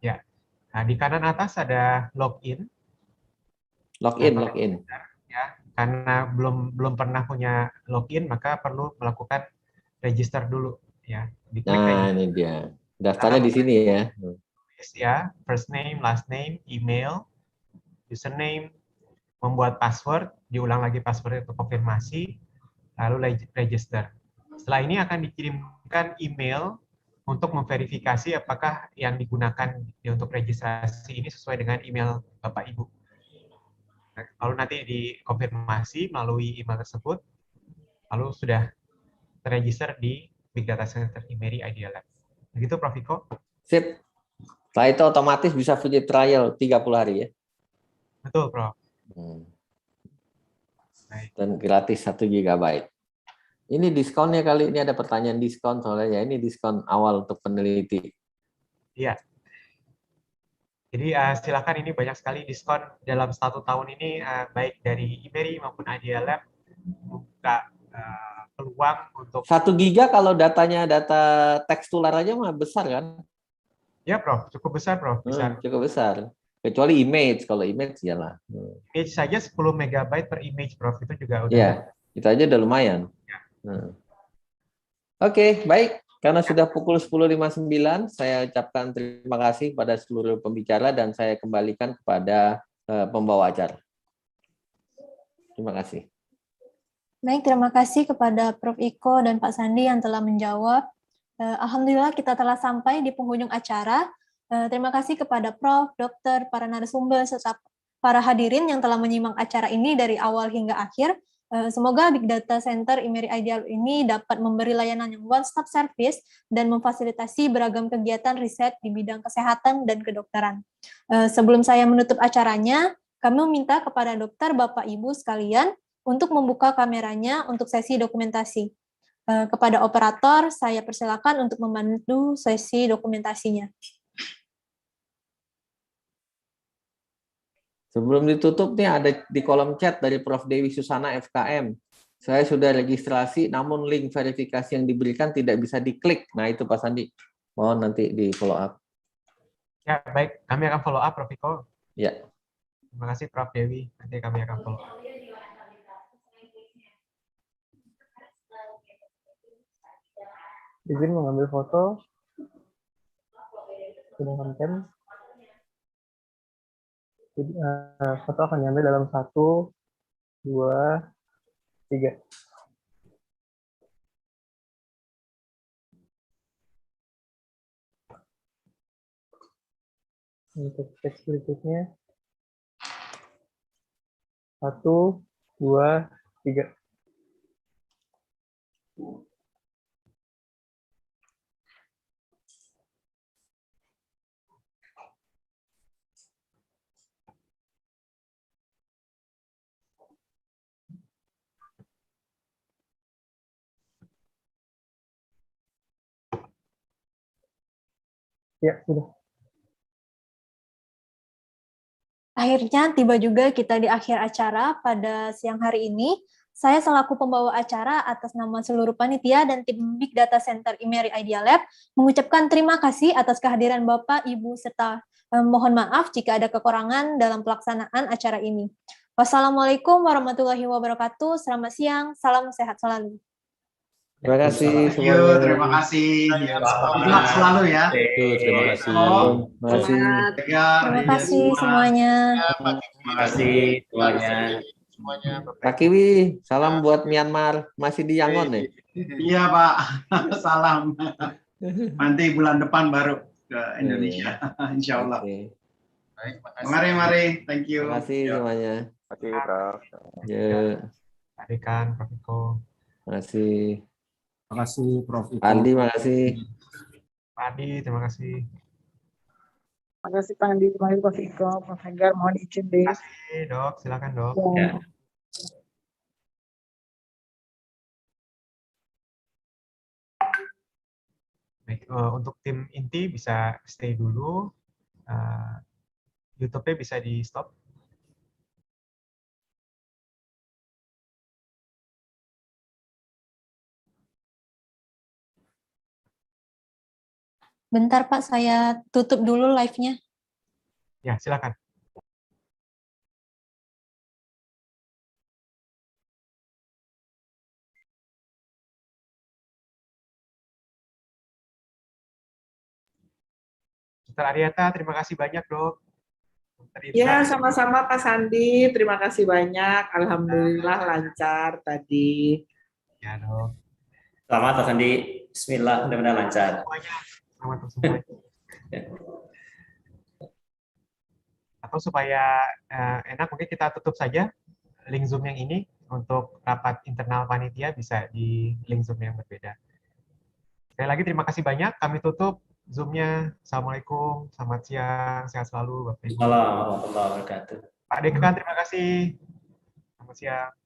Ya, nah, di kanan atas ada login. Login. Ya, karena belum pernah punya login, maka perlu melakukan register dulu. Ya, diklik nah, ini dia. Daftarnya di sini ya. Ya, first name, last name, email, username, membuat password, diulang lagi password untuk konfirmasi, lalu register. Setelah ini akan dikirimkan email untuk memverifikasi apakah yang digunakan untuk registrasi ini sesuai dengan email Bapak Ibu. Nah, lalu nanti dikonfirmasi melalui email tersebut, lalu sudah terregister di Big Data Center Imeri Idea Lab. Begitu, Prof Iko? Sip. Setelah itu otomatis bisa free trial 30 hari ya? Betul, Prof. Dan gratis 1 GB. Ini diskonnya kali ini, ada pertanyaan diskon soalnya ya, ini diskon awal untuk peneliti. Iya. Jadi silakan, ini banyak sekali diskon dalam 1 tahun ini, baik dari Imeri maupun Idea Lab membuka peluang untuk 1 giga kalau datanya data tekstuler aja mah besar kan? Ya, Prof, cukup besar, Prof. Besar. Cukup besar. Kecuali image, kalau image iyalah. Image saja 10 MB per image, Prof. Itu juga udah. Iya, itu aja udah lumayan. Ya. Oke, baik. Karena sudah pukul 10.59, saya ucapkan terima kasih pada seluruh pembicara dan saya kembalikan kepada pembawa acara. Terima kasih. Baik, terima kasih kepada Prof Iko dan Pak Sandi yang telah menjawab. Alhamdulillah kita telah sampai di penghujung acara. Terima kasih kepada Prof, Dokter, para narasumber, serta para hadirin yang telah menyimak acara ini dari awal hingga akhir. Semoga Big Data Center Imeri Idea ini dapat memberi layanan yang one-stop service dan memfasilitasi beragam kegiatan riset di bidang kesehatan dan kedokteran. Sebelum saya menutup acaranya, kami meminta kepada dokter, Bapak, Ibu sekalian untuk membuka kameranya untuk sesi dokumentasi. Kepada operator, saya persilakan untuk membantu sesi dokumentasinya. Sebelum ditutup nih ada di kolom chat dari Prof. Dewi Susana FKM. Saya sudah registrasi, namun link verifikasi yang diberikan tidak bisa diklik. Nah itu Pak Sandi, mohon nanti di follow up. Ya baik, kami akan follow up, Prof Iko. Ya. Terima kasih Prof. Dewi. Nanti kami akan follow up. Izin mengambil foto. Sudah konten. Jadi, foto akan diambil dalam 1, 2, 3. Untuk teks berikutnya 1, 2, 3. Ya, sudah. Akhirnya tiba juga kita di akhir acara pada siang hari ini. Saya selaku pembawa acara atas nama seluruh panitia dan tim Big Data Center IMERI Idea Lab mengucapkan terima kasih atas kehadiran Bapak, Ibu, serta mohon maaf jika ada kekurangan dalam pelaksanaan acara ini. Wassalamualaikum warahmatullahi wabarakatuh. Selamat siang, salam sehat selalu. Terima kasih Thank you, semuanya. terima kasih. Selamat selalu ya. Terima kasih. Terima kasih. Terima kasih semuanya. Terima kasih semuanya. Pak Kiwi, salam buat Myanmar. Masih di Yangon nih? Iya Pak, salam. Nanti bulan depan baru ke Indonesia, insya Allah. Mari, thank you. Terima kasih semuanya. Terima kasih, Prof. Ya. Pak Dekan, Prof. Iko. Terima kasih. Terima kasih, Prof. Iko. Andi, terima kasih. Pak Adi, terima kasih. Terima kasih Pak Andi, terima kasih Prof. Iko, Prof. Hegar, mohon izin deh. Terima kasih Dok, silakan Dok. Ya. Baik, untuk tim inti bisa stay dulu. YouTube-nya bisa di stop. Bentar Pak, saya tutup dulu live-nya. Ya, silakan. Dr. Aryata, terima kasih banyak, Dok. Ya, sama-sama Pak Sandi. Terima kasih banyak. Alhamdulillah lancar tadi. Ya, Dok. Selamat Pak Sandi. Bismillah, mudah-mudahan lancar. Selamat untuk semuanya. Atau supaya enak, mungkin kita tutup saja link Zoom yang ini. Untuk rapat internal panitia bisa di link Zoom yang berbeda. Sekali lagi terima kasih banyak. Kami tutup Zoom-nya. Assalamualaikum, selamat siang, sehat selalu Bapak Ibu. Assalamualaikum warahmatullahi wabarakatuh. Pak Dekan, terima kasih. Selamat siang.